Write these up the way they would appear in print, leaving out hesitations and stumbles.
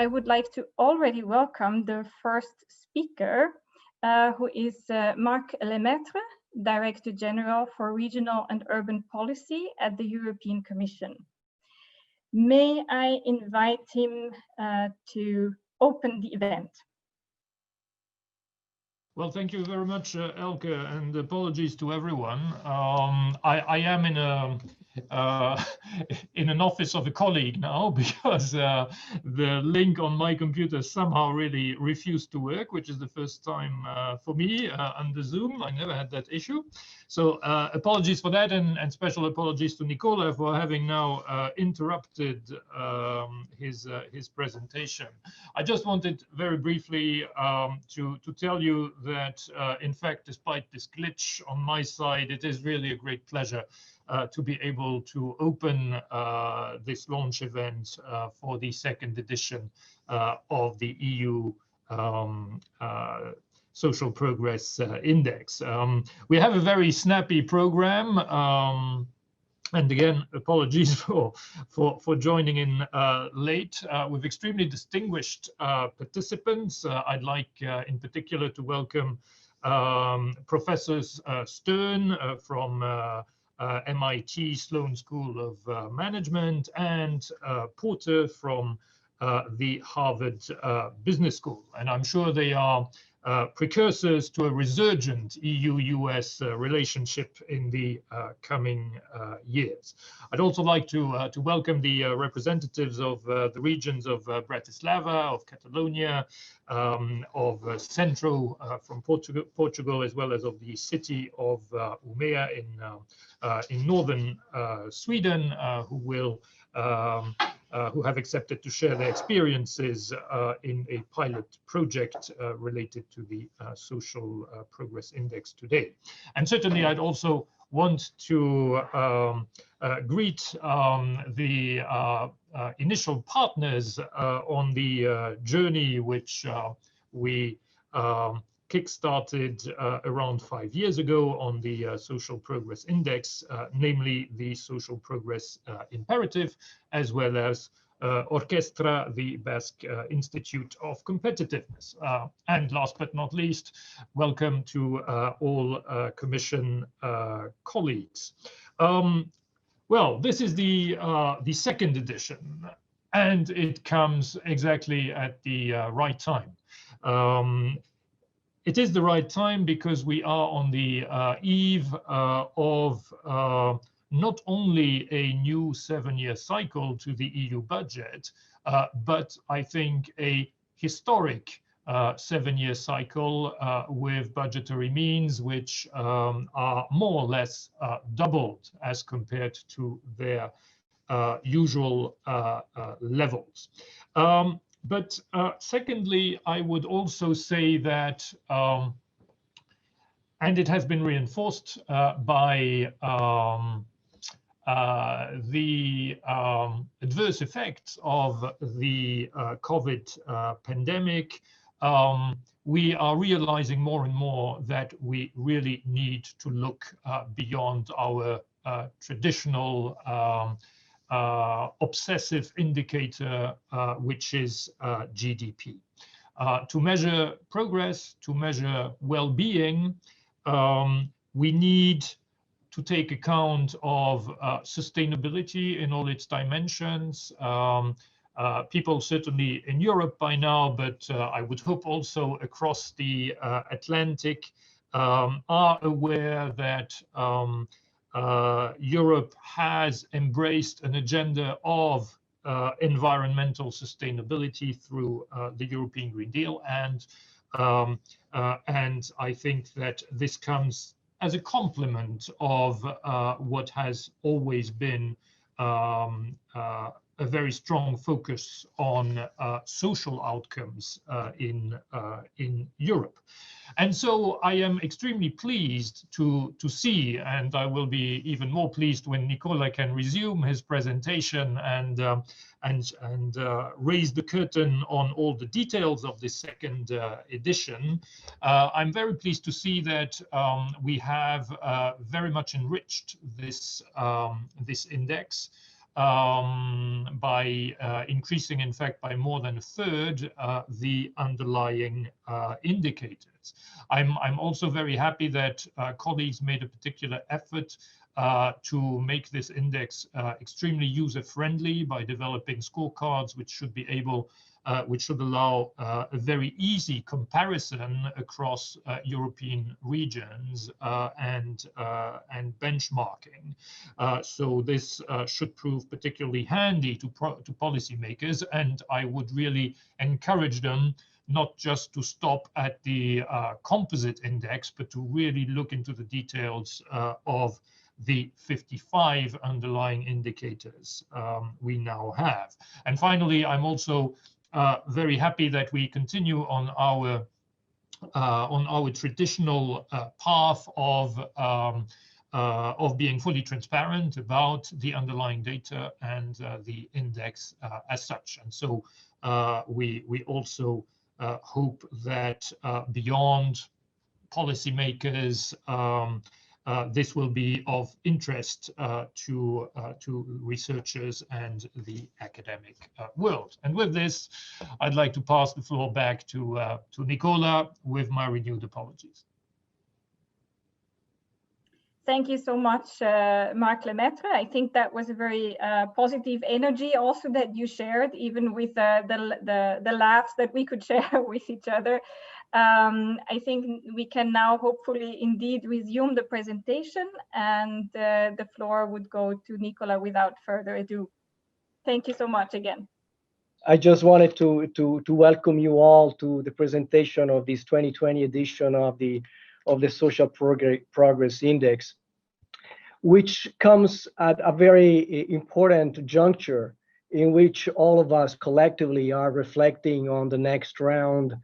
I would like to already welcome the first speaker, who is Marc Lemaitre, Director General for Regional and Urban Policy at the European Commission. May I invite him to open the event? Well, thank you very much, Elke, and apologies to everyone. I am in a in an office of a colleague now because the link on my computer somehow really refused to work, which is the first time for me under Zoom. I never had that issue. So apologies for that, and special apologies to Nicola for having now interrupted his presentation. I just wanted very briefly to tell you that, in fact, despite this glitch on my side, it is really a great pleasure to be able to open this launch event for the second edition of the EU Social Progress Index. We have a very snappy program. And again, apologies for joining in late. With extremely distinguished participants. I'd like in particular to welcome Professors Stern from MIT Sloan School of Management and Porter from the Harvard Business School. And I'm sure they are precursors to a resurgent EU-US relationship in the coming years. I'd also like to welcome the representatives of the regions of Bratislava, of Catalonia, of Centro from Portugal, as well as of the city of Umeå in northern Sweden, who have accepted to share their experiences in a pilot project related to the Social Progress Index today. And certainly I'd also want to greet the initial partners on the journey which we kickstarted around 5 years ago on the Social Progress Index, namely the Social Progress Imperative, as well as Orchestra, the Basque Institute of Competitiveness. And last but not least, welcome to all Commission colleagues. Well, this is the second edition, and it comes exactly at the right time. It is the right time because we are on the eve of not only a new 7-year cycle to the EU budget, but I think a historic 7-year cycle with budgetary means which are more or less doubled as compared to their usual levels. But secondly, I would also say that, and it has been reinforced by the adverse effects of the COVID pandemic, we are realizing more and more that we really need to look beyond our traditional obsessive indicator, which is GDP. To measure progress, to measure well-being, we need to take account of sustainability in all its dimensions. People certainly in Europe by now, but I would hope also across the Atlantic, are aware that Europe has embraced an agenda of environmental sustainability through the European Green Deal, and I think that this comes as a complement of what has always been a very strong focus on social outcomes in Europe. And so I am extremely pleased to see, and I will be even more pleased when Nicola can resume his presentation and raise the curtain on all the details of this second edition. I'm very pleased to see that we have very much enriched this index. by increasing, in fact, by more than a third the underlying indicators. I'm also very happy that colleagues made a particular effort to make this index extremely user-friendly by developing scorecards which should allow a very easy comparison across European regions and benchmarking. So this should prove particularly handy to policymakers, and I would really encourage them not just to stop at the composite index, but to really look into the details of the 55 underlying indicators we now have. And finally, I'm also very happy that we continue on our traditional path of being fully transparent about the underlying data and the index as such. And so we also hope that beyond policymakers, this will be of interest to researchers and the academic world. And with this, I'd like to pass the floor back to Nicola with my renewed apologies. Thank you so much, Marc Lemaitre. I think that was a very positive energy also that you shared, even with the laughs that we could share with each other. I think we can now hopefully indeed resume the presentation, and the floor would go to Nicola without further ado. Thank you so much again. I just wanted to welcome you all to the presentation of this 2020 edition of the Social Progress Index, which comes at a very important juncture in which all of us collectively are reflecting on the next round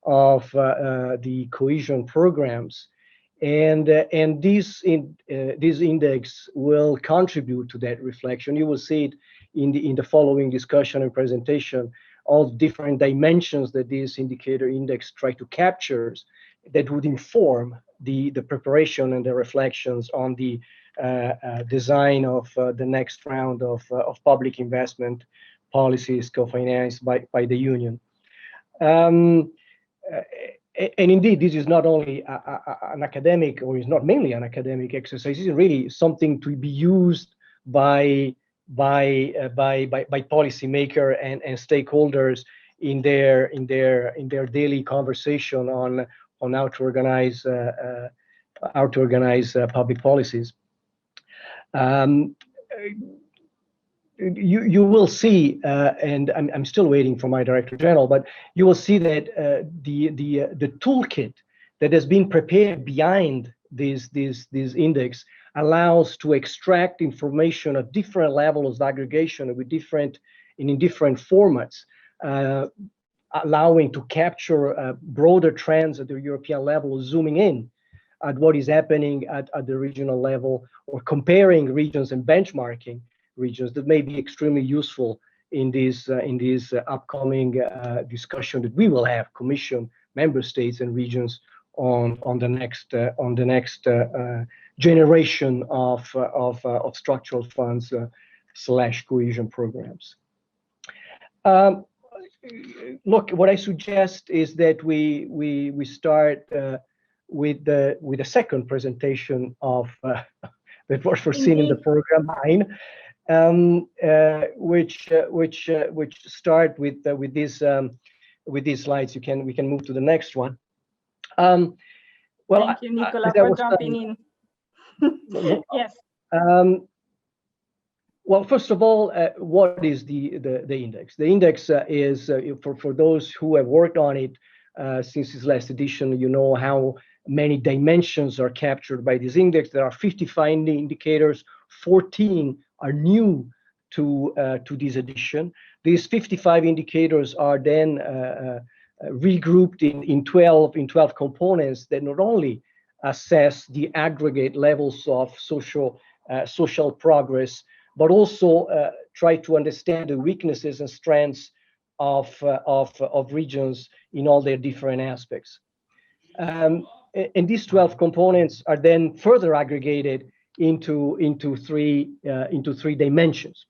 of the cohesion programs, and this index will contribute to that reflection. You will see it in the following discussion and presentation, all different dimensions that this indicator index try to capture that would inform the preparation and the reflections on the design of the next round of public investment policies co-financed by the Union. And indeed, this is not only an academic, or is not mainly an academic exercise. It's really something to be used by policymakers and stakeholders in their daily conversation on how to organize public policies. You will see, and I'm still waiting for my Director General, but you will see that the toolkit that has been prepared behind this index allows to extract information at different levels of aggregation with in different formats, allowing to capture broader trends at the European level, zooming in at what is happening at the regional level, or comparing regions and benchmarking regions that may be extremely useful in this upcoming discussion that we will have, Commission, Member States, and regions on the next generation of structural funds / cohesion programs. Look, what I suggest is that we start with the second presentation of that was foreseen in the program 9, which start with these slides. We can move to the next one. Well, thank you, Nicola, for jumping in. Yes. Well, first of all, what is the index? The index is for those who have worked on it since its last edition. You know how many dimensions are captured by this index. There are 55 indicators. 14 are new to this edition. These 55 indicators are then regrouped in 12 components that not only assess the aggregate levels of social progress, but also try to understand the weaknesses and strengths of regions in all their different aspects. And these 12 components are then further aggregated into three dimensions.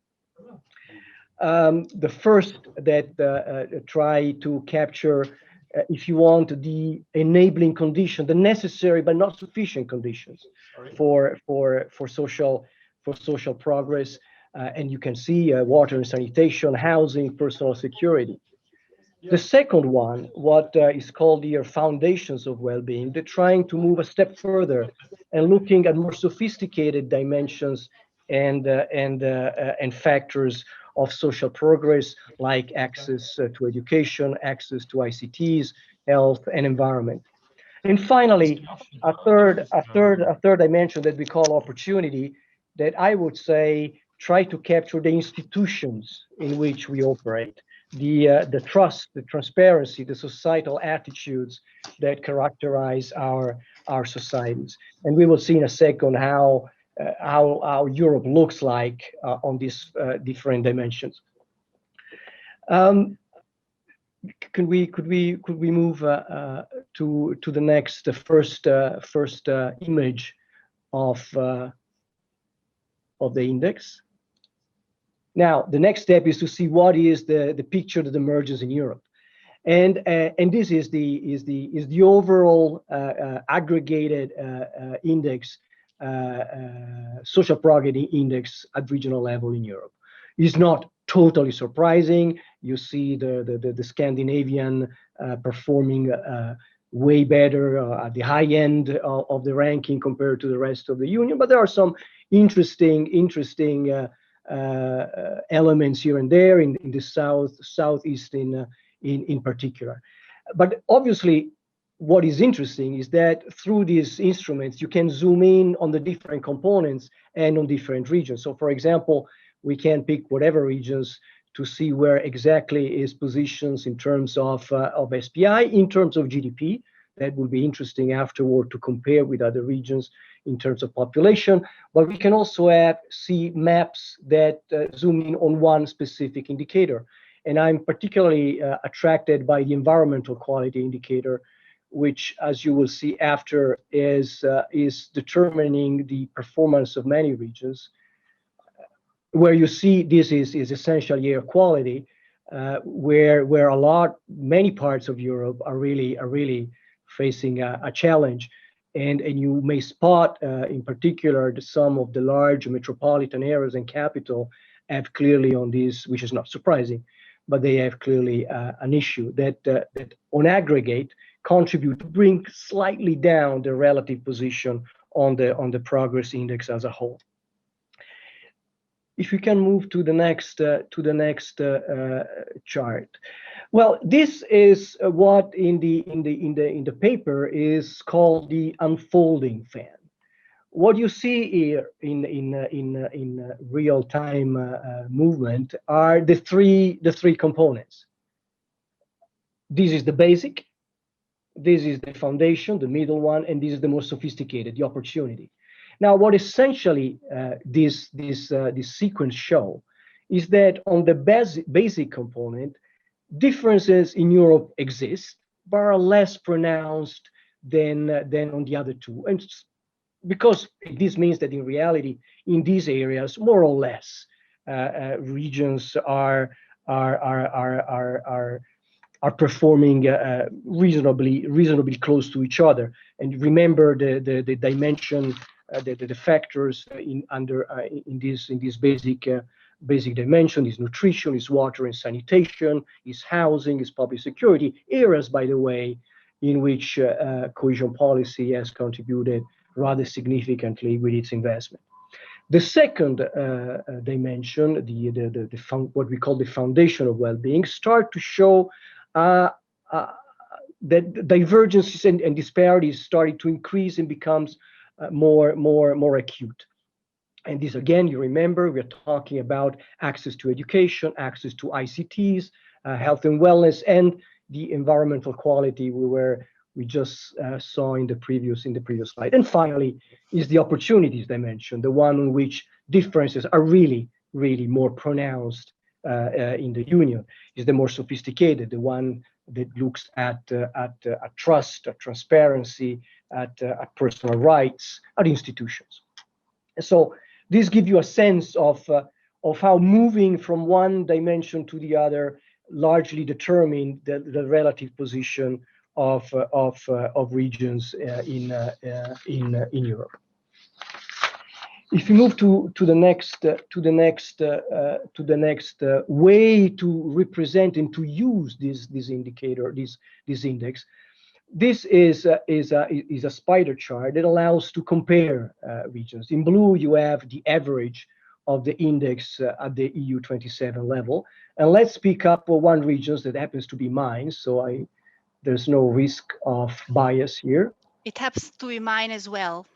The first that try to capture, if you want, the enabling condition, the necessary but not sufficient conditions for social progress. And you can see water and sanitation, housing, personal security. The second one, what is called here foundations of well-being, they're trying to move a step further and looking at more sophisticated dimensions and factors of social progress, like access to education, access to ICTs, health, and environment. And finally, a third dimension that we call opportunity, that I would say try to capture the institutions in which we operate, the trust, the transparency, the societal attitudes that characterize our societies. And we will see in a second how Europe looks like on these different dimensions. Could we move to the next first image of the index? Now, the next step is to see what is the picture that emerges in Europe, and this is the overall aggregated index, social progress index at regional level in Europe. It's not totally surprising. You see the Scandinavian performing way better at the high end of the ranking compared to the rest of the Union, but there are some interesting elements here and there in the southeast in particular. But obviously, what is interesting is that through these instruments, you can zoom in on the different components and on different regions. So, for example, we can pick whatever regions to see where exactly is positions in terms of SPI, in terms of GDP. That will be interesting afterward to compare with other regions in terms of population. But we can also see maps that zoom in on one specific indicator. And I'm particularly attracted by the environmental quality indicator, which, as you will see after, is determining the performance of many regions. Where you see this is essentially air quality, where many parts of Europe are really facing a challenge, and you may spot in particular some of the large metropolitan areas and capital have clearly on this, which is not surprising, but they have clearly an issue that on aggregate contribute to bring slightly down the relative position on the progress index as a whole. If we can move to the next chart. Well, this is what in the paper is called the unfolding fan. What you see here in real time movement are the three components. This is the basic, this is the foundation, the middle one, and this is the more sophisticated, the opportunity. Now, what essentially this sequence show is that on the basic component, differences in Europe exist, but are less pronounced than on the other two. And because this means that in reality, in these areas, more or less, regions are performing reasonably close to each other. And remember the dimension. The factors in this basic dimension is nutrition, is water and sanitation, is housing, is public security, areas, by the way, in which cohesion policy has contributed rather significantly with its investment. The second dimension, what we call the foundation of well-being, start to show that divergences and disparities started to increase and becomes more acute. And this, again, you remember, we're talking about access to education, access to ICTs, health and wellness, and the environmental quality we just saw in the previous slide. And finally is the opportunities dimension, the one in which differences are really more pronounced in the Union, is the more sophisticated, the one that looks at trust, at transparency, at personal rights, at institutions. So this gives you a sense of how moving from one dimension to the other largely determine the relative position of regions in Europe. If you move to the next way to represent and to use this indicator, this index, this is a spider chart that allows to compare regions. In blue, you have the average of the index at the EU 27 level, and let's pick up one region that happens to be mine, so there's no risk of bias here. It happens to be mine as well.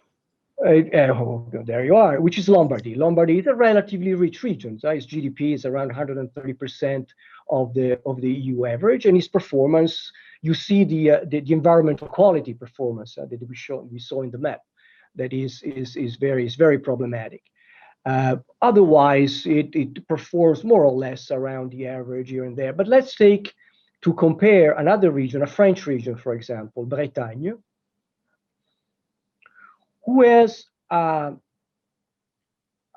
There you are, which is Lombardy. Lombardy is a relatively rich region. So its GDP is around 130% of the EU average, and its performance, you see the environmental quality performance that we saw in the map. That is very problematic. Otherwise, it performs more or less around the average here and there. But let's take to compare another region, a French region, for example, Bretagne, who has a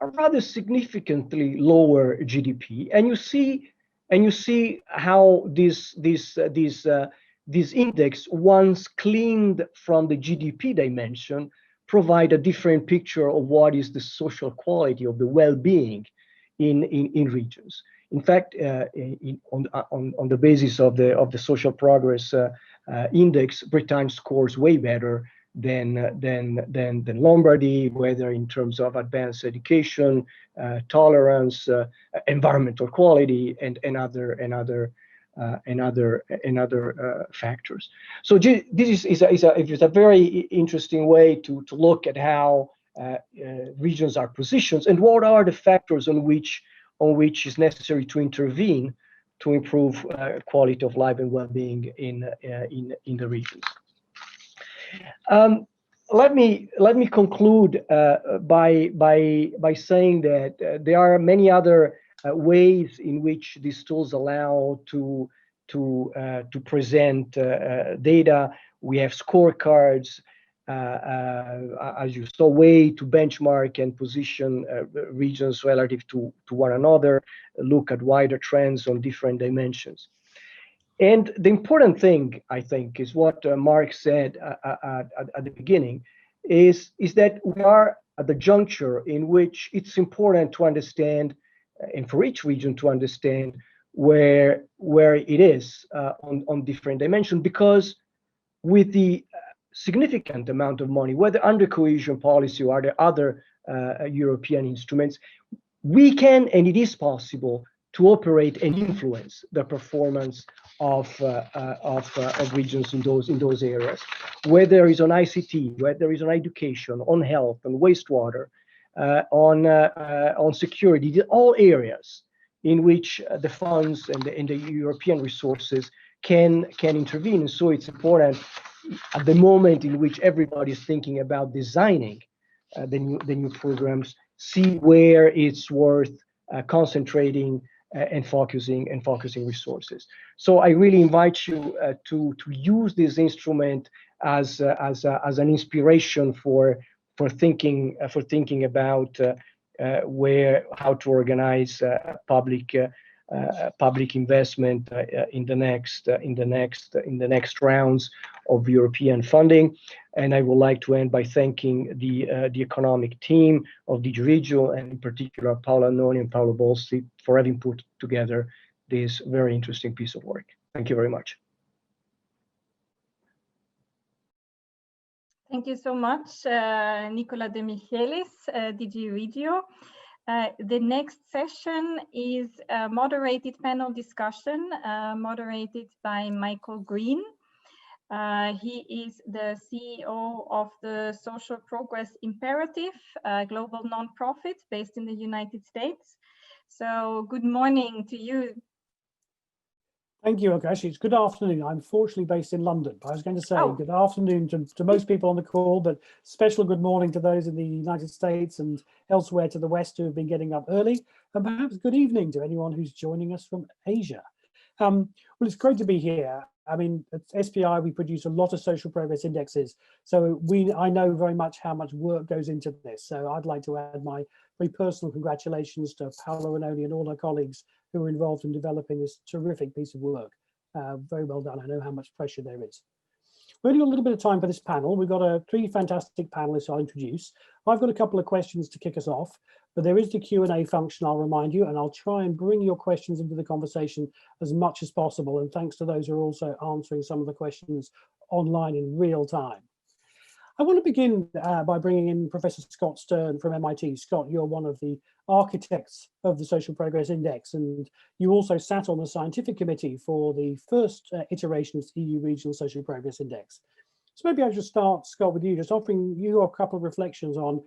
rather significantly lower GDP, and you see how this index, once cleaned from the GDP dimension, provide a different picture of what is the social quality of the well-being in regions. In fact, on the basis of the social progress index, Bretagne scores way better than Lombardy, whether in terms of advanced education, tolerance, environmental quality, and other factors. So this is a very interesting way to look at how regions are positioned and what are the factors on which is necessary to intervene to improve quality of life and well-being in the regions. Let me conclude by saying that there are many other ways in which these tools allow to present data. We have scorecards, as you saw, way to benchmark and position regions relative to one another, look at wider trends on different dimensions. And the important thing, I think, is what Mark said at the beginning, is that we are at the juncture in which it's important to understand, and for each region to understand where it is on different dimensions, because with the significant amount of money, whether under cohesion policy or the other European instruments, we can, and it is possible, to operate and influence the performance of regions in those areas, whether it's on ICT, whether it's on education, on health, on wastewater, on security, all areas in which the funds and the European resources can intervene. And so it's important at the moment in which everybody is thinking about designing the new programs, see where it's worth concentrating and focusing resources. So I really invite you to use this instrument as an inspiration for thinking about how to organize public investment in the next rounds of European funding. And I would like to end by thanking the economic team of DG REGIO, and in particular Paolo Annoni and Paolo Bolsi, for having put together this very interesting piece of work. Thank you very much. Thank you so much, Nicola De Michelis, DG REGIO. The next session is a moderated panel discussion moderated by Michael Green. He is the CEO of the Social Progress Imperative, a global nonprofit based in the United States. So good morning to you. Thank you, Akashi. It's good afternoon. I'm fortunately based in London, but I was going to say good afternoon to most people on the call, but special good morning to those in the United States and elsewhere to the West who have been getting up early, and perhaps good evening to anyone who's joining us from Asia. Well, it's great to be here. I mean, at SPI, we produce a lot of social progress indexes. So I know very much how much work goes into this. So I'd like to add my very personal congratulations to Paola Ranoni and all her colleagues who were involved in developing this terrific piece of work. Very well done. I know how much pressure there is. We've only got a little bit of time for this panel. We've got three fantastic panelists I'll introduce. I've got a couple of questions to kick us off, but there is the Q&A function, I'll remind you, and I'll try and bring your questions into the conversation as much as possible. And thanks to those who are also answering some of the questions online in real time. I want to begin by bringing in Professor Scott Stern from MIT. Scott, you're one of the architects of the Social Progress Index, and you also sat on the scientific committee for the first iteration of the EU Regional Social Progress Index. So maybe I should start, Scott, with you, just offering you a couple of reflections on,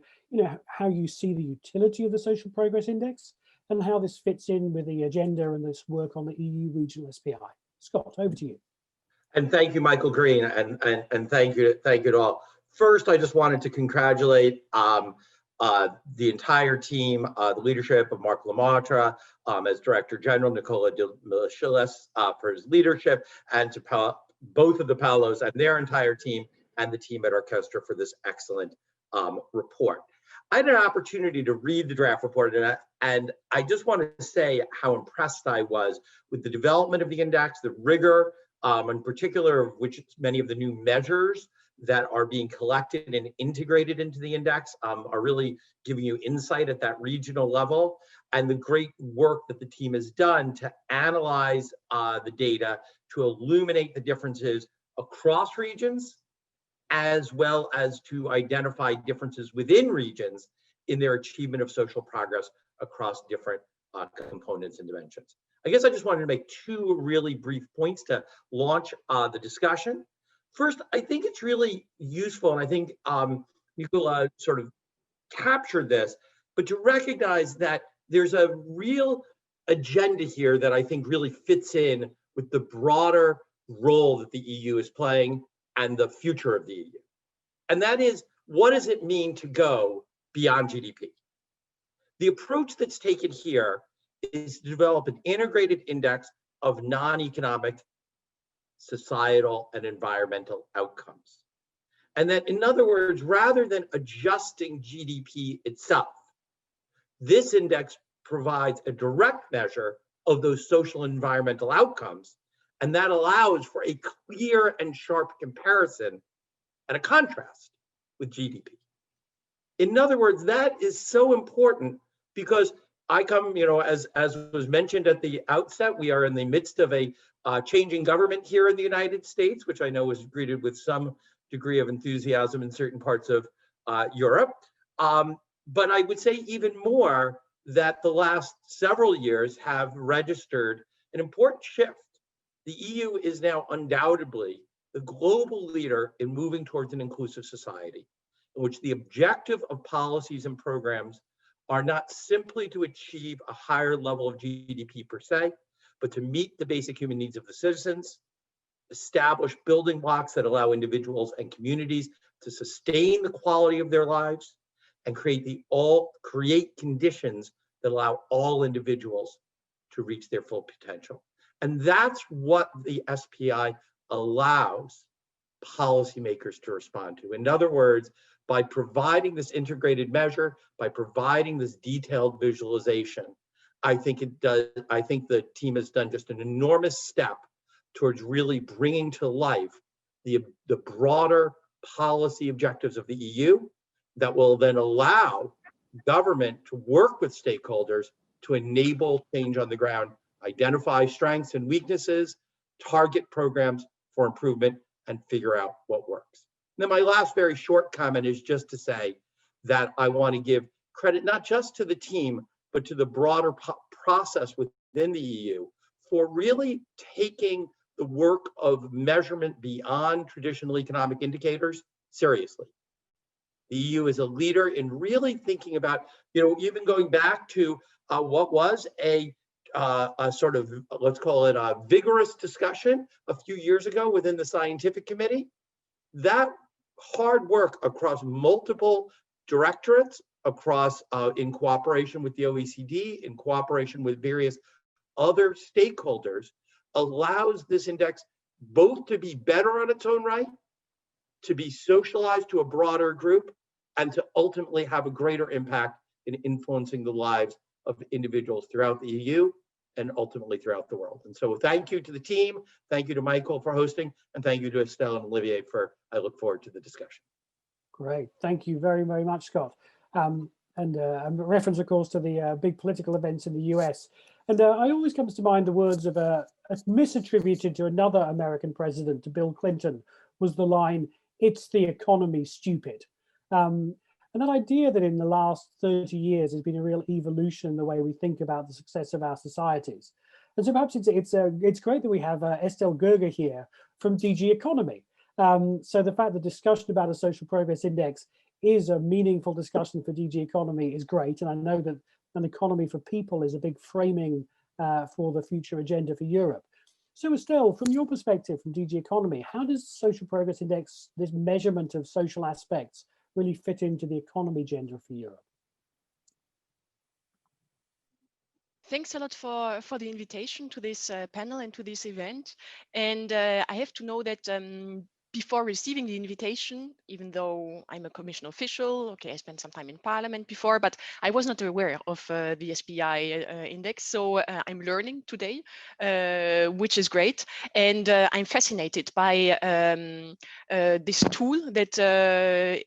how you see the utility of the Social Progress Index and how this fits in with the agenda and this work on the EU Regional SPI. Scott, over to you. And thank you, Michael Green, and thank you to all. First, I just wanted to congratulate the entire team, the leadership of Mark Lemaitre as Director General, Nicola de Michelis for his leadership, and to both of the Paolos and their entire team, and the team at Orchestra for this excellent report. I had an opportunity to read the draft report, and I just want to say how impressed I was with the development of the index, the rigor, in particular of which many of the new measures that are being collected and integrated into the index are really giving you insight at that regional level, and the great work that the team has done to analyze the data to illuminate the differences across regions, as well as to identify differences within regions in their achievement of social progress across different components and dimensions. I guess I just wanted to make two really brief points to launch the discussion. First, I think it's really useful, and I think Nicola sort of captured this, but to recognize that there's a real agenda here that I think really fits in with the broader role that the EU is playing and the future of the EU. And that is, what does it mean to go beyond GDP? The approach that's taken here is to develop an integrated index of non-economic, societal, and environmental outcomes. And that, in other words, rather than adjusting GDP itself, this index provides a direct measure of those social and environmental outcomes, and that allows for a clear and sharp comparison and a contrast with GDP. In other words, that is so important because I come, as was mentioned at the outset, we are in the midst of a changing government here in the United States, which I know was greeted with some degree of enthusiasm in certain parts of Europe. But I would say even more that the last several years have registered an important shift. The EU is now undoubtedly the global leader in moving towards an inclusive society, in which the objective of policies and programs are not simply to achieve a higher level of GDP per se, but to meet the basic human needs of the citizens, establish building blocks that allow individuals and communities to sustain the quality of their lives, and create conditions that allow all individuals to reach their full potential. And that's what the SPI allows policymakers to respond to. In other words, by providing this integrated measure, by providing this detailed visualization, I think the team has done just an enormous step towards really bringing to life the broader policy objectives of the EU that will then allow government to work with stakeholders to enable change on the ground, identify strengths and weaknesses, target programs for improvement, and figure out what works. And then my last very short comment is just to say that I want to give credit not just to the team, but to the broader process within the EU for really taking the work of measurement beyond traditional economic indicators seriously. The EU is a leader in really thinking about, even going back to what was a sort of, let's call it a vigorous discussion a few years ago within the scientific committee. That hard work across multiple directorates, across in cooperation with the OECD, in cooperation with various other stakeholders, allows this index both to be better on its own right, to be socialized to a broader group, and to ultimately have a greater impact in influencing the lives of individuals throughout the EU and ultimately throughout the world. And so thank you to the team, thank you to Michael for hosting, and thank you to Estelle and Olivier I look forward to the discussion. Great, thank you very, very much, Scott. And a reference, of course, to the big political events in the US. And I always comes to mind the words of misattributed to another American president, to Bill Clinton, was the line, "It's the economy, stupid." And that idea that in the last 30 years has been a real evolution in the way we think about the success of our societies. And so perhaps it's great that we have Estelle Gerger here from DG Economy. So the fact that discussion about a social progress index is a meaningful discussion for DG Economy is great. And I know that an economy for people is a big framing for the future agenda for Europe. So Estelle, from your perspective from DG Economy, how does social progress index, this measurement of social aspects, really fit into the economy agenda for Europe? Thanks a lot for the invitation to this panel and to this event. And I have to know that before receiving the invitation, even though I'm a commission official, okay, I spent some time in parliament before, but I was not aware of the SPI index. So I'm learning today, which is great. And I'm fascinated by this tool that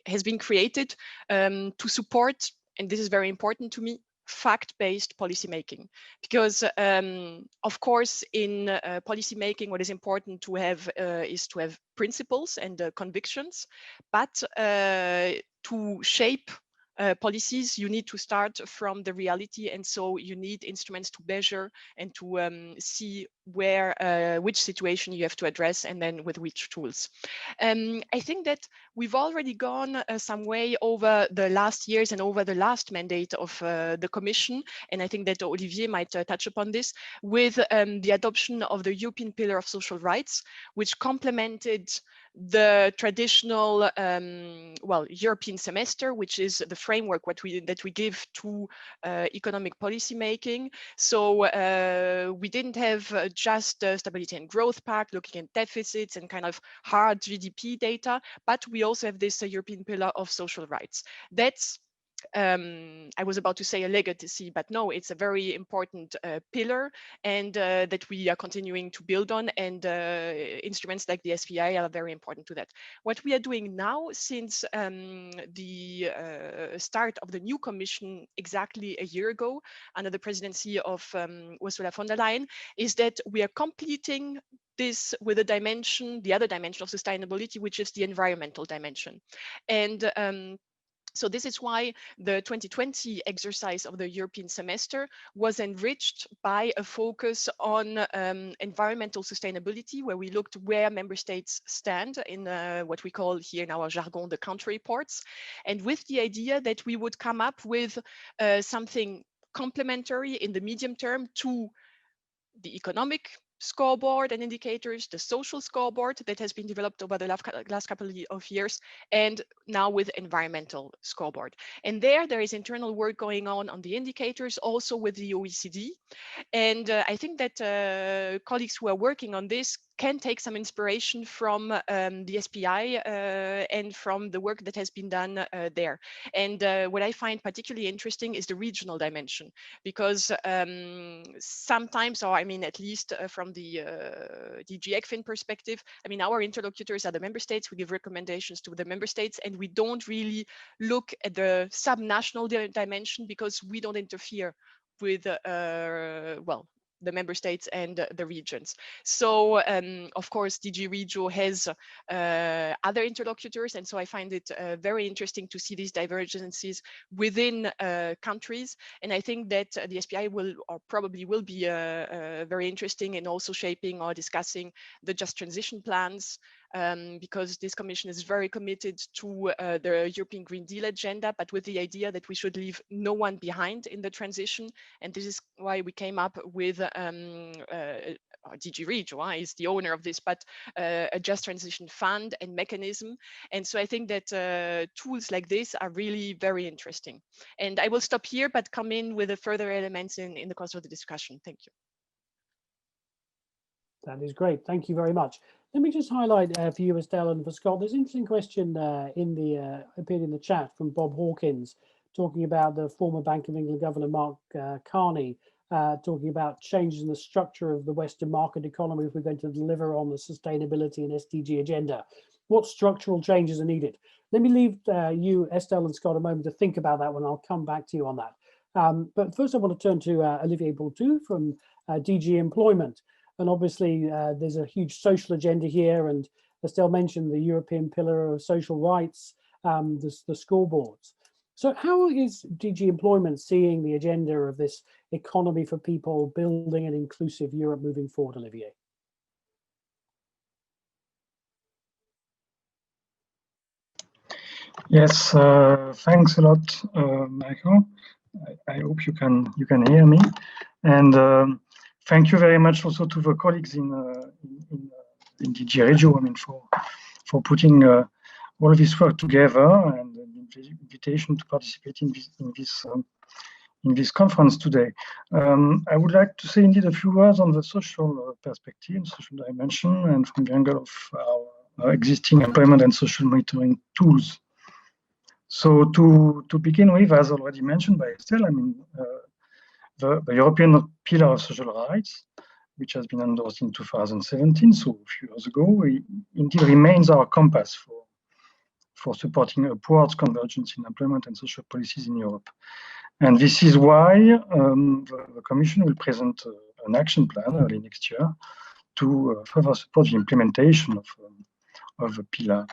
has been created to support, and this is very important to me, fact-based policymaking, because of course in policymaking what is important to have is to have principles and convictions, but to shape policies you need to start from the reality, and so you need instruments to measure and to see where which situation you have to address and then with which tools. I think that we've already gone some way over the last years and over the last mandate of the Commission, and I think that Olivier might touch upon this, with the adoption of the European Pillar of Social Rights, which complemented the traditional European semester, which is the framework that we give to economic policy making. So we didn't have just the Stability and Growth Pact looking at deficits and kind of hard GDP data, but we also have this European Pillar of Social Rights. That's I was about to say a legacy, but no, it's a very important pillar, and that we are continuing to build on, and instruments like the SPI are very important to that. What we are doing now, since the start of the new Commission exactly a year ago, under the presidency of Ursula von der Leyen, is that we are completing this with a dimension, the other dimension of sustainability, which is the environmental dimension. And so this is why the 2020 exercise of the European semester was enriched by a focus on environmental sustainability, where we looked where member states stand in what we call here in our jargon, the country reports, and with the idea that we would come up with something complementary in the medium term to the economic scoreboard and indicators, the social scoreboard that has been developed over the last couple of years, and now with environmental scoreboard. And there is internal work going on the indicators, also with the OECD. And I think that colleagues who are working on this can take some inspiration from the SPI and from the work that has been done there. And what I find particularly interesting is the regional dimension, because sometimes, or I mean, at least from the DG ECFIN perspective, I mean, our interlocutors are the member states. We give recommendations to the member states, and we don't really look at the subnational dimension, because we don't interfere with, well, the member states and the regions. So of course, DG REGIO has other interlocutors, and so I find it very interesting to see these divergences within countries. And I think that the SPI will, or probably will be very interesting in also shaping or discussing the just transition plans, because this Commission is very committed to the European Green Deal agenda, but with the idea that we should leave no one behind in the transition. And this is why we came up with DG REGIO is the owner of this, but a just transition fund and mechanism. And so I think that tools like this are really very interesting. And I will stop here, but come in with the further elements in the course of the discussion. Thank you. That is great. Thank you very much. Let me just highlight for you, Estelle, and for Scott, there's an interesting question appeared in the chat from Bob Hawkins, talking about the former Bank of England Governor Mark Carney, talking about changes in the structure of the Western market economy if we're going to deliver on the sustainability and SDG agenda. What structural changes are needed? Let me leave you, Estelle and Scott, a moment to think about that one. I'll come back to you on that. But first, I want to turn to Olivier Boultou from DG Employment. And obviously, there's a huge social agenda here. And Estelle mentioned the European Pillar of Social Rights, the scoreboards. So how is DG Employment seeing the agenda of this economy for people, building an inclusive Europe moving forward, Olivier? Yes, thanks a lot, Michael. I hope you can hear me, and thank you very much also to the colleagues in DG REGIO. I mean, for putting all of this work together and the invitation to participate in this conference today. I would like to say indeed a few words on the social perspective, social dimension, and from the angle of our existing employment and social monitoring tools. So to begin with, as already mentioned by Estelle, I mean, the European Pillar of Social Rights, which has been endorsed in 2017, so a few years ago, indeed remains our compass for supporting upwards convergence in employment and social policies in Europe. And this is why the Commission will present an action plan early next year to further support the implementation of the pillar.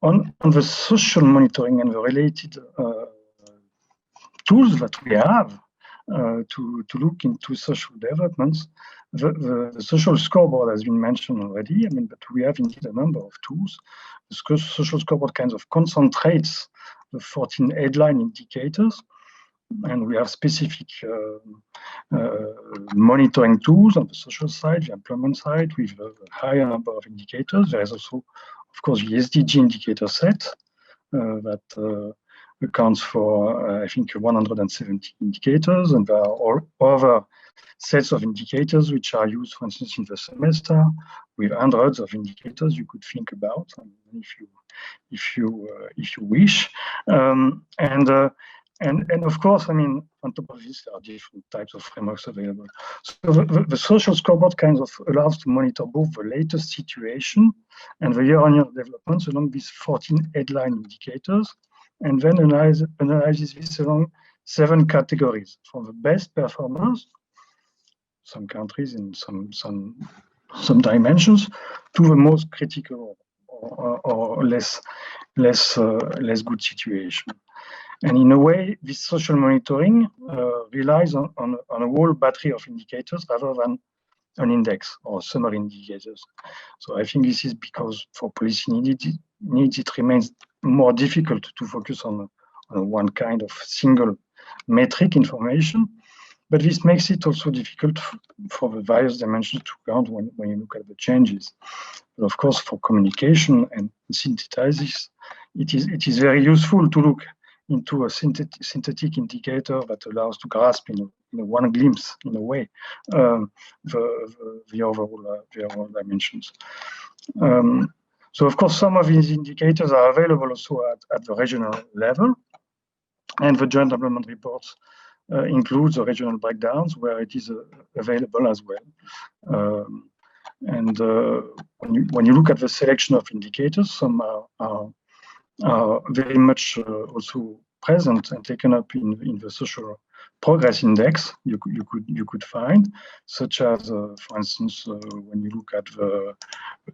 On the social monitoring and the related tools that we have to look into social developments, the social scoreboard has been mentioned already. I mean, but we have indeed a number of tools. The social scoreboard kind of concentrates the 14 headline indicators, and we have specific monitoring tools on the social side, the employment side, with a higher number of indicators. There is also, of course, the SDG indicator set that accounts for, I think, 170 indicators, and there are all other sets of indicators which are used, for instance, in the semester, with hundreds of indicators you could think about, if you wish, and of course, I mean, on top of this, there are different types of frameworks available. So the social scoreboard kind of allows to monitor both the latest situation and the year-on-year developments along these 14 headline indicators, and then analyzes this along 7 categories, from the best performers, some countries in some dimensions, to the most critical or less good situation. And in a way, this social monitoring relies on a whole battery of indicators rather than an index or summary indicators. So I think this is because for policy needs it remains more difficult to focus on one kind of single metric information. But this makes it also difficult for the various dimensions to count when you look at the changes. But of course, for communication and synthesis, it is very useful to look into a synthetic indicator that allows to grasp in one glimpse, in a way, the overall dimensions. So of course, some of these indicators are available also at the regional level, and the joint employment reports includes the regional breakdowns where it is available as well. And when you look at the selection of indicators, some are very much also present and taken up in the social progress index you could find, such as, for instance, when you look at the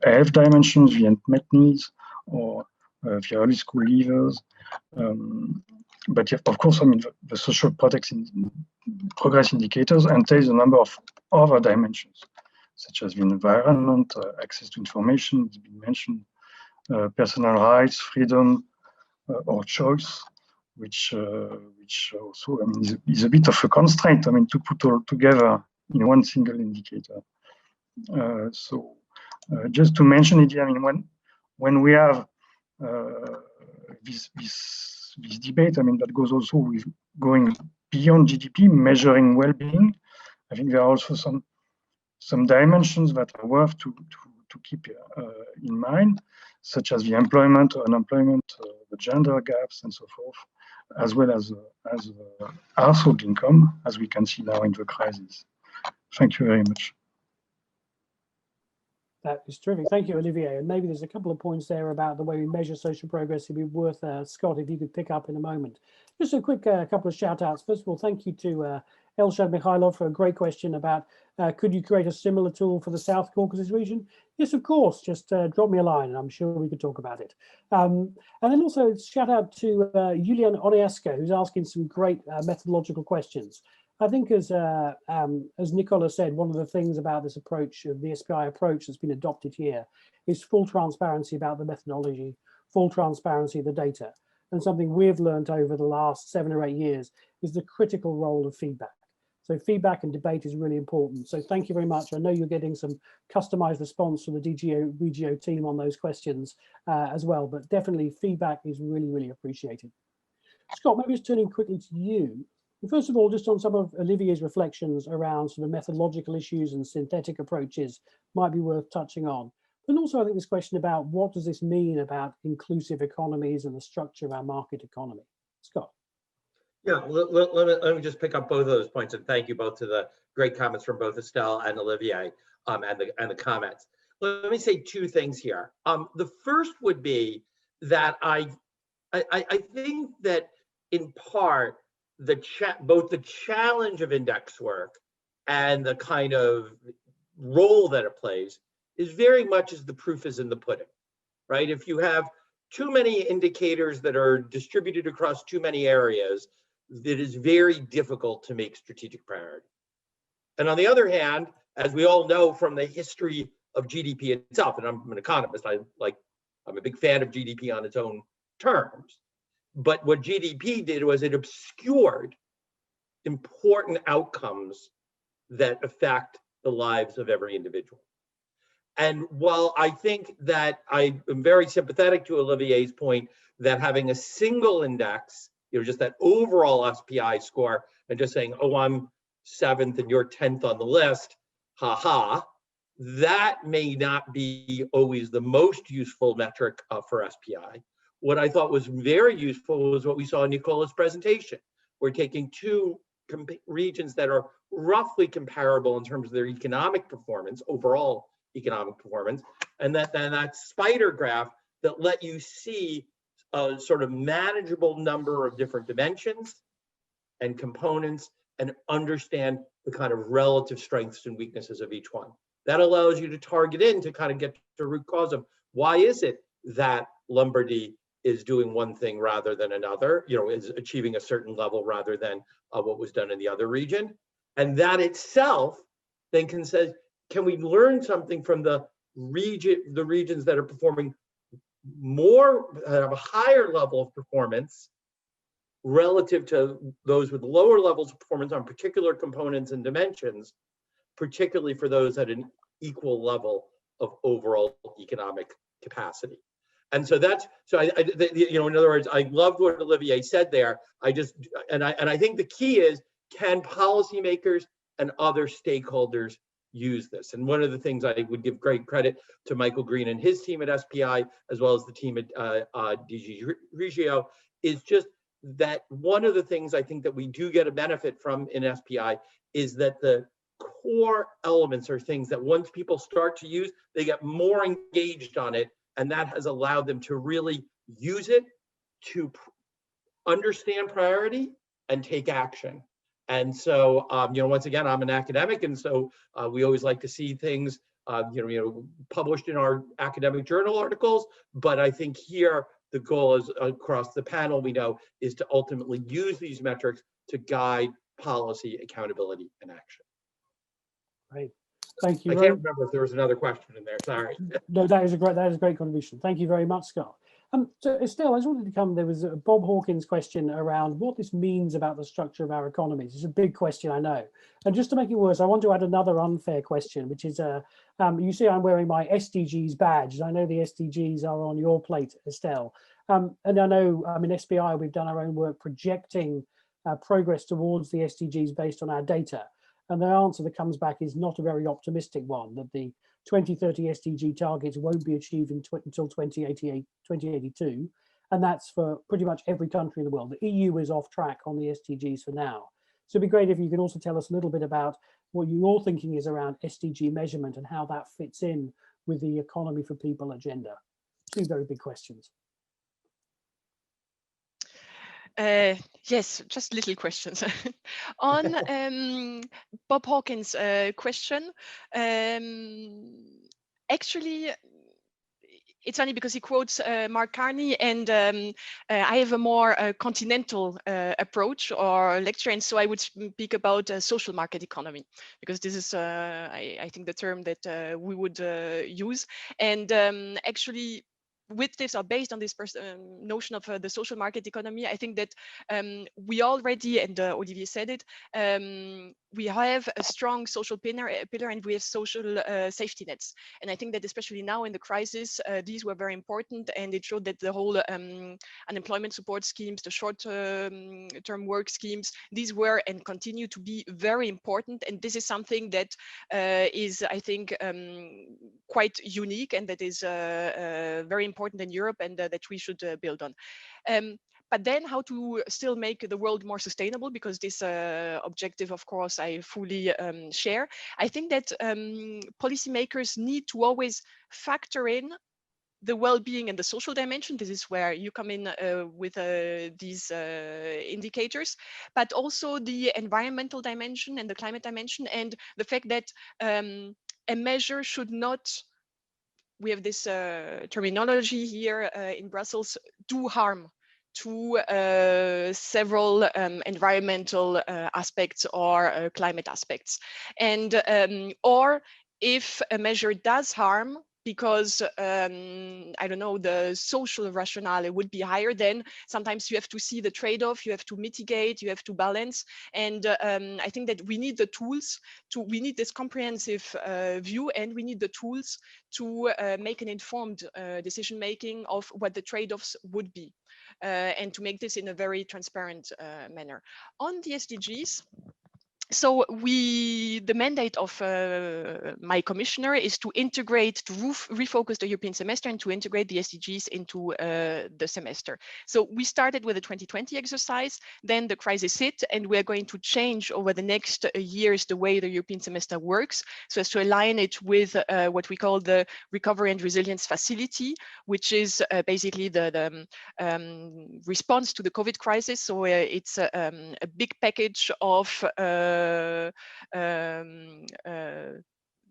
health dimensions, the unmet needs, or the early school leavers. But of course, I mean, the social progress indicators entails a number of other dimensions, such as the environment, access to information, it's been mentioned, personal rights, freedom, or choice, which also, I mean, is a bit of a constraint, I mean, to put all together in one single indicator. So just to mention it, I mean, when we have this debate, I mean, that goes also with going beyond GDP, measuring well-being. I think there are also some some dimensions that are worth to keep in mind, such as the employment or unemployment, the gender gaps, and so forth, as well as household income, as we can see now in the crisis. Thank you very much. That is terrific. Thank you, Olivier. And maybe there's a couple of points there about the way we measure social progress. It'd be worth, Scott, if you could pick up in a moment. Just a quick couple of shout outs. First of all, thank you to Elshad Mikhailov for a great question about could you create a similar tool for the South Caucasus region? Yes, of course. Just drop me a line and I'm sure we could talk about it. And then also shout out to Julian Oneaska, who's asking some great methodological questions. I think as Nicola said, one of the things about this approach, the SPI approach that's been adopted here, is full transparency about the methodology, full transparency of the data. And something we've learned over the last 7 or 8 years is the critical role of feedback. So feedback and debate is really important. So thank you very much. I know you're getting some customized response from the DG REGIO team on those questions as well, but definitely feedback is really, really appreciated. Scott, maybe just turning quickly to you. First of all, just on some of Olivier's reflections around sort of methodological issues and synthetic approaches might be worth touching on. And also I think this question about what does this mean about inclusive economies and the structure of our market economy? Scott. Yeah, let me just pick up both of those points, and thank you both to the great comments from both Estelle and Olivier and the comments. Let me say 2 things here. The first would be that I think that in part, both the challenge of index work and the kind of role that it plays is very much as the proof is in the pudding, right? If you have too many indicators that are distributed across too many areas, it is very difficult to make strategic priority. And on the other hand, as we all know from the history of GDP itself, and I'm an economist, I'm a big fan of GDP on its own terms. But what GDP did was it obscured important outcomes that affect the lives of every individual. And while I think that I am very sympathetic to Olivier's point that having a single index, just that overall SPI score and just saying, oh, I'm 7th and you're 10th on the list, haha, that may not be always the most useful metric for SPI. What I thought was very useful was what we saw in Nicola's presentation. We're taking 2 regions that are roughly comparable in terms of their economic performance, overall economic performance, and that spider graph that let you see a sort of manageable number of different dimensions and components and understand the kind of relative strengths and weaknesses of each one. That allows you to target in to kind of get to the root cause of why is it that Lombardy is doing one thing rather than another, is achieving a certain level rather than what was done in the other region. And that itself then can we learn something from the regions that are performing more, have a higher level of performance relative to those with lower levels of performance on particular components and dimensions, particularly for those at an equal level of overall economic capacity. And so in other words, I loved what Olivier said there. I think the key is, can policymakers and other stakeholders use this? And one of the things I would give great credit to Michael Green and his team at SPI, as well as the team at DG REGIO, is just that one of the things I think that we do get a benefit from in SPI is that the core elements are things that once people start to use, they get more engaged on it. And that has allowed them to really use it to understand priority and take action. And so, once again, I'm an academic, and so we always like to see things, published in our academic journal articles. But I think here the goal is across the panel, we know, is to ultimately use these metrics to guide policy, accountability, and action. Great. Thank you. I can't remember if there was another question in there. Sorry. No, that is a great contribution. Thank you very much, Scott. So Estelle, I just wanted to come. There was a Bob Hawkins question around what this means about the structure of our economies. It's a big question, I know. And just to make it worse, I want to add another unfair question, which is, you see, I'm wearing my SDGs badge. I know the SDGs are on your plate, Estelle. And I know, in SPI, we've done our own work projecting progress towards the SDGs based on our data. And the answer that comes back is not a very optimistic one, that the 2030 SDG targets won't be achieved until 2082. And that's for pretty much every country in the world. The EU is off track on the SDGs for now. So it'd be great if you could also tell us a little bit about what your thinking is around SDG measurement and how that fits in with the economy for people agenda. Two very big questions. Yes, just little questions. On Bob Hawkins' question, actually, it's funny because he quotes Mark Carney, and I have a more continental approach or lecture, and so I would speak about social market economy, because this is, I think, the term that we would use. And actually, with this, or based on this notion of the social market economy, I think that we already, and Olivier said it, we have a strong social pillar, and we have social safety nets. And I think that especially now in the crisis, these were very important, and it showed that the whole unemployment support schemes, the short-term work schemes, these were and continue to be very important. And this is something that is, I think, quite unique, and that is very important in Europe, and that we should build on. But then how to still make the world more sustainable, because this objective, of course, I fully share. I think that policymakers need to always factor in the well-being and the social dimension. This is where you come in with these indicators, but also the environmental dimension and the climate dimension, and the fact that a measure should not, we have this terminology here in Brussels, do harm to several environmental aspects or climate aspects. And or if a measure does harm, because I don't know, the social rationale would be higher, then sometimes you have to see the trade-off, you have to mitigate, you have to balance. And I think that we need the tools we need this comprehensive view, and we need the tools to make an informed decision-making of what the trade-offs would be, and to make this in a very transparent manner. On the SDGs, so the mandate of my commissioner is to integrate, to refocus the European semester and to integrate the SDGs into the semester. So we started with a 2020 exercise, then the crisis hit, and we're going to change over the next years the way the European semester works, so as to align it with what we call the Recovery and Resilience Facility, which is basically the response to the COVID crisis. So it's a big package of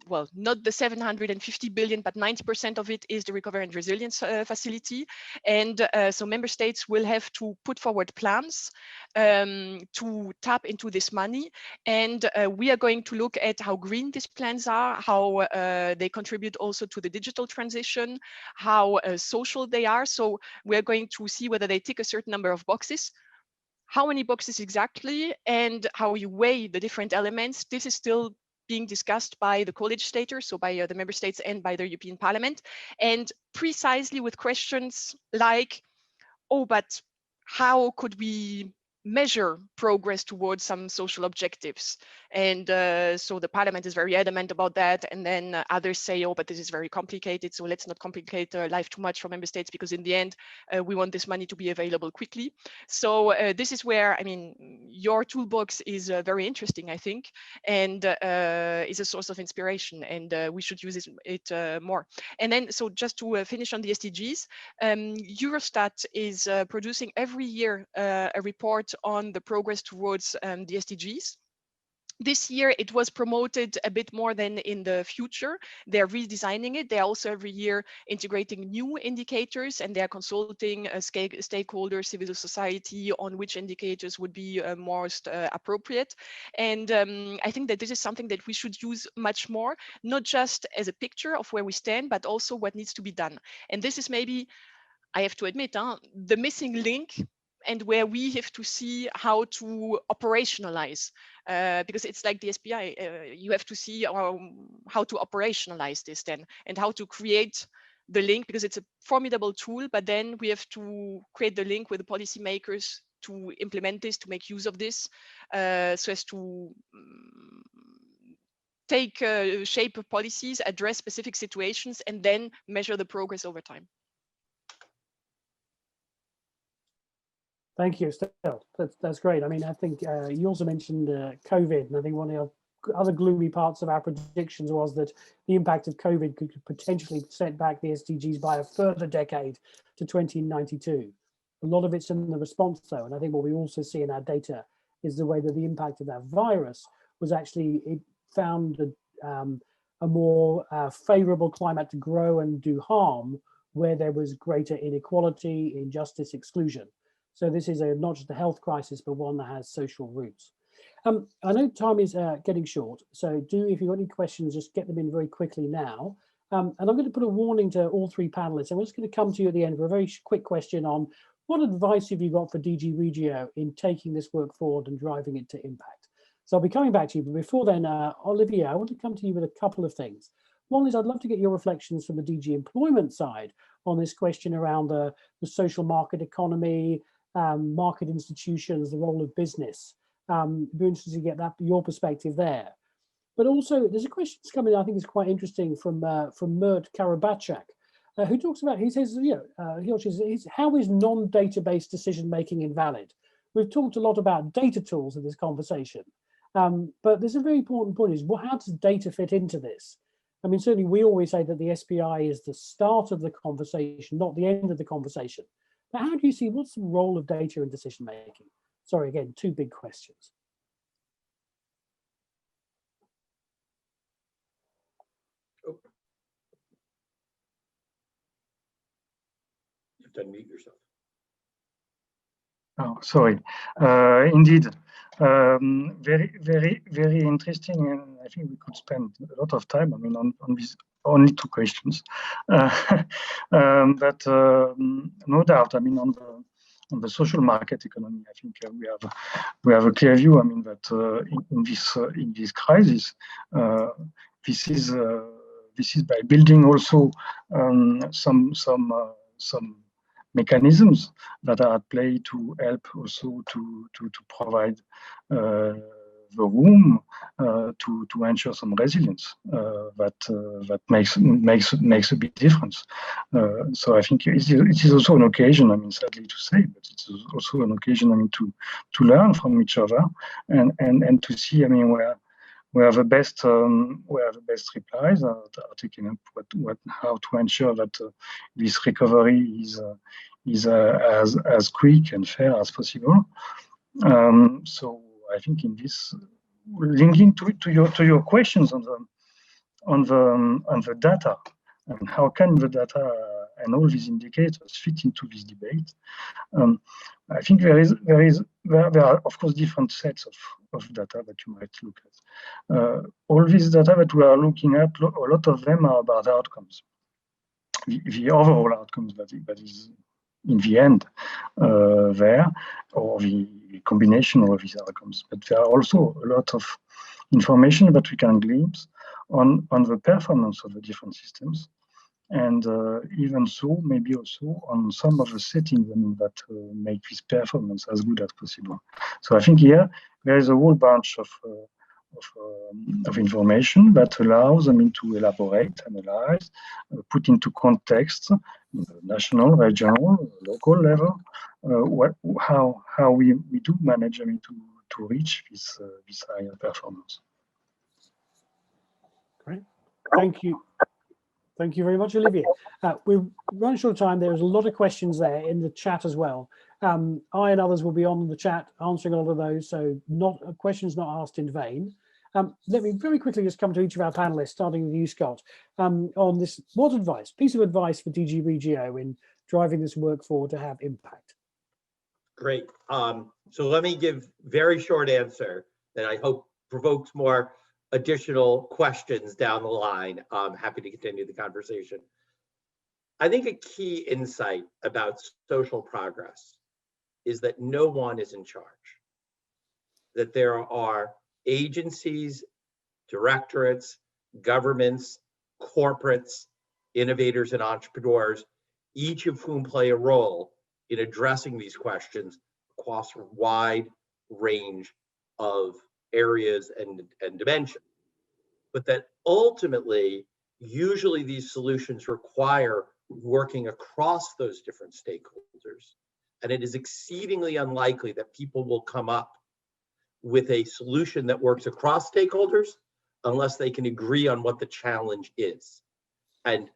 well, not the 750 billion, but 90% of it is the Recovery and Resilience Facility. And so member states will have to put forward plans to tap into this money. And we are going to look at how green these plans are, how they contribute also to the digital transition, how social they are. So we're going to see whether they tick a certain number of boxes. How many boxes exactly, and how you weigh the different elements, this is still being discussed by the co-legislators, so by the member states and by the European Parliament, and precisely with questions like, oh, but how could we measure progress towards some social objectives? And so the Parliament is very adamant about that, and then others say, oh, but this is very complicated, so let's not complicate life too much for member states, because in the end we want this money to be available quickly. So this is where, I mean, your toolbox is very interesting, I think, and is a source of inspiration, and we should use it more. And then, so just to finish on the SDGs, Eurostat is producing every year a report on the progress towards the SDGs. This year, it was promoted a bit more than in the future. They're redesigning it. They're also every year integrating new indicators, and they're consulting stakeholders, civil society, on which indicators would be most appropriate. And I think that this is something that we should use much more, not just as a picture of where we stand, but also what needs to be done. And this is maybe, I have to admit, the missing link, and where we have to see how to operationalize, because it's like the SPI, you have to see how to operationalize this then, and how to create the link, because it's a formidable tool, but then we have to create the link with the policymakers to implement this, to make use of this, so as to take shape of policies, address specific situations, and then measure the progress over time. Thank you, Estelle. That's great. I mean, I think you also mentioned COVID, and I think one of the other gloomy parts of our predictions was that the impact of COVID could potentially set back the SDGs by a further decade to 2092. A lot of it's in the response, though, and I think what we also see in our data is the way that the impact of that virus was actually, it found a more favorable climate to grow and do harm where there was greater inequality, injustice, exclusion. So this is not just a health crisis, but one that has social roots. I know time is getting short, so if you've got any questions, just get them in very quickly now. And I'm going to put a warning to all three panelists. I'm just going to come to you at the end for a very quick question on what advice have you got for DG REGIO in taking this work forward and driving it to impact? So I'll be coming back to you, but before then, Olivier, I want to come to you with a couple of things. One is I'd love to get your reflections from the DG employment side on this question around the social market economy, market institutions, the role of business. It'd be interesting to get your perspective there. But also, there's a question that's coming, I think is quite interesting from Mert Karabachak, who talks about, he says, he or she says, how is non-database decision-making invalid? We've talked a lot about data tools in this conversation, but there's a very important point is, well, how does data fit into this? I mean, certainly we always say that the SPI is the start of the conversation, not the end of the conversation. But how do you see, what's the role of data in decision-making? Sorry, again, two big questions. You have to unmute yourself. Oh, sorry. Indeed, very interesting, and I think we could spend a lot of time. I mean, on these only two questions, but no doubt. I mean, on the social market economy, I think we have a clear view. I mean that in this crisis, this is by building also some mechanisms that are at play to help also to provide the room to ensure some resilience that makes a big difference. So I think it is also an occasion, I mean, sadly to say, but it's also an occasion, I mean, to learn from each other and to see, I mean, where the best replies are taken up, how to ensure that this recovery is as quick and fair as possible. So I think in this, linking to your questions on the data and how can the data and all these indicators fit into this debate. I think there are of course different sets of data that you might look at. All these data that we are looking at, a lot of them are about outcomes, the overall outcomes that is in the end there, or the combination of these outcomes. But there are also a lot of information that we can glimpse on the performance of the different systems, and even so, maybe also on some of the settings that make this performance as good as possible. So I think here there is a whole bunch of information that allows, I mean, to elaborate, analyze, put into context, national, regional, local level, how we do manage, I mean, to reach this higher performance. Great, thank you. Thank you very much, Olivier. We're running short of time. There's a lot of questions there in the chat as well. I and others will be on the chat answering a lot of those, so questions not asked in vain. Let me very quickly just come to each of our panelists, starting with you, Scott, on this piece of advice for DG REGIO in driving this work forward to have impact. Great. So let me give very short answer that I hope provokes more additional questions down the line. I'm happy to continue the conversation. I think a key insight about social progress is that no one is in charge, that there are agencies, directorates, governments, corporates, innovators, and entrepreneurs, each of whom play a role in addressing these questions across a wide range of areas and dimensions. but that ultimately, usually these solutions require working across those different stakeholders. And it is exceedingly unlikely that people will come up with a solution that works across stakeholders unless they can agree on what the challenge is. And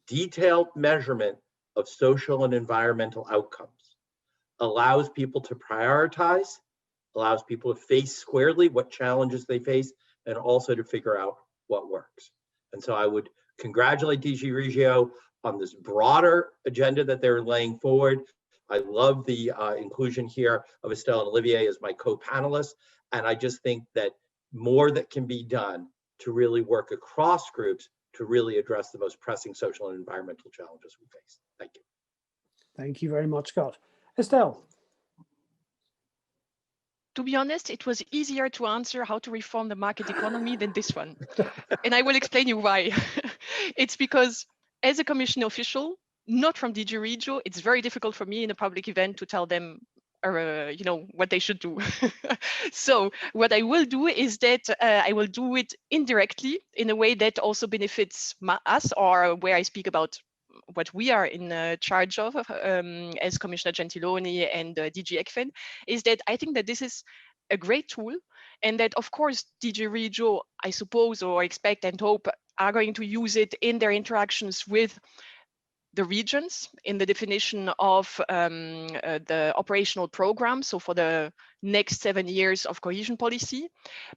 detailed measurement of social and environmental outcomes allows people to prioritize, allows people to face squarely what challenges they face, and also to figure out what works. And so I would congratulate DG REGIO on this broader agenda that they're laying forward. I love the inclusion here of Estelle and Olivier as my co-panelists. And I just think that more that can be done to really work across groups to really address the most pressing social and environmental challenges we face. Thank you. Thank you very much, Scott. Estelle. To be honest, it was easier to answer how to reform the market economy than this one. And I will explain you why. It's because as a commission official, not from DG REGIO, it's very difficult for me in a public event to tell them what they should do. So what I will do is that I will do it indirectly in a way that also benefits us, or where I speak about what we are in charge of as Commissioner Gentiloni and DG ECFIN, is that I think that this is a great tool, and that of course DG REGIO, I suppose, or expect and hope, are going to use it in their interactions with the regions in the definition of the operational program, so for the next 7 years of cohesion policy.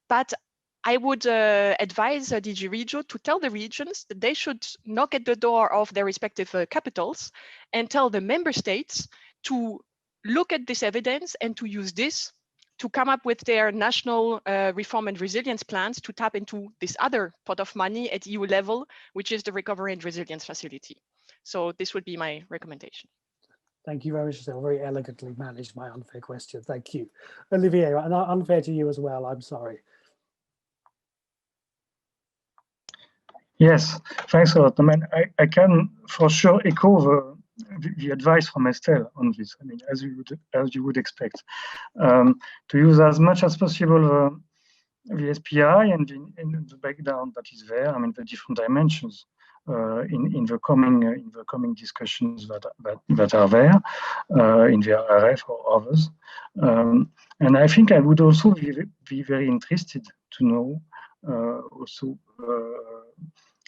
But I would advise DG REGIO to tell the regions that they should knock at the door of their respective capitals and tell the member states to look at this evidence and to use this to come up with their national reform and resilience plans to tap into this other pot of money at EU level, which is the Recovery and Resilience Facility. So this would be my recommendation. Thank you very much, Estelle. Very elegantly managed my unfair question. Thank you. Olivier, and unfair to you as well, I'm sorry. Yes, thanks a lot. I mean, I can for sure echo the advice from Estelle on this. I mean, as you would expect, to use as much as possible the SPI and in the breakdown that is there. I mean, the different dimensions in the coming discussions that are there in the RRF or others. And I think I would also be very interested to know also.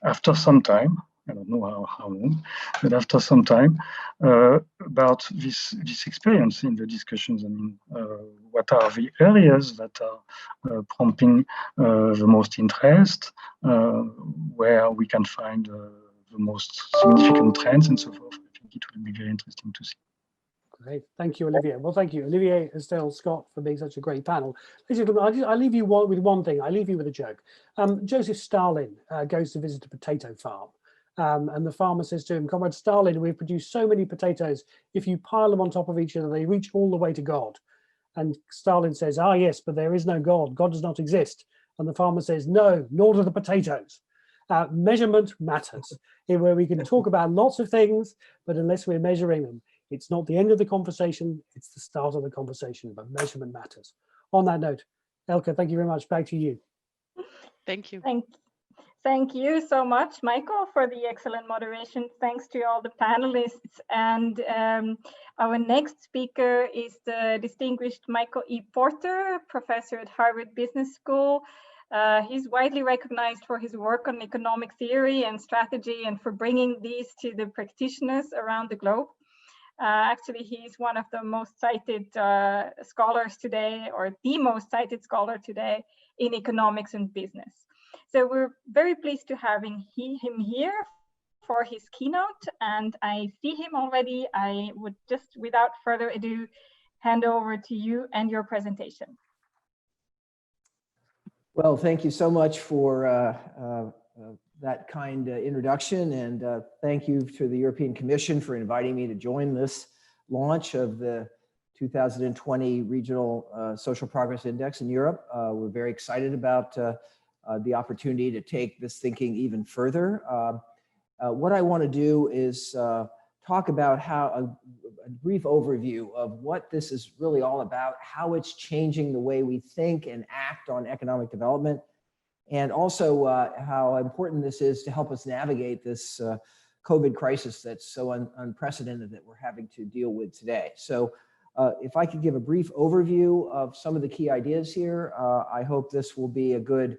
After some time, I don't know how long, but after some time, about this experience in the discussions. I mean, what are the areas that are prompting the most interest, where we can find the most significant trends and so forth. I think it will be very interesting to see. Great, thank you, Olivier. Well, thank you, Olivier, Estelle, Scott, for being such a great panel. I leave you with one thing. I leave you with a joke. Joseph Stalin goes to visit a potato farm, and the farmer says to him, "Comrade Stalin, we've produced so many potatoes. If you pile them on top of each other, they reach all the way to God." And Stalin says, "Ah, yes, but there is no God. God does not exist." And the farmer says, "No, nor do the potatoes." Measurement matters, where we can talk about lots of things, but unless we're measuring them, it's not the end of the conversation, it's the start of the conversation, but measurement matters. On that note, Elke, thank you very much. Back to you. Thank you. Thank you so much, Michael, for the excellent moderation. Thanks to all the panelists. And our next speaker is the distinguished Michael E. Porter, professor at Harvard Business School. He's widely recognized for his work on economic theory and strategy and for bringing these to the practitioners around the globe. Actually, he's one of the most cited scholars today, or the most cited scholar today in economics and business. So we're very pleased to have him here for his keynote, and I see him already. I would just, without further ado, hand over to you and your presentation. Well, thank you so much for that kind introduction, and thank you to the European Commission for inviting me to join this launch of the 2020 Regional Social Progress Index in Europe. We're very excited about the opportunity to take this thinking even further. What I want to do is talk about how a brief overview of what this is really all about, how it's changing the way we think and act on economic development, and also how important this is to help us navigate this COVID crisis that's so unprecedented that we're having to deal with today. So if I could give a brief overview of some of the key ideas here, I hope this will be a good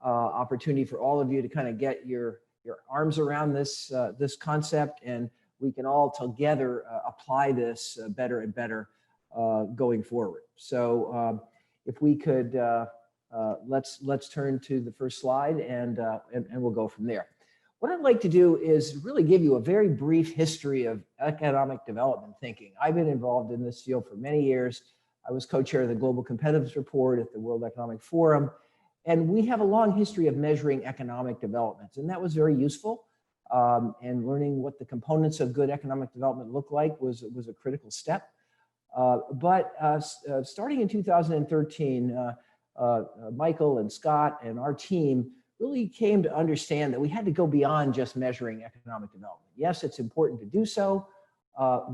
opportunity for all of you to kind of get your arms around this, this concept, and we can all together apply this better and better going forward. So if we could, let's turn to the first slide, and we'll go from there. What I'd like to do is really give you a very brief history of economic development thinking. I've been involved in this field for many years. I was co-chair of the Global Competitiveness Report at the World Economic Forum, and we have a long history of measuring economic development, and that was very useful. And learning what the components of good economic development look like was a critical step. But starting in 2013, Michael and Scott and our team really came to understand that we had to go beyond just measuring economic development. Yes, it's important to do so,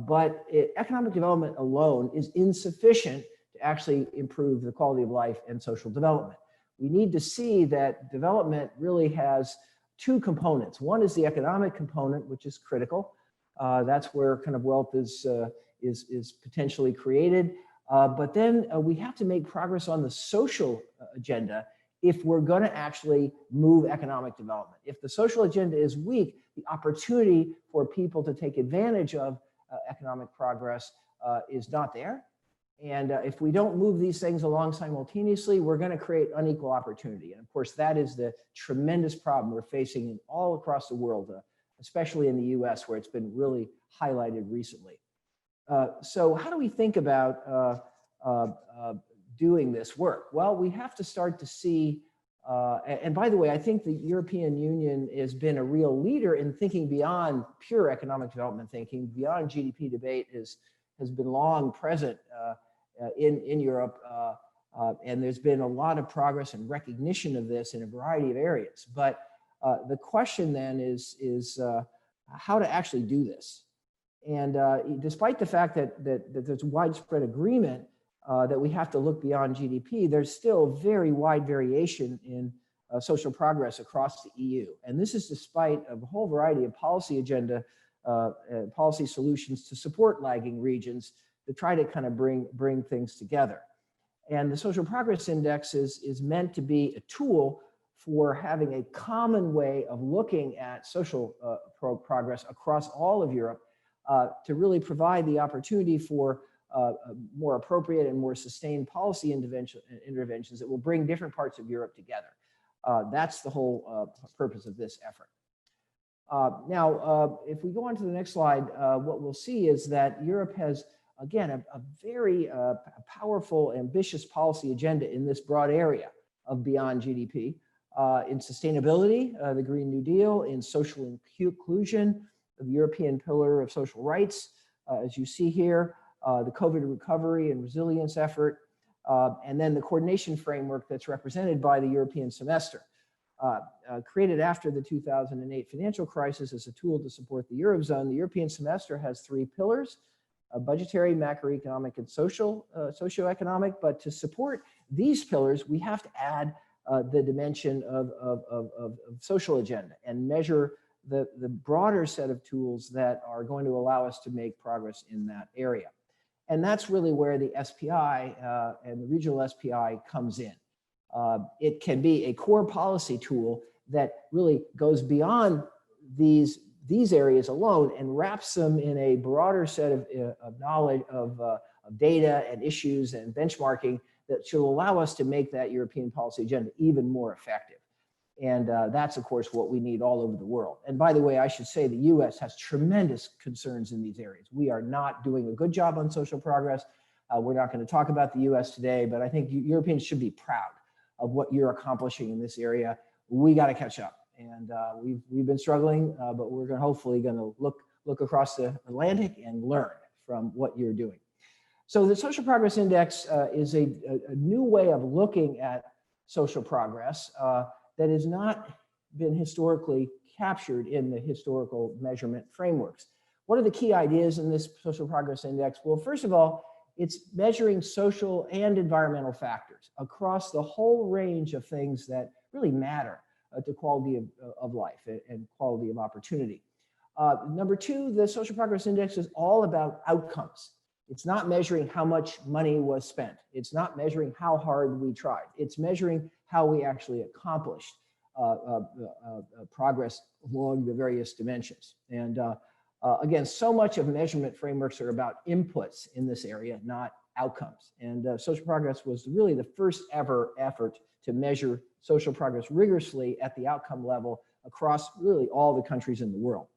but economic development alone is insufficient to actually improve the quality of life and social development. We need to see that development really has two components. One is the economic component, which is critical. That's where kind of wealth is potentially created. But then we have to make progress on the social agenda if we're going to actually move economic development. If the social agenda is weak, the opportunity for people to take advantage of economic progress is not there. And if we don't move these things along simultaneously, we're going to create unequal opportunity. And of course, that is the tremendous problem we're facing all across the world, especially in the US, where it's been really highlighted recently. So how do we think about doing this work? Well, we have to start to see, and by the way, I think the European Union has been a real leader in thinking beyond pure economic development thinking, beyond GDP debate has been long present in Europe, and there's been a lot of progress and recognition of this in a variety of areas. But the question then is how to actually do this. And despite the fact that there's widespread agreement that we have to look beyond GDP, there's still very wide variation in social progress across the EU. And this is despite a whole variety of policy agenda, policy solutions to support lagging regions to try to kind of bring things together. And the Social Progress Index is meant to be a tool for having a common way of looking at social progress across all of Europe to really provide the opportunity for more appropriate and more sustained policy interventions that will bring different parts of Europe together. That's the whole purpose of this effort. Now, if we go on to the next slide, what we'll see is that Europe has, again, a very powerful, ambitious policy agenda in this broad area of beyond GDP. In sustainability, the Green New Deal, in social inclusion, the European Pillar of Social Rights, as you see here, the COVID recovery and resilience effort, and then the coordination framework that's represented by the European semester. Created after the 2008 financial crisis as a tool to support the Eurozone, the European semester has three pillars: budgetary, macroeconomic, and socioeconomic. But to support these pillars, we have to add the dimension of social agenda and measure the broader set of tools that are going to allow us to make progress in that area. And that's really where the SPI and the regional SPI comes in. It can be a core policy tool that really goes beyond these areas alone and wraps them in a broader set of knowledge of data and issues and benchmarking that should allow us to make that European policy agenda even more effective. And that's, of course, what we need all over the world. And by the way, I should say the US has tremendous concerns in these areas. We are not doing a good job on social progress. We're not going to talk about the US today, but I think Europeans should be proud of what you're accomplishing in this area. We got to catch up. And we've been struggling, but we're hopefully going to look across the Atlantic and learn from what you're doing. So the Social Progress Index is a new way of looking at social progress that has not been historically captured in the historical measurement frameworks. What are the key ideas in this Social Progress Index? Well, first of all, it's measuring social and environmental factors across the whole range of things that really matter to quality of life and quality of opportunity. Number two, the Social Progress Index is all about outcomes. It's not measuring how much money was spent. It's not measuring how hard we tried. It's measuring how we actually accomplished progress along the various dimensions. And again, so much of measurement frameworks are about inputs in this area, not outcomes. And social progress was really the first ever effort to measure social progress rigorously at the outcome level across really all the countries in the world.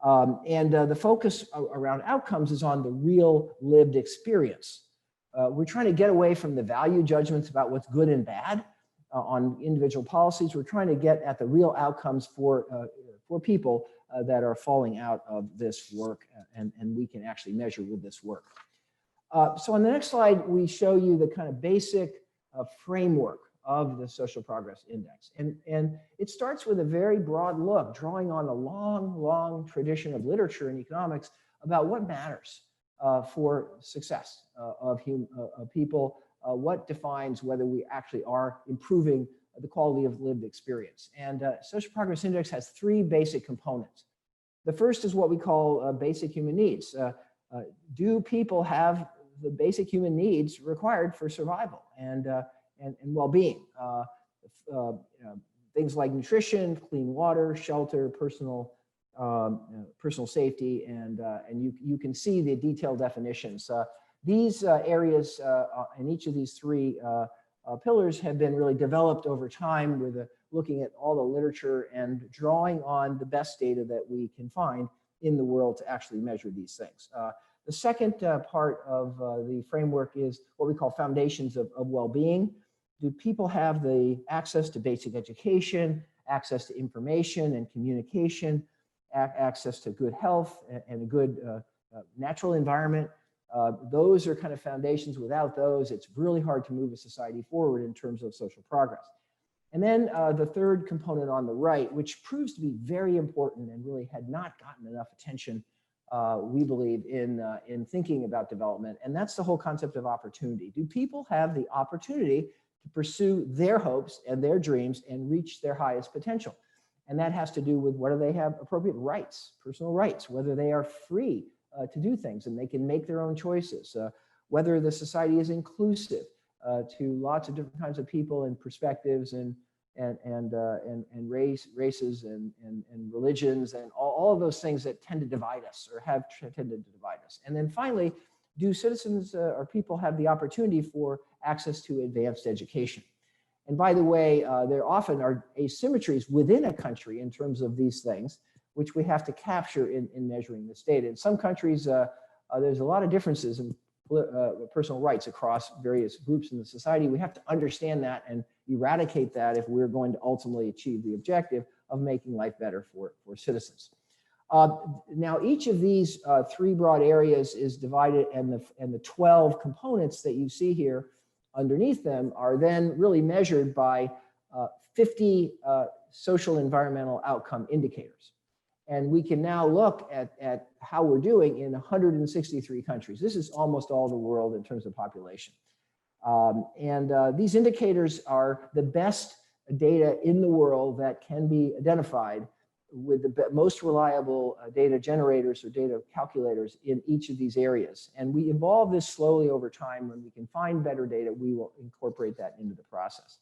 The focus around outcomes is on the real lived experience. We're trying to get away from the value judgments about what's good and bad on individual policies. We're trying to get at the real outcomes for people that are falling out of this work, and we can actually measure with this work. So on the next slide, we show you the kind of basic framework of the Social Progress Index. And it starts with a very broad look, drawing on a long, long tradition of literature and economics about what matters for success of people, what defines whether we actually are improving the quality of lived experience. And Social Progress Index has three basic components. The first is what we call basic human needs. Do people have the basic human needs required for survival and well-being? Things like nutrition, clean water, shelter, personal safety, and you can see the detailed definitions. These areas in each of these three pillars have been really developed over time with looking at all the literature and drawing on the best data that we can find in the world to actually measure these things. The second part of the framework is what we call foundations of well-being. Do people have the access to basic education, access to information and communication, access to good health and a good natural environment? Those are kind of foundations. Without those, it's really hard to move a society forward in terms of social progress. And then the third component on the right, which proves to be very important and really had not gotten enough attention, we believe, in thinking about development, and that's the whole concept of opportunity. Do people have the opportunity to pursue their hopes and their dreams and reach their highest potential? And that has to do with whether they have appropriate rights, personal rights, whether they are free to do things and they can make their own choices, whether the society is inclusive to lots of different kinds of people and perspectives and races and religions and all of those things that tend to divide us or have tended to divide us. And then finally, do citizens or people have the opportunity for access to advanced education? And by the way, there often are asymmetries within a country in terms of these things, which we have to capture in measuring this data. In some countries, there's a lot of differences in personal rights across various groups in the society. We have to understand that and eradicate that if we're going to ultimately achieve the objective of making life better for citizens. Now, each of these three broad areas is divided, and the 12 components that you see here underneath them are then really measured by 50 social environmental outcome indicators. And we can now look at how we're doing in 163 countries. This is almost all the world in terms of population. These indicators are the best data in the world that can be identified with the most reliable data generators or data calculators in each of these areas. And we evolve this slowly over time. When we can find better data, we will incorporate that into the process.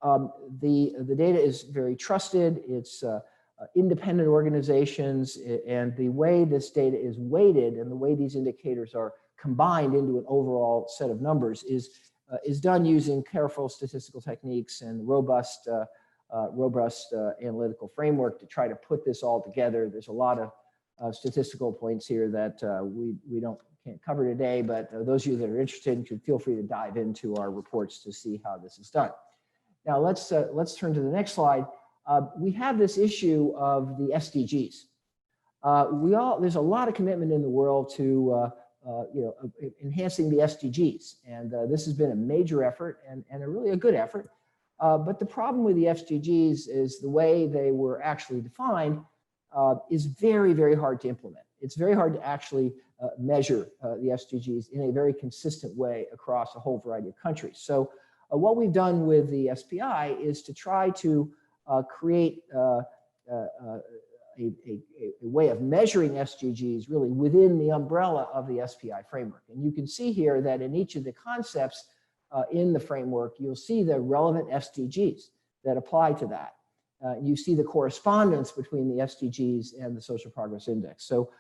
The data is very trusted. It's independent organizations, and the way this data is weighted and the way these indicators are combined into an overall set of numbers is done using careful statistical techniques and robust analytical framework to try to put this all together. There's a lot of statistical points here that we can't cover today, but those of you that are interested should feel free to dive into our reports to see how this is done. Now let's turn to the next slide. We have this issue of the SDGs. There's a lot of commitment in the world to enhancing the SDGs, and this has been a major effort and a really a good effort. But the problem with the SDGs is the way they were actually defined is very, very hard to implement. It's very hard to actually measure the SDGs in a very consistent way across a whole variety of countries. So What we've done with the SPI is to try to create a way of measuring SDGs really within the umbrella of the SPI framework. And you can see here that in each of the concepts in the framework, you'll see the relevant SDGs that apply to that. You see the correspondence between the SDGs and the Social Progress Index. So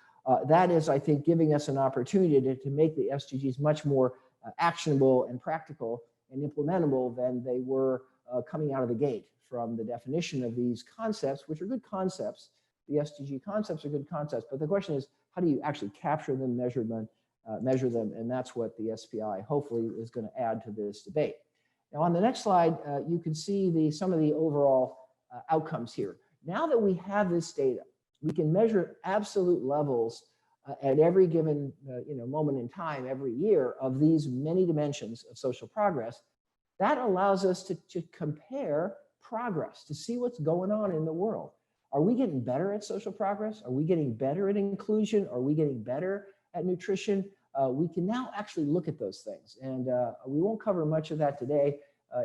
that is, I think, giving us an opportunity to make the SDGs much more actionable and practical and implementable than they were coming out of the gate from the definition of these concepts, which are good concepts. The SDG concepts are good concepts, but the question is, how do you actually capture them, measure them, and that's what the SPI hopefully is going to add to this debate. Now, on the next slide, you can see some of the overall outcomes here. Now that we have this data, we can measure absolute levels at every given moment in time, every year, of these many dimensions of social progress. That allows us to compare progress, to see what's going on in the world. Are we getting better at social progress? Are we getting better at inclusion? Are we getting better at nutrition? We can now actually look at those things. And we won't cover much of that today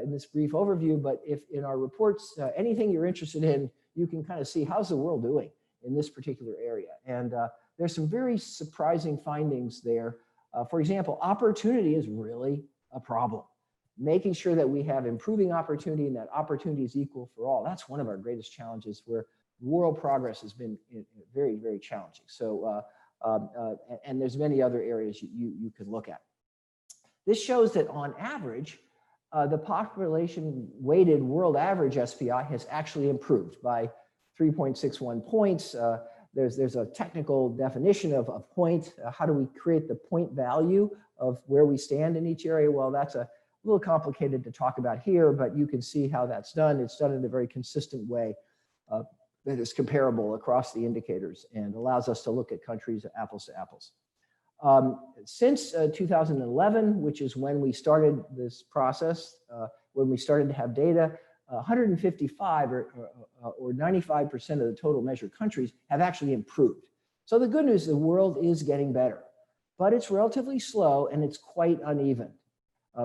in this brief overview, but if in our reports, anything you're interested in, you can kind of see how's the world doing in this particular area. And there's some very surprising findings there. For example, opportunity is really a problem. Making sure that we have improving opportunity and that opportunity is equal for all. That's one of our greatest challenges, where world progress has been very, very challenging. So, and there's many other areas you can look at. This shows that on average, the population weighted world average SPI has actually improved by 3.61 points. There's a technical definition of a point. How do we create the point value of where we stand in each area? Well, that's a little complicated to talk about here, but you can see how that's done. It's done in a very consistent way that is comparable across the indicators and allows us to look at countries apples to apples. Since 2011, which is when we started this process, when we started to have data, 155 or 95% of the total measured countries have actually improved. So the good news, the world is getting better, but it's relatively slow and it's quite uneven.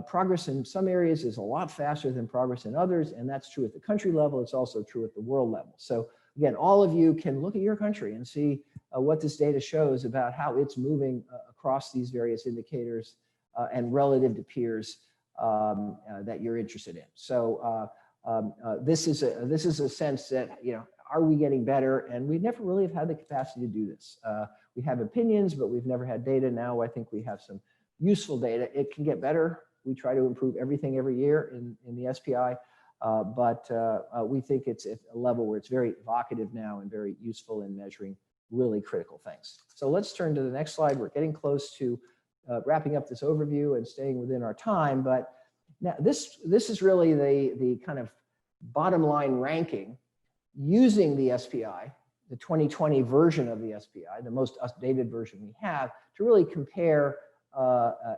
Progress in some areas is a lot faster than progress in others, and that's true at the country level. It's also true at the world level. So again, all of you can look at your country and see what this data shows about how it's moving across these various indicators and relative to peers that you're interested in. So this is a sense that, are we getting better? And we never really have had the capacity to do this. We have opinions, but we've never had data. Now I think we have some useful data. It can get better. We try to improve everything every year in the SPI, but we think it's at a level where it's very evocative now and very useful in measuring really critical things. So let's turn to the next slide. We're getting close to wrapping up this overview and staying within our time, but now this is really the kind of bottom line ranking using the SPI, the 2020 version of the SPI, the most updated version we have, to really compare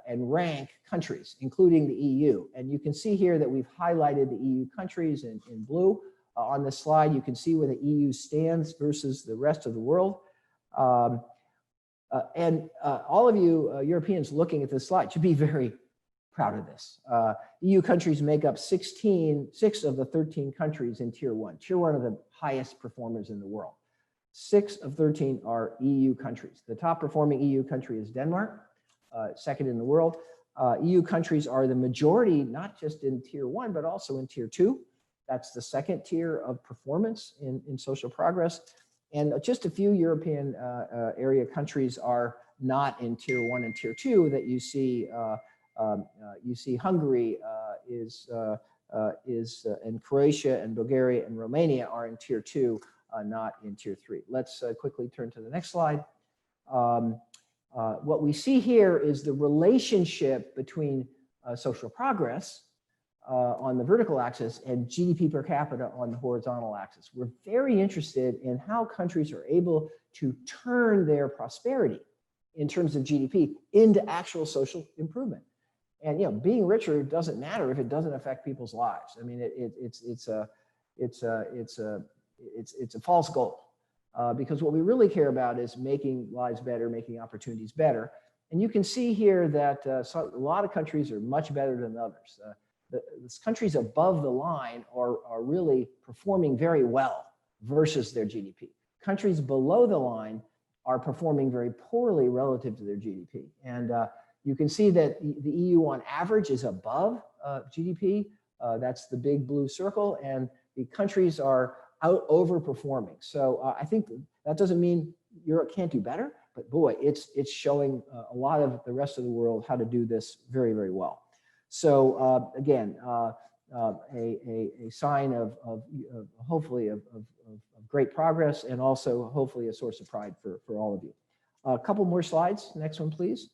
and rank countries, including the EU. And you can see here that we've highlighted the EU countries in blue. On this slide, you can see where the EU stands versus the rest of the6 all of you Europeans looking at this slide should be very proud of this. EU countries make up 6 of the 13 countries in Tier 1. Tier 1 are the highest performers in the world. 6 of 13 are EU countries. The top performing EU country is Denmark, second in the world. EU countries are the majority, not just in Tier 1, but also in Tier 2. That's the second tier of performance in social progress. And just a few European area countries are not in Tier 1 and Tier 2 that you see. You see Hungary and Croatia and Bulgaria and Romania are in Tier 2, not in Tier 3. Let's quickly turn to the next slide. What we see here is the relationship between social progress on the vertical axis and GDP per capita on the horizontal axis. We're very interested in how countries are able to turn their prosperity in terms of GDP into actual social improvement. And being richer doesn't matter if it doesn't affect people's lives. I mean, it's a false goal. Because what we really care about is making lives better, making opportunities better. And you can see here that a lot of countries are much better than others. the countries above the line are really performing very well versus their GDP. Countries below the line are performing very poorly relative to their GDP. And you can see that the EU on average is above GDP. That's the big blue circle, and the countries are overperforming. So I think that doesn't mean Europe can't do better, but boy, it's showing a lot of the rest of the world how to do this very, very well. So again, a sign of hopefully of great progress, and also hopefully a source of pride for all of you. A couple more slides. Next one, please.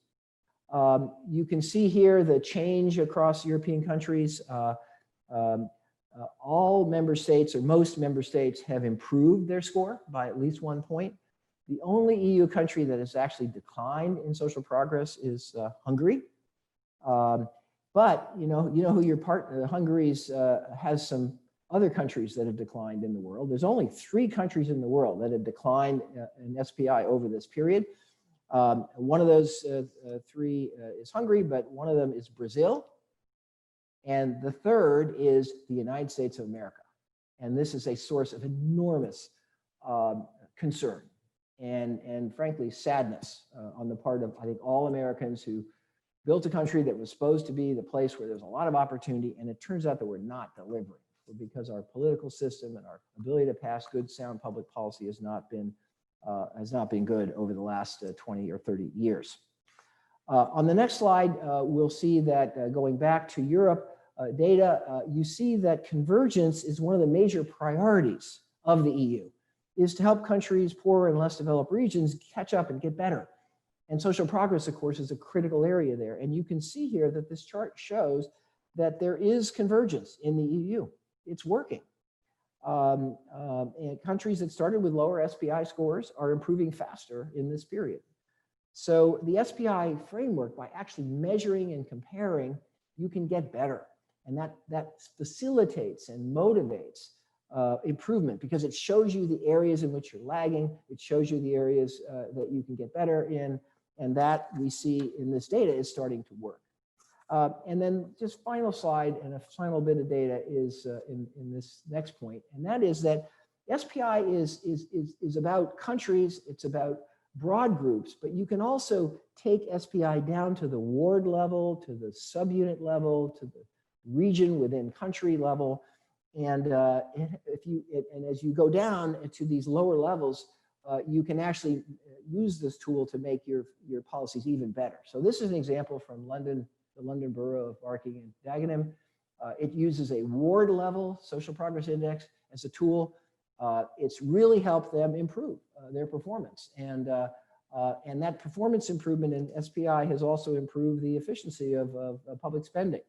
You can see here the change across European countries. All member states, or most member states, have improved their score by at least 1 point. The only EU country that has actually declined in social progress is Hungary. But you know who your partner, Hungary's has some other countries that have declined in the world. There's only 3 countries in the world that have declined in SPI over this period. One of those 3 is Hungary, but one of them is Brazil. And the third is the United States of America. And this is a source of enormous concern and frankly, sadness on the part of, I think, all Americans who built a country that was supposed to be the place where there's a lot of opportunity, and it turns out that we're not delivering because our political system and our ability to pass good, sound public policy has not been good over the last 20 or 30 years. On the next slide, we'll see that going back to Europe data, you see that convergence is one of the major priorities of the EU, is to help countries, poorer and less developed regions, catch up and get better. And social progress, of course, is a critical area there. And you can see here that this chart shows that there is convergence in the EU. It's working. And countries that started with lower SPI scores are improving faster in this period. So the SPI framework, by actually measuring and comparing, you can get better. And that facilitates and motivates improvement, because it shows you the areas in which you're lagging. It shows you the areas that you can get better in. And that we see in this data is starting to work. And then just final slide and a final bit of data is in this next point. And that is that SPI is about countries, it's about broad groups, but you can also take SPI down to the ward level, to the subunit level, to the region within country level. And as you go down to these lower levels, you can actually use this tool to make your policies even better. So this is an example from London, the London Borough of Barking and Dagenham. It uses a ward level social progress index as a tool. It's really helped them improve their performance. And that performance improvement in SPI has also improved the efficiency of public spending.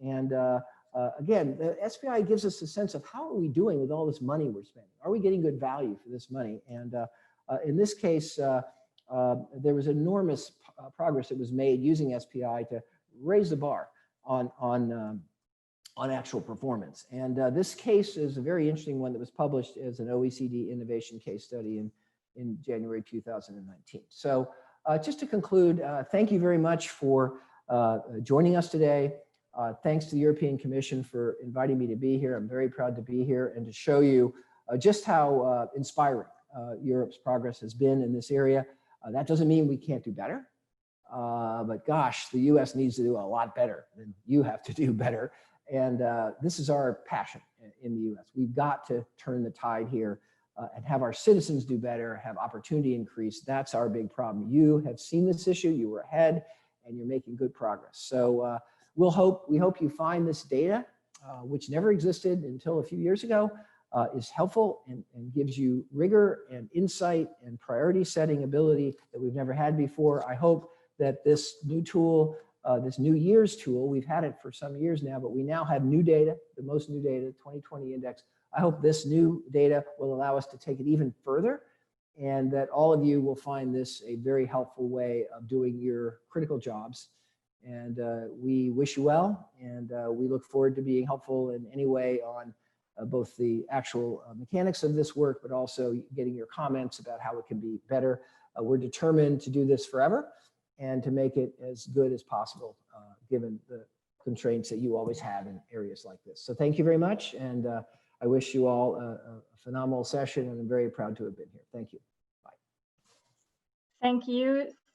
And again, the SPI gives us a sense of how are we doing with all this money we're spending? Are we getting good value for this money? And in this case, there was enormous progress that was made using SPI to raise the bar on actual performance. And this case is a very interesting one that was published as an OECD innovation case study in January 2019. So just to conclude, thank you very much for joining us today. Thanks to the European Commission for inviting me to be here. I'm very proud to be here and to show you just how inspiring Europe's progress has been in this area. That doesn't mean we can't do better, but gosh, the US needs to do a lot better than you have to do better. And this is our passion in the US. We've got to turn the tide here and have our citizens do better, have opportunity increase. That's our big problem. You have seen this issue, you were ahead, and you're making good progress. So we hope you find this data, which never existed until a few years ago, is helpful and gives you rigor and insight and priority setting ability that we've never had before. I hope that this new tool, this new year's tool, we've had it for some years now, but we now have new data, the most new data, 2020 index. I hope this new data will allow us to take it even further, and that all of you will find this a very helpful way of doing your critical jobs. And we wish you well, and we look forward to being helpful in any way on both the actual mechanics of this work, but also getting your comments about how it can be better. We're determined to do this forever and to make it as good as possible, given the constraints that you always have in areas like this. So thank you very much. And I wish you all a phenomenal session, and I'm very proud to have been here. Thank you. Bye. Thank you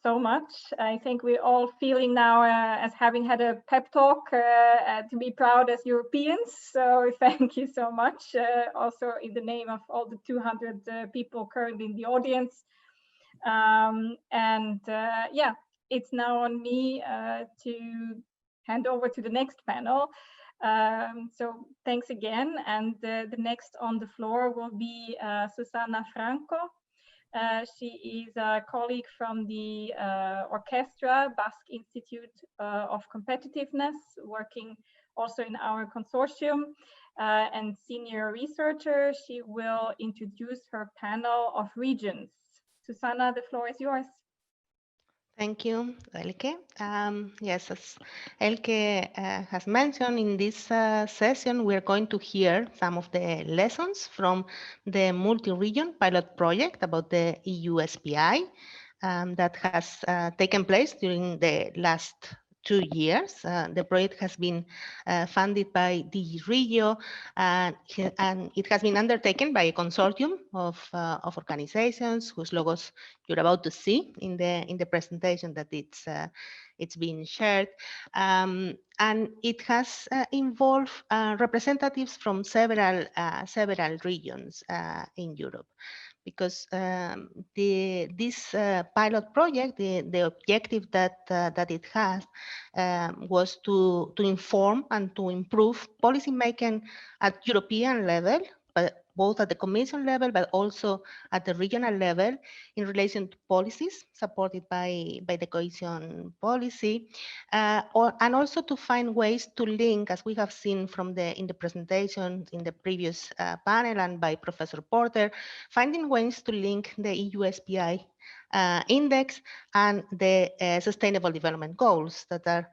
so much. I think we're all feeling now as having had a pep talk to be proud as Europeans. So thank you so much. Also in the name of all the 200 people currently in the audience. Yeah, it's now on me to hand over to the next panel. So thanks again. And the next on the floor will be Susana Franco. She is a colleague from the Orchestra Basque Institute of Competitiveness, working also in our consortium, and senior researcher. She will introduce her panel of regions. Susana, the floor is yours. Thank you, Elke. Yes, as Elke has mentioned, in this session, we're going to hear some of the lessons from the multi-region pilot project about the EU SPI that has taken place during the last 2 years. The project has been funded by DG REGIO, and it has been undertaken by a consortium of organizations whose logos you're about to see in the presentation that it's being shared. And it has involved representatives from several regions in Europe. Because this pilot project, the objective that it has was to inform and to improve policy making at European level, but both at the Commission level, but also at the regional level in relation to policies supported by the cohesion policy, and also to find ways to link, as we have seen in the presentation in the previous panel and by Professor Porter, finding ways to link the EU SPI Index and the Sustainable Development Goals that are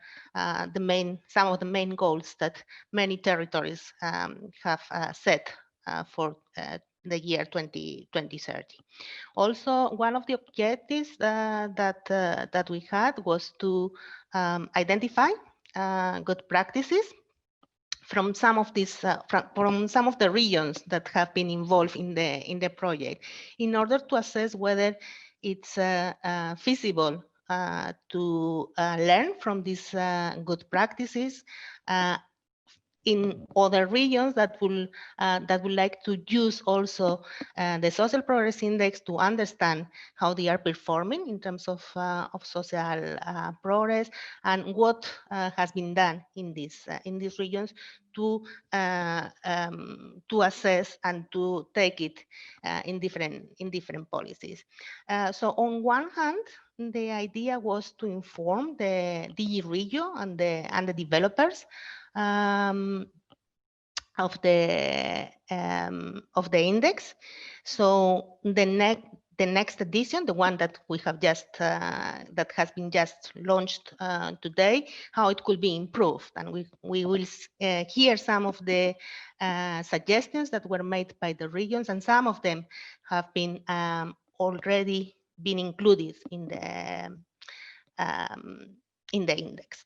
some of the main goals that many territories have set for the year 2030. Also, one of the objectives that we had was to identify good practices from some of these from some of the regions that have been involved in the project, in order to assess whether it's feasible to learn from these good practices in other regions that would like to use also the Social Progress Index to understand how they are performing in terms of social progress, and what has been done in these regions to assess and to take it in different policies. So on one hand, the idea was to inform the DG REGIO and the developers of the index. So the next edition, the one that we have just that has been just launched today, how it could be improved, and we will hear some of the suggestions that were made by the regions, and some of them have been already been included in the index.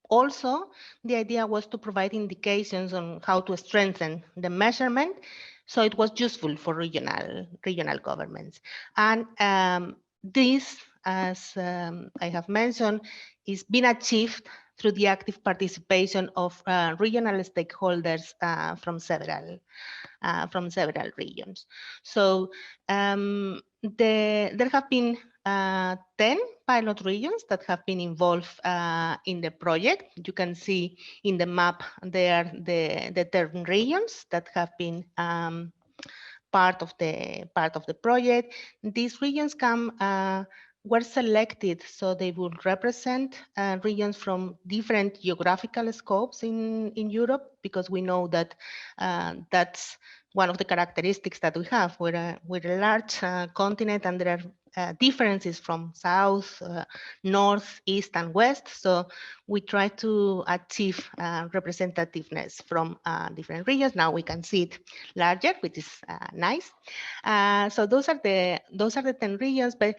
Also, the idea was to provide indications on how to strengthen the measurement, so it was useful for regional governments. And this, as I have mentioned, is being achieved through the active participation of regional stakeholders from several regions. So there have been 10 pilot regions that have been involved in the project. You can see in the map there the 10 regions that have been part of the project. These regions were selected so they would represent regions from different geographical scopes in Europe, because we know that that's one of the characteristics that we have. We're a large continent, and there are differences from south, north, east, and west. So we try to achieve representativeness from different regions. Now we can see it larger, which is nice. So those are the 10 regions. But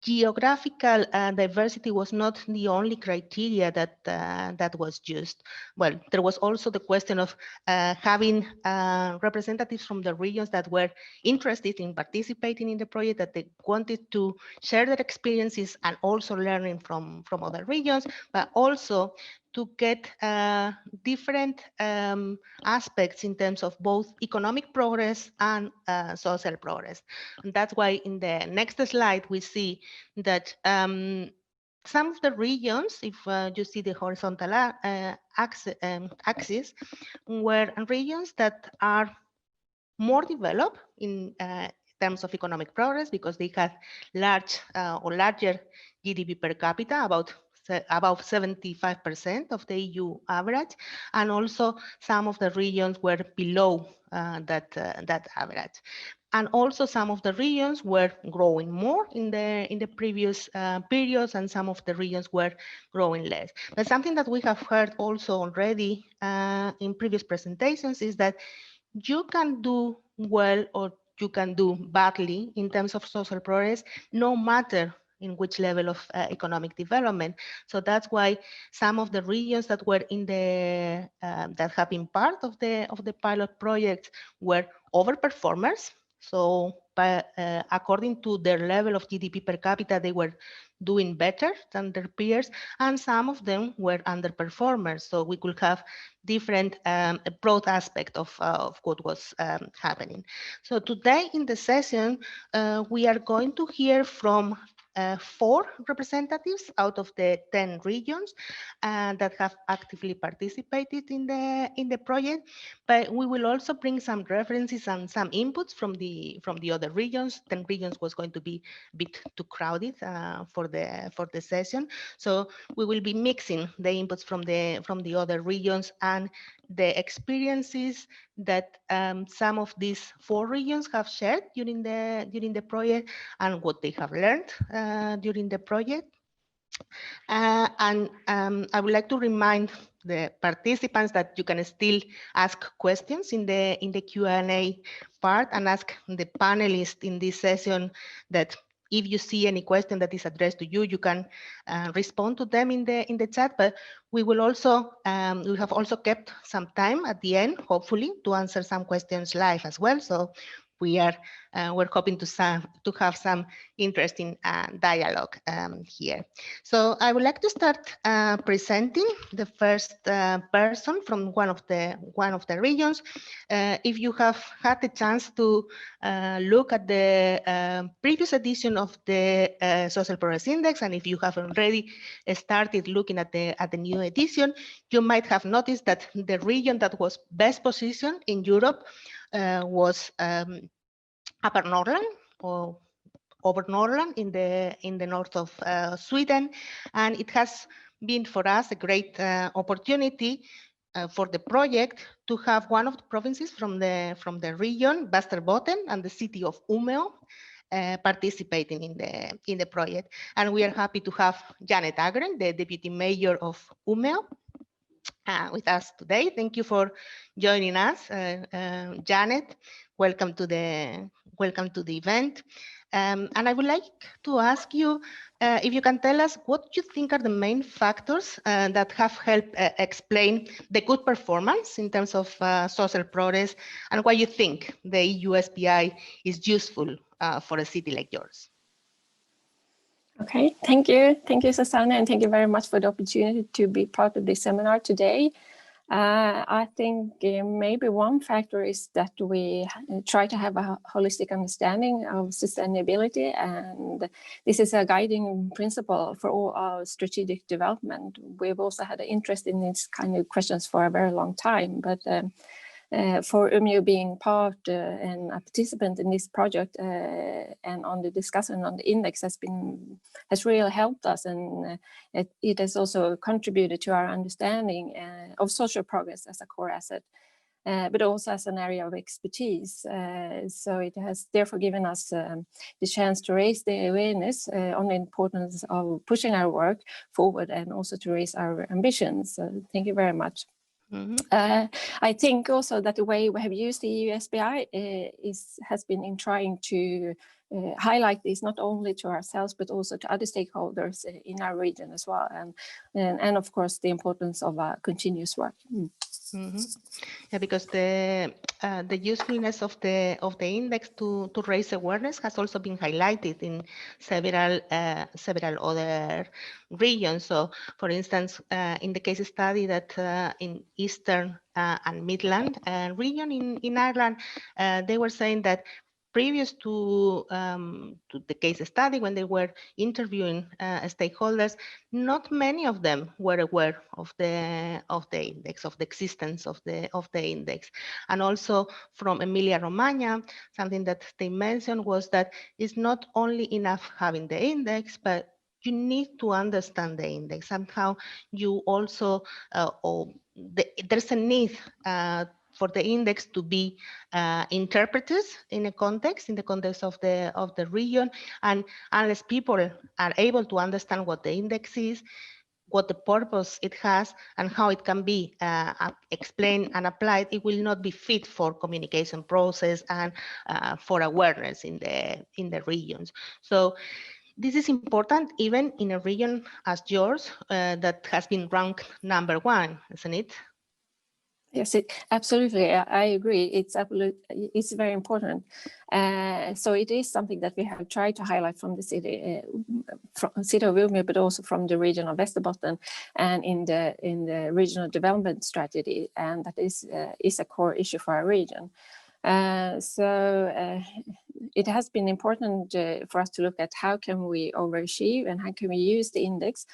geographical diversity was not the only criteria that that was used. Well, there was also the question of having representatives from the regions that were interested in participating in the project, that they wanted to share their experiences and also learning from other regions, but also to get different aspects in terms of both economic progress and social progress. And that's why in the next slide, we see that some of the regions, if you see the horizontal axis, were regions that are more developed in terms of economic progress because they have large or larger GDP per capita, about above 75% of the EU average, and also some of the regions were below that average. And also some of the regions were growing more in the previous periods, and some of the regions were growing less. But something that we have heard also already in previous presentations is that you can do well or you can do badly in terms of social progress, no matter in which level of economic development. So that's why some of the regions that were in the that have been part of the pilot project were overperformers. So according to their level of GDP per capita, they were doing better than their peers, and some of them were underperformers. So we could have different broad aspect of what was happening. So today in the session, we are going to hear from 4 representatives out of the 10 regions that have actively participated in the project. But we will also bring some references and some inputs from the other regions. 10 regions was going to be a bit too crowded for the session, so we will be mixing the inputs from the other regions and the experiences that some of these 4 regions have shared during the project and what they have learned during the project. And I would like to remind the participants that you can still ask questions in the Q&A part, and ask the panelists in this session that if you see any question that is addressed to you, you can respond to them in the chat. But we will also we have also kept some time at the end, hopefully, to answer some questions live as well. So we're hoping to have some interesting dialogue here. So I would like to start presenting the first person from one of the regions. If you have had the chance to look at the previous edition of the Social Progress Index, and if you have already started looking at the new edition, you might have noticed that the region that was best positioned in Europe was Upper Norrland, or over Norrland in the north of Sweden, and it has been for us a great opportunity for the project to have one of the provinces from the region, Västerbotten, and the city of Umeå participating in the project. And we are happy to have Janet Agren, the deputy mayor of Umeå, with us today. Thank you for joining us, Janet. Welcome to the event. And I would like to ask you if you can tell us what you think are the main factors that have helped explain the good performance in terms of social progress, and why you think the EU SPI is useful for a city like yours. Okay, thank you, Susanna, and thank you very much for the opportunity to be part of this seminar today. I think maybe one factor is that we try to have a holistic understanding of sustainability, and this is a guiding principle for all our strategic development. We've also had an interest in these kind of questions for a very long time, but for Umeå being part and a participant in this project and on the discussion on the index has really helped us, and it has also contributed to our understanding of social progress as a core asset, but also as an area of expertise. So it has therefore given us the chance to raise the awareness on the importance of pushing our work forward, and also to raise our ambitions. So thank you very much. I think also that the way we have used the EU SPI has been in trying to highlight this not only to ourselves but also to other stakeholders in our region as well, and of course the importance of continuous work. Yeah, because the usefulness of the index to raise awareness has also been highlighted in several other regions. So, for instance, in the case study that in Eastern and Midland region in Ireland, they were saying that previous to the case study, when they were interviewing stakeholders, not many of them were aware of the index, of the existence of the index. And also from Emilia-Romagna, something that they mentioned was that it's not only enough having the index, but you need to understand the index. Somehow you also, there's a need for the index to be interpreted in the context of the region, and unless people are able to understand what the index is, what the purpose it has, and how it can be explained and applied, it will not be fit for communication process and for awareness in the regions. So this is important even in a region as yours that has been ranked #1, isn't it? Yes, absolutely. I agree. It's very important. So it is something that we have tried to highlight from the city, city of Umeå, but also from the region of Västerbotten, and in the regional development strategy, and that is a core issue for our region. It has been important for us to look at how can we overachieve and how can we use the index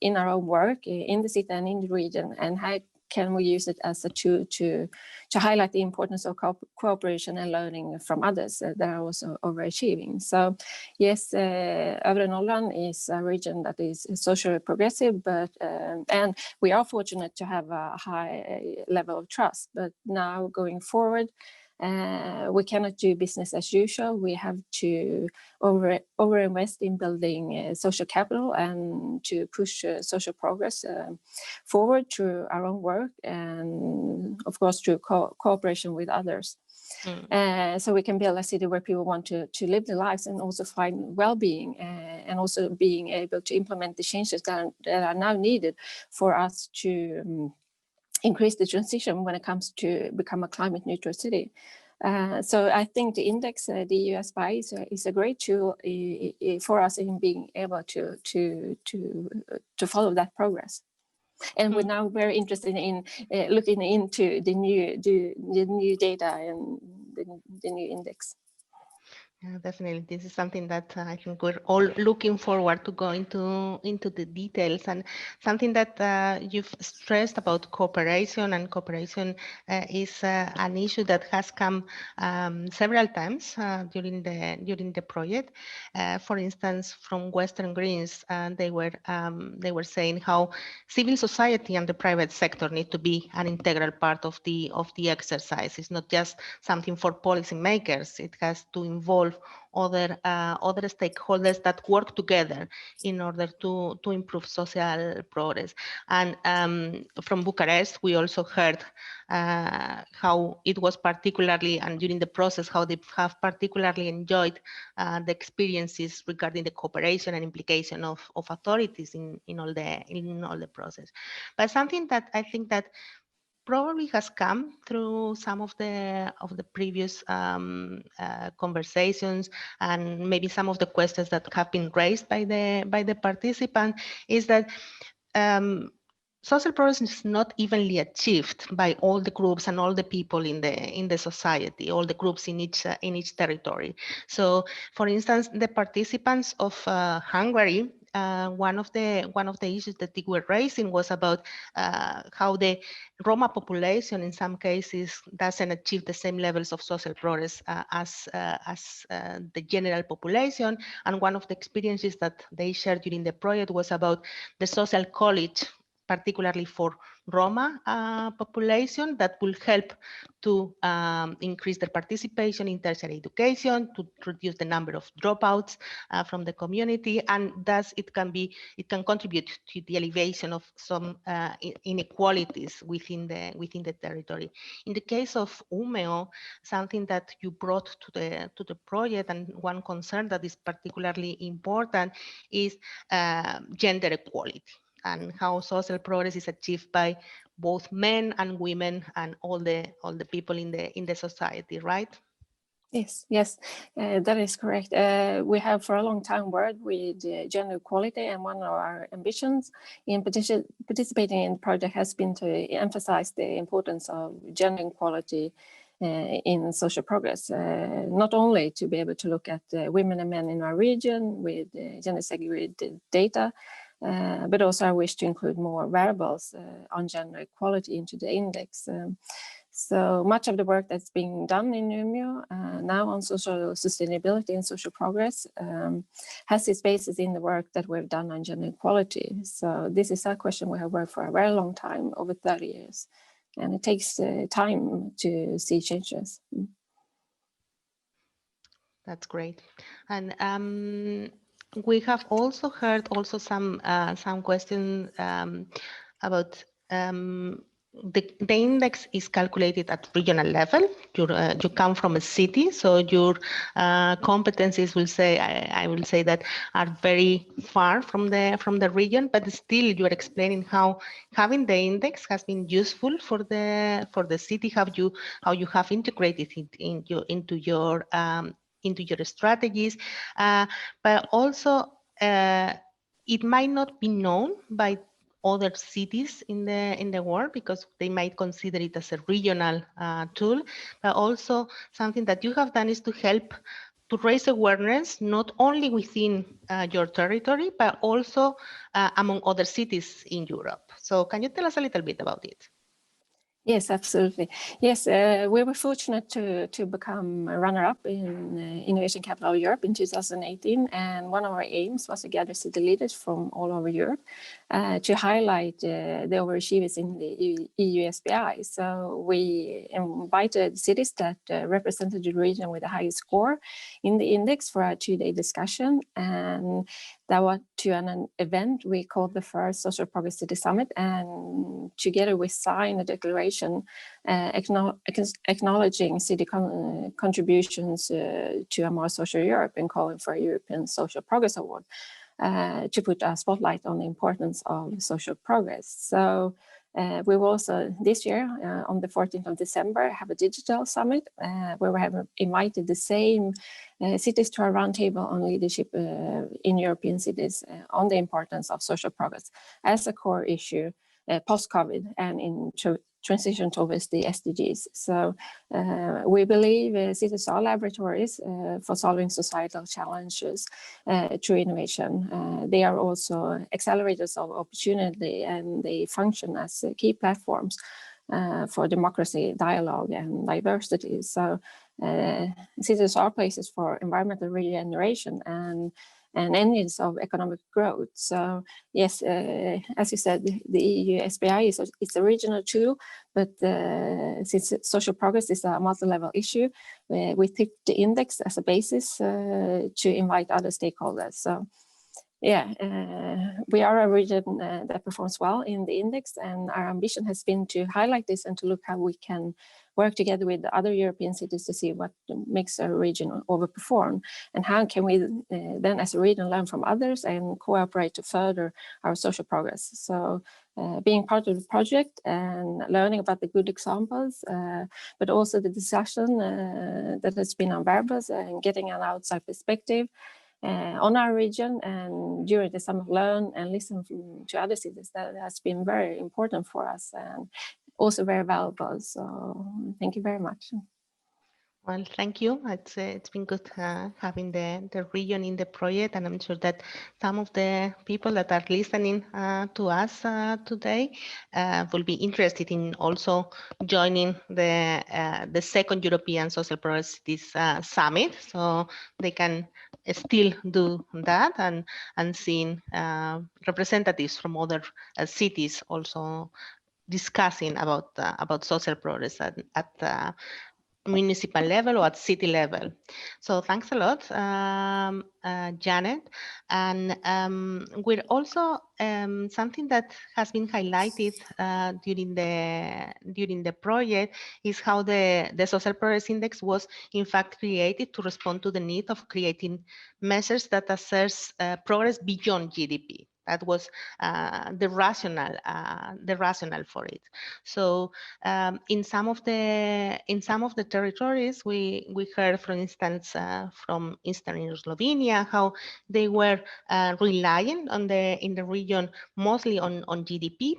in our own work in the city and in the region, and how can we use it as a tool to highlight the importance of cooperation and learning from others that are also overachieving. So yes, Övre Norrland is a region that is socially progressive, but and we are fortunate to have a high level of trust. But now going forward, we cannot do business as usual. We have to overinvest in building social capital and to push social progress forward through our own work, and of course through cooperation with others. So we can build a city where people want to live their lives and also find well-being, and also being able to implement the changes that are now needed for us to increase the transition when it comes to become a climate neutral city. So I think the index, the EU SPI, is a great tool for us in being able to follow that progress. And we're now very interested in looking into the new data and the new index. Yeah, definitely. This is something that I think we're all looking forward to go into the details, and something that you've stressed about cooperation, and cooperation is an issue that has come several times during the project. For instance, from Western Greens, they were saying how civil society and the private sector need to be an integral part of the exercise. It's not just something for policymakers. It has to involve other stakeholders that work together in order to improve social progress. And from Bucharest, we also heard how it was particularly, and during the process, how they have particularly enjoyed the experiences regarding the cooperation and implication of authorities in all the process. But something that I think that probably has come through some of the previous conversations, and maybe some of the questions that have been raised by the participant, is that social progress is not evenly achieved by all the groups and all the people in the society, all the groups in each territory. So, for instance, the participants of Hungary, one of the issues that they were raising was about how the Roma population in some cases doesn't achieve the same levels of social progress as the general population. And one of the experiences that they shared during the project was about the social college, particularly for Roma population that will help to increase their participation in tertiary education, to reduce the number of dropouts from the community, and thus it can contribute to the alleviation of some inequalities within the territory. In the case of Umeå, something that you brought to the project, and one concern that is particularly important, is gender equality, and how social progress is achieved by both men and women and all the people in the society, right? Yes, that is correct. We have for a long time worked with gender equality, and one of our ambitions in participating in the project has been to emphasize the importance of gender equality in social progress, not only to be able to look at women and men in our region with gender segregated data, but also I wish to include more variables on gender equality into the index. So much of the work that's being done in Umeå now on social sustainability and social progress has its basis in the work that we've done on gender equality. So this is a question we have worked for a very long time, over 30 years. And it takes time to see changes. That's great. And we have also heard some questions about the index is calculated at regional level. You come from a city, so your competencies I will say that are very far from the region, but still you are explaining how having the index has been useful for the city, how you have integrated it into your strategies, but also it might not be known by other cities in the world because they might consider it as a regional tool, but also something that you have done is to help to raise awareness not only within your territory, but also among other cities in Europe. So can you tell us a little bit about it? Yes, absolutely. Yes, we were fortunate to become a runner-up in Innovation Capital of Europe in 2018, and one of our aims was to gather city leaders from all over Europe to highlight the overachievers in the EU SPI. So we invited cities that represented the region with the highest score in the index for a 2-day discussion, and that was to an event we called the first Social Progress City Summit, and together we signed a declaration acknowledging city contributions to a more social Europe and calling for a European Social Progress Award to put a spotlight on the importance of social progress. So we will also this year, on the 14th of December, have a digital summit where we have invited the same cities to a roundtable on leadership in European cities on the importance of social progress as a core issue post-COVID and in transition towards the SDGs. So we believe cities are laboratories for solving societal challenges through innovation. They are also accelerators of opportunity, and they function as key platforms for democracy, dialogue, and diversity. So cities are places for environmental regeneration and engines of economic growth. So yes, as you said, the EU SPI is a regional tool, but since social progress is a multi-level issue, we took the index as a basis to invite other stakeholders. So yeah, we are a region that performs well in the index, and our ambition has been to highlight this and to look how we can work together with other European cities to see what makes a region overperform, and how can we then as a region learn from others and cooperate to further our social progress. So being part of the project and learning about the good examples, but also the discussion that has been on variables and getting an outside perspective on our region, and during the summer learn and listen to other cities. That has been very important for us and also very valuable. So thank you very much. Well, thank you. It's been good having the region in the project, and I'm sure that some of the people that are listening to us today will be interested in also joining the second European Social Progress Cities Summit, so they can still do that and seeing representatives from other cities also discussing about social progress at municipal level or at city level. So thanks a lot, Janet. And we're also something that has been highlighted during the project is how the Social Progress Index was in fact created to respond to the need of creating measures that assess progress beyond GDP. That was the rationale for it. So in some of the territories, we heard, for instance, from Eastern Slovenia, how they were relying in the region mostly on GDP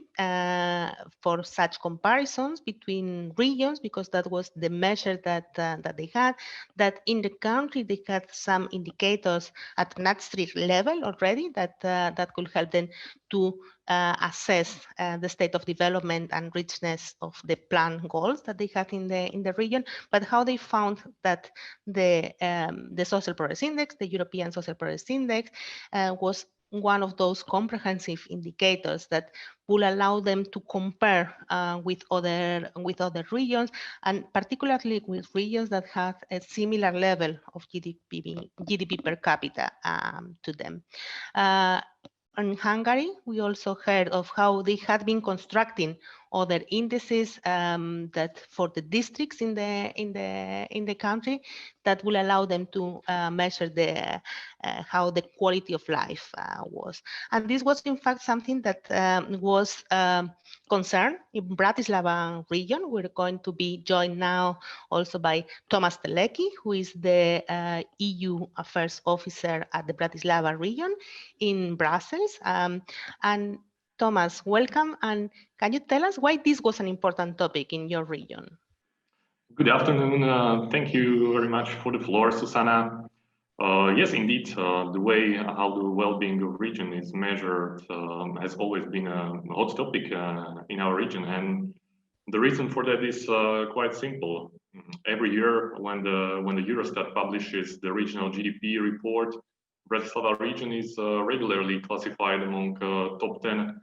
for such comparisons between regions, because that was the measure that they had. That in the country they had some indicators at NAT street level already that could help them to assess the state of development and richness of the plan goals that they had in the region, but how they found that the Social Progress Index, the European Social Progress Index, was one of those comprehensive indicators that will allow them to compare with other regions, and particularly with regions that have a similar level of GDP per capita to them. In Hungary, we also heard of how they had been constructing other indices that for the districts in the country that will allow them to measure how the quality of life was. And this was in fact something that was concerned in Bratislava region. We're going to be joined now also by Tomasz Telecki, who is the EU Affairs Officer at the Bratislava region in Brussels. And Thomas, welcome. And can you tell us why this was an important topic in your region? Good afternoon. Thank you very much for the floor, Susanna. Yes, indeed, the way how the well-being of region is measured has always been a hot topic in our region. And the reason for that is quite simple. Every year when the Eurostat publishes the regional GDP report, Bratislava region is regularly classified among top 10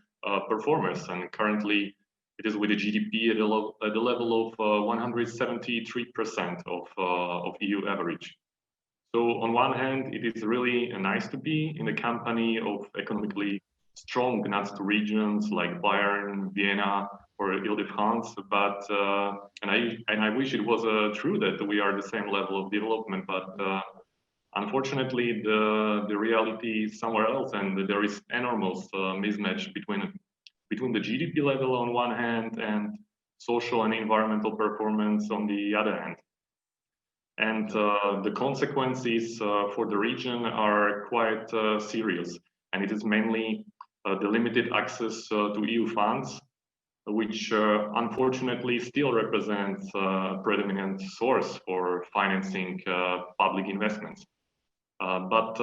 performers, and currently it is with a GDP at the level of 173% of EU average. So on one hand, it is really nice to be in the company of economically strong NUTS regions like Bayern, Vienna, or Ile-de-France, but and I wish it was true that we are the same level of development, but unfortunately, the reality is somewhere else, and there is enormous mismatch between the GDP level on one hand and social and environmental performance on the other hand. And the consequences for the region are quite serious, and it is mainly the limited access to EU funds, which unfortunately still represents a predominant source for financing public investments. But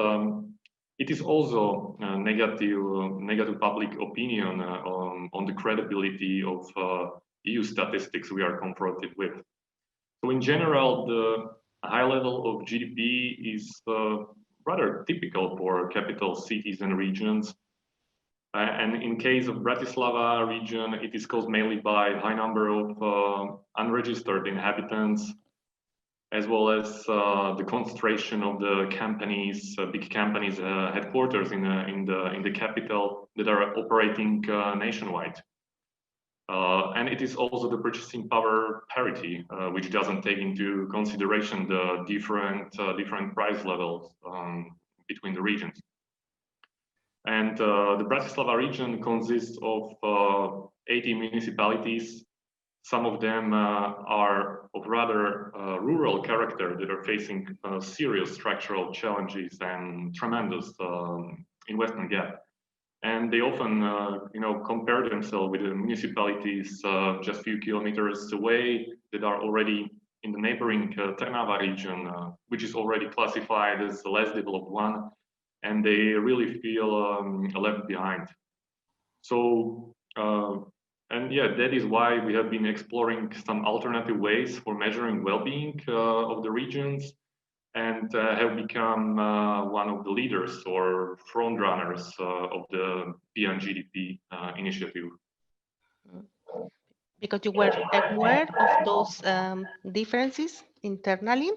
it is also a negative public opinion on the credibility of EU statistics we are confronted with. So in general, the high level of GDP is rather typical for capital cities and regions. And in case of Bratislava region, it is caused mainly by high number of unregistered inhabitants, as well as the concentration of the companies, big companies headquarters in the capital that are operating nationwide. And it is also the purchasing power parity, which doesn't take into consideration the different price levels between the regions. And the Bratislava region consists of 80 municipalities. Some of them are of rather rural character that are facing serious structural challenges and tremendous investment gap. And they often, compare themselves with the municipalities just a few kilometers away that are already in the neighboring Trnava region, which is already classified as the less developed one, and they really feel left behind. So, and yeah, that is why we have been exploring some alternative ways for measuring well-being of the regions, and have become one of the leaders or front runners of the PNGDP initiative. because you were aware of those differences internally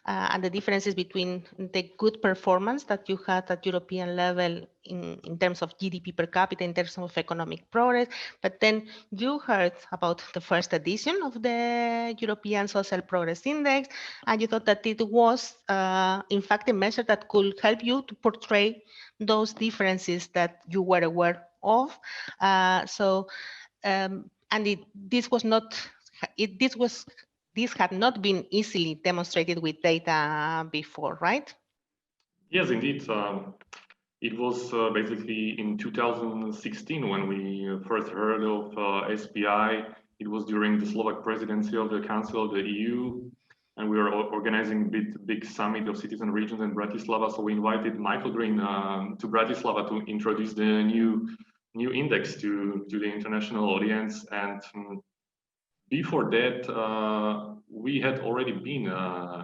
and the differences between the good performance that you had at European level in terms of GDP per capita, in terms of economic progress. But then you heard about the first edition of the European Social Progress Index, and you thought that it was, in fact, a measure that could help you to portray those differences that you were aware of. This had not been easily demonstrated with data before, right? Yes, indeed. It was basically in 2016 when we first heard of SPI. It was during the Slovak presidency of the Council of the EU, and we were organizing a big summit of citizen regions in Bratislava. So we invited Michael Green to Bratislava to introduce the new index to the international audience. And before that, we had already been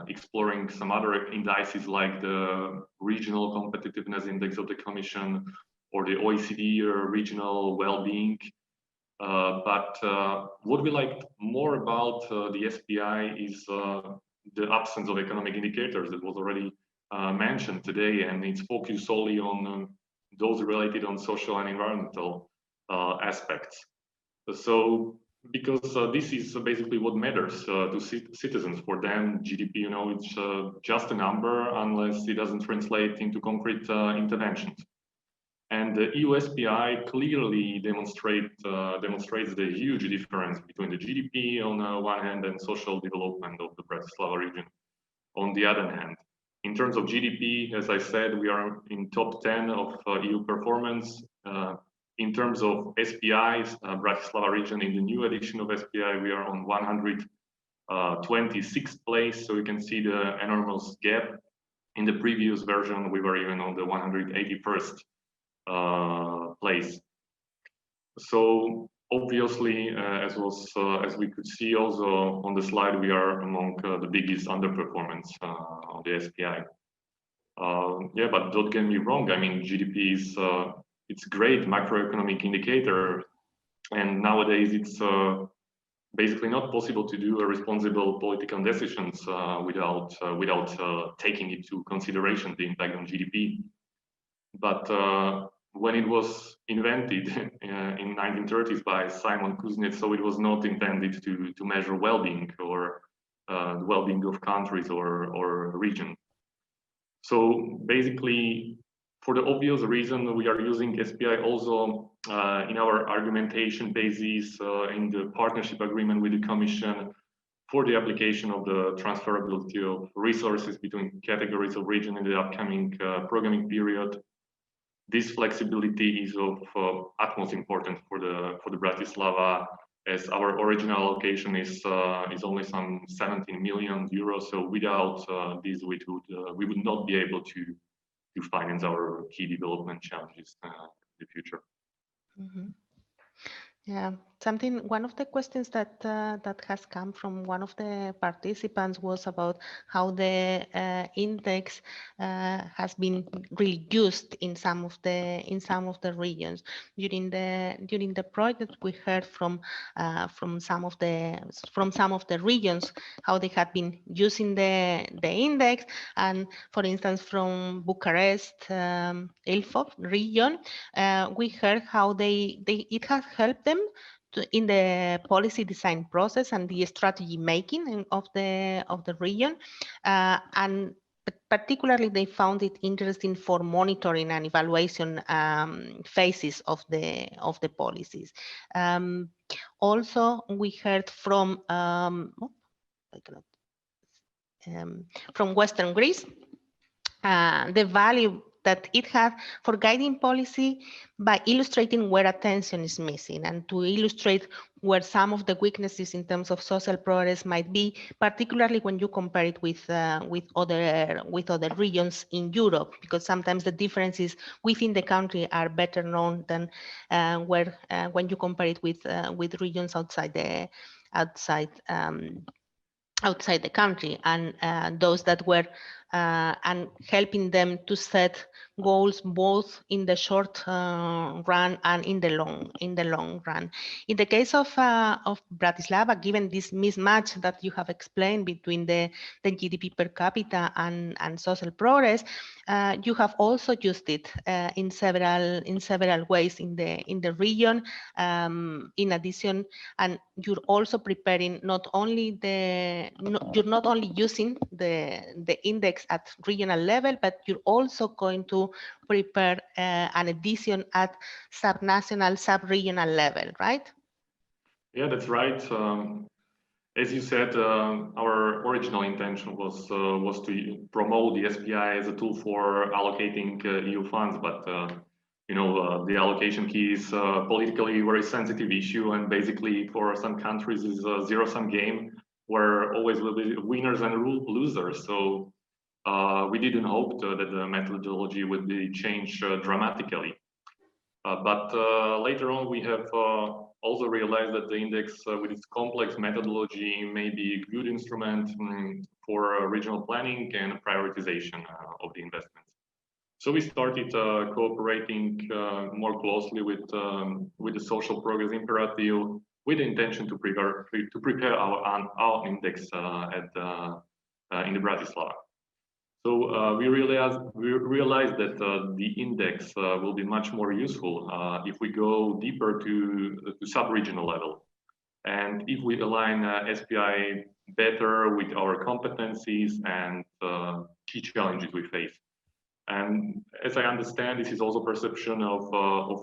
exploring some other indices like the Regional Competitiveness Index of the Commission or the OECD Regional Wellbeing. But what we liked more about the SPI is the absence of economic indicators that was already mentioned today, and it's focused solely on those related on social and environmental aspects. So because this is basically what matters to citizens. For them, GDP, it's just a number unless it doesn't translate into concrete interventions. And the EU SPI clearly demonstrates the huge difference between the GDP on one hand and social development of the Bratislava region on the other hand. In terms of GDP, as I said, we are in top 10 of EU performance. In terms of SPIs, Bratislava region in the new edition of SPI, we are on 126th place. So you can see the enormous gap. In the previous version, we were even on the 181st place. So obviously, as we could see also on the slide, we are among the biggest underperformance on the SPI. Yeah, but don't get me wrong. I mean, GDP is it's a great macroeconomic indicator, and nowadays it's basically not possible to do a responsible political decisions without taking into consideration the impact on GDP. But when it was invented in 1930s by Simon Kuznets, so it was not intended to measure well-being or well-being of countries or region. So basically, for the obvious reason, we are using SPI also in our argumentation basis in the partnership agreement with the Commission for the application of the transferability of resources between categories of region in the upcoming programming period. This flexibility is of utmost importance for the Bratislava, as our original allocation is only some 17 million euros. So without this, we would not be able to finance our key development challenges in the future. Mm-hmm. Yeah, one of the questions that has come from one of the participants was about how the index has been really used in some of the regions. During the project, we heard from some of the regions how they had been using the index, and for instance from Bucharest, Ilfov region, we heard how it has helped them in the policy design process and the strategy making of the region, and particularly they found it interesting for monitoring and evaluation phases of the policies. Also, we heard from Western Greece the value that it has for guiding policy by illustrating where attention is missing and to illustrate where some of the weaknesses in terms of social progress might be, particularly when you compare it with other regions in Europe, because sometimes the differences within the country are better known than when you compare it with regions outside the country, and those that were and helping them to set goals both in the short run and in the long run. In the case of Bratislava, given this mismatch that you have explained between the GDP per capita and social progress, you have also used it in several ways in the region. In addition, and you're also preparing you're not only using the index at regional level, but you're also going to prepare an edition at subnational, sub-regional level, right? Yeah, that's right. As you said, our original intention was to promote the SPI as a tool for allocating EU funds, but the allocation key is politically very sensitive issue, and basically for some countries is a zero-sum game where always will be winners and losers. So we didn't hope that the methodology would be changed dramatically. But later on, we have also realized that the index with its complex methodology may be a good instrument for regional planning and prioritization of the investments. So we started cooperating more closely with the social progress imperative with the intention to prepare our index in the Bratislava. So we realized that the index will be much more useful if we go deeper to sub-regional level, and if we align SPI better with our competencies and key challenges we face. And as I understand, this is also perception of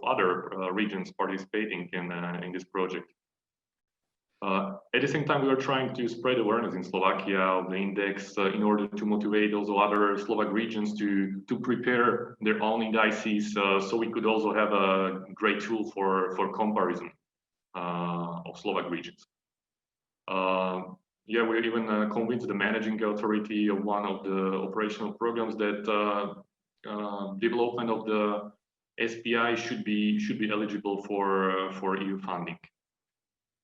other regions participating in this project. At the same time, we are trying to spread awareness in Slovakia of the index in order to motivate also other Slovak regions to prepare their own indices, so we could also have a great tool for comparison of Slovak regions. Yeah, we're even convinced the managing authority of one of the operational programs that development of the SPI should be eligible for EU funding.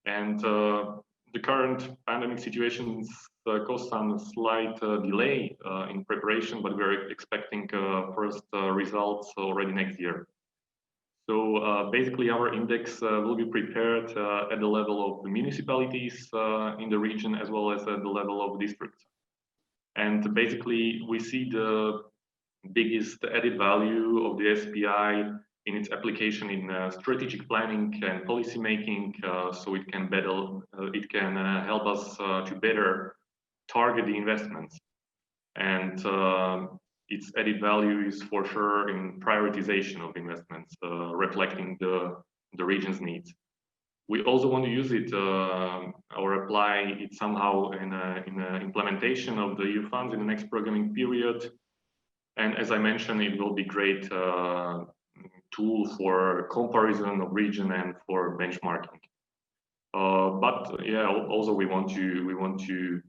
And the current pandemic situation caused some slight delay in preparation, but we're expecting first results already next year. So basically our index will be prepared at the level of the municipalities in the region as well as at the level of districts. And basically we see the biggest added value of the SPI in its application in strategic planning and policy making, so it can help us to better target the investments. And its added value is for sure in prioritization of investments, reflecting the region's needs. We also want to use it or apply it somehow in implementation of the EU funds in the next programming period. And as I mentioned, it will be great tool for comparison of region and for benchmarking. But yeah, also we want to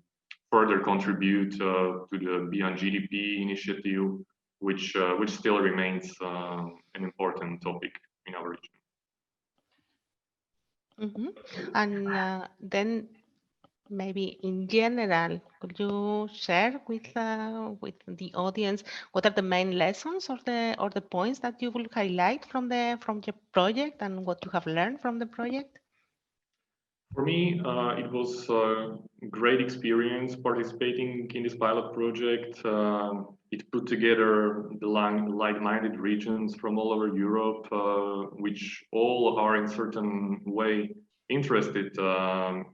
further contribute to the Beyond GDP initiative, which still remains an important topic in our region. Mm-hmm. And then maybe in general, could you share with the audience what are the main lessons or the points that you will highlight from your project and what you have learned from the project? For me, it was a great experience participating in this pilot project. It put together the like-minded regions from all over Europe, which all are in certain way interested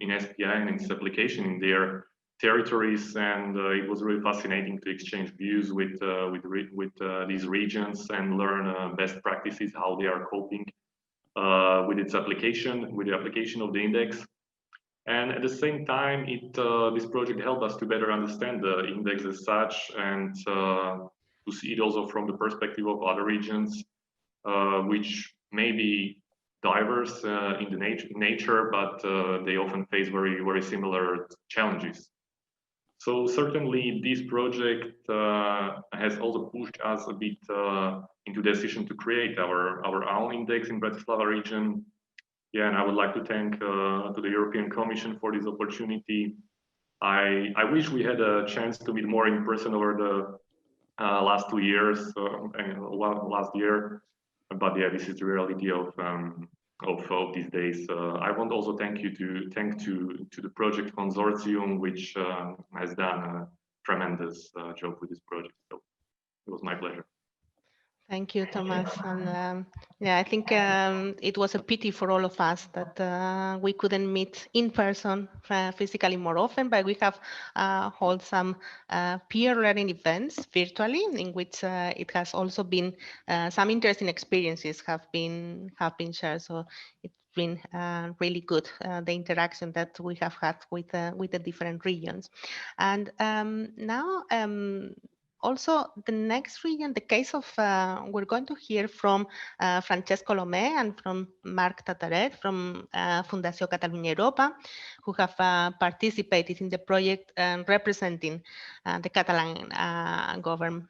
in SPI and its application in their territories, and it was really fascinating to exchange views with these regions and learn best practices, how they are coping with its application, with the application of the index. And at the same time, this project helped us to better understand the index as such and to see it also from the perspective of other regions, which may be diverse in the nature, but they often face very, very similar challenges. So certainly this project has also pushed us a bit into the decision to create our own index in Bratislava region. Yeah, and I would like to thank to the European Commission for this opportunity I wish we had a chance to meet more in person over the last 2 years and last year, but yeah, this is the reality of these days. I want also thank to the project consortium, which has done a tremendous job with this project. So it was my pleasure. Thank you, Thomas. And yeah, I think it was a pity for all of us that we couldn't meet in person physically more often, but we have held some peer learning events virtually, in which it has also been some interesting experiences have been shared. So it's been really good, the interaction that we have had with the different regions. And now. Also, the next region, the case of, we're going to hear from Francesco Lomé and from Marc Tataret from Fundació Catalunya Europa, who have participated in the project representing the Catalan government.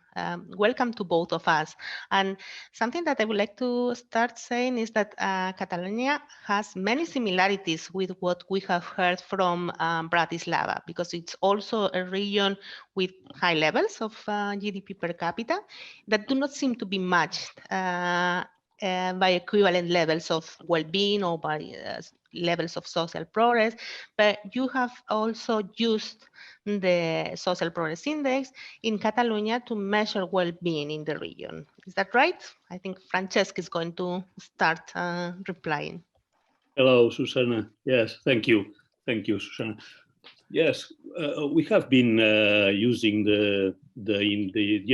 Welcome to both of us. And something that I would like to start saying is that Catalonia has many similarities with what we have heard from Bratislava, because it's also a region with high levels of GDP per capita that do not seem to be matched by equivalent levels of well-being or by levels of social progress. But you have also used the Social Progress Index in Catalonia to measure well-being in the region. Is that right? I think Francesc is going to start replying. Hello, Susanna. Yes, thank you. Thank you, Susanna. Yes, we have been using the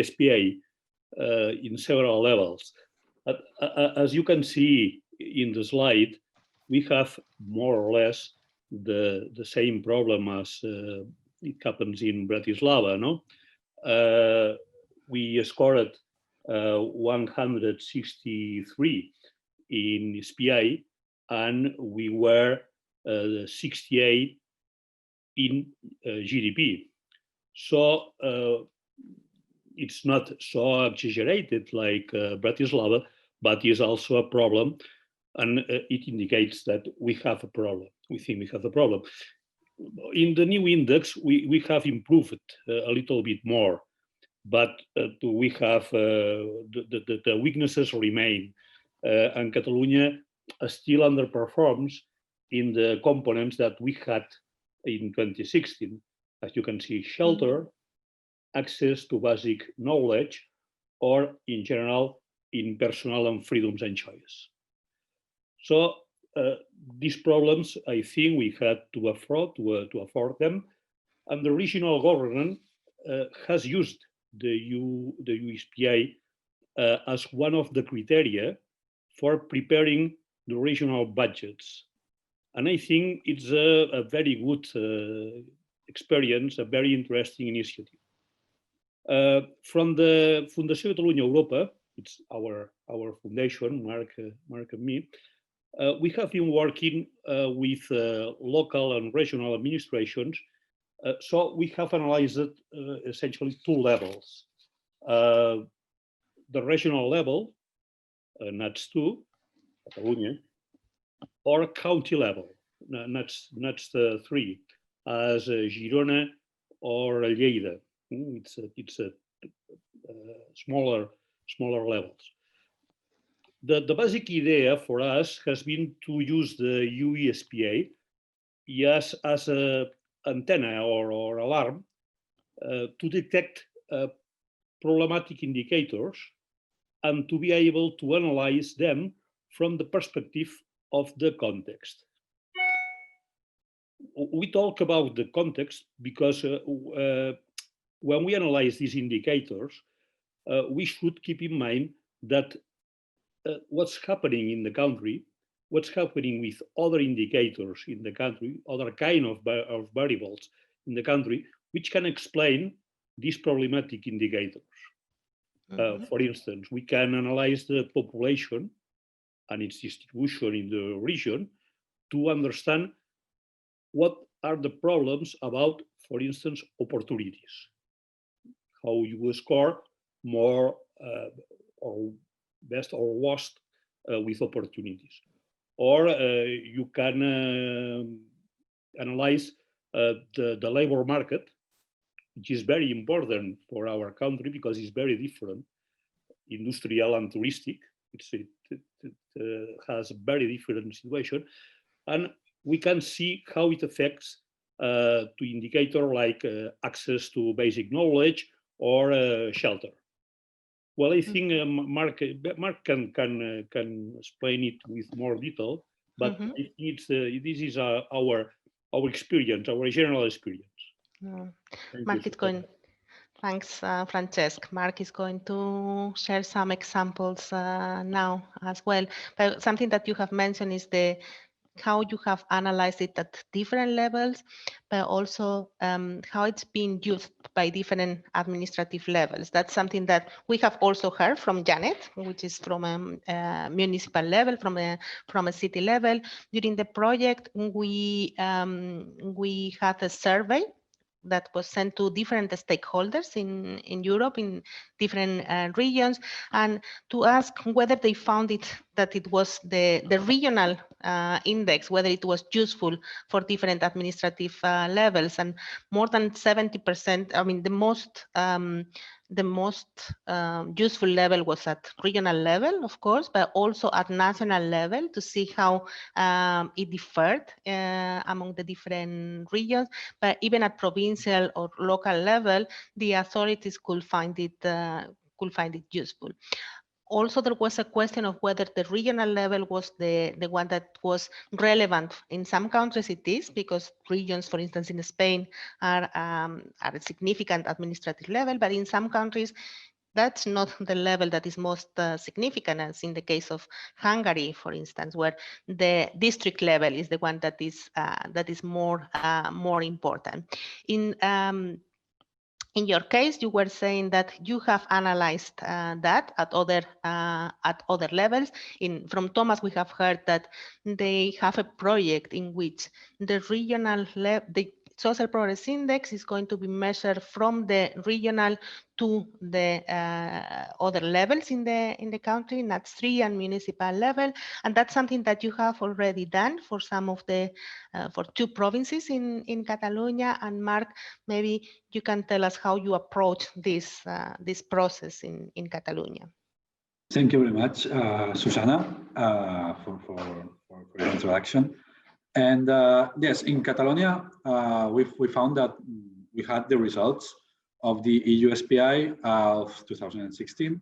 SPI in several levels. But, as you can see in the slide, we have more or less the same problem as it happens in Bratislava. No, we scored 163 in SPI, and we were 68 in GDP. So it's not so exaggerated like Bratislava, but is also a problem, and it indicates that we have a problem. We think we have a problem. In the new index, we have improved a little bit more, but we have the weaknesses remain, and Catalonia still underperforms in the components that we had in 2016. As you can see, shelter, access to basic knowledge, or in general, in personal and freedoms and choice. So these problems, I think we had to afford them, and the regional government has used the EU SPI as one of the criteria for preparing the regional budgets. And I think it's a very good experience, a very interesting initiative. From the Fundació Catalunya Europa, it's our foundation, Marc and me, we have been working with local and regional administrations. So we have analyzed essentially two levels. The regional level, NUTS 2, Catalonia, or county level, NUTS 3, as Girona or Lleida. It's a smaller levels. The basic idea for us has been to use the EU SPI as an antenna or alarm to detect problematic indicators and to be able to analyze them from the perspective of the context. We talk about the context because when we analyze these indicators, we should keep in mind that what's happening in the country, what's happening with other indicators in the country, other kind of variables in the country, which can explain these problematic indicators. For instance, we can analyze the population and its distribution in the region to understand what are the problems about, for instance, opportunities. How you score more or best or worst with opportunities. Or you can analyze the labor market, which is very important for our country because it's very different, industrial and touristic. It has a very different situation. And we can see how it affects to indicator like access to basic knowledge or shelter. Well, I think Mark can explain it with more detail, but I think it's, this is our experience, our general experience. Mark is going. Thanks, Francesc. Mark is going to share some examples now as well. But something that you have mentioned is how you have analyzed it at different levels, but also how it's being used by different administrative levels. That's something that we have also heard from Janet, which is from a municipal level, from a city level. During the project, we had a survey that was sent to different stakeholders in Europe, in different regions, and to ask whether they found that it was the regional index, whether it was useful for different administrative levels. And more than 70%, I mean, the most useful level was at regional level, of course, but also at national level to see how it differed among the different regions. But even at provincial or local level, the authorities could find it useful. Also, there was a question of whether the regional level was the one that was relevant. In some countries it is, because regions, for instance, in Spain are a significant administrative level, but in some countries that's not the level that is most significant, as in the case of Hungary, for instance, where the district level is the one that is more important. In your case, you were saying that you have analyzed that at other levels. From Thomas, we have heard that they have a project in which the regional the social progress index is going to be measured from the regional to the other levels in the country, NUTS 3 and municipal level, and that's something that you have already done for some of the for 2 provinces in Catalonia. And Mark, maybe you can tell us how you approach this process in Catalonia. Thank you very much, Susana, for your introduction. And yes, in Catalonia, we found that we had the results of the EU SPI of 2016,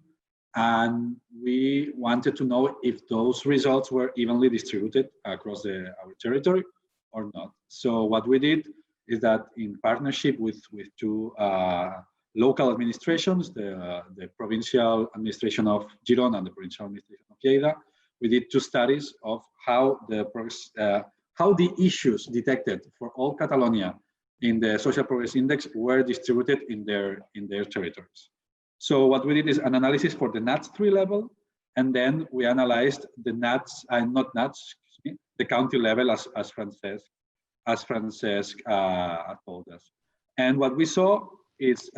and we wanted to know if those results were evenly distributed across our territory or not. So what we did is that, in partnership with 2 local administrations, the provincial administration of Girona and the provincial administration of Lleida, we did 2 studies of how the issues detected for all Catalonia in the Social Progress Index were distributed in their territories. So what we did is an analysis for the NUTS 3 level, and then we analyzed the NUTS, not NUTS, the county level, as Francesc told us. And what we saw is,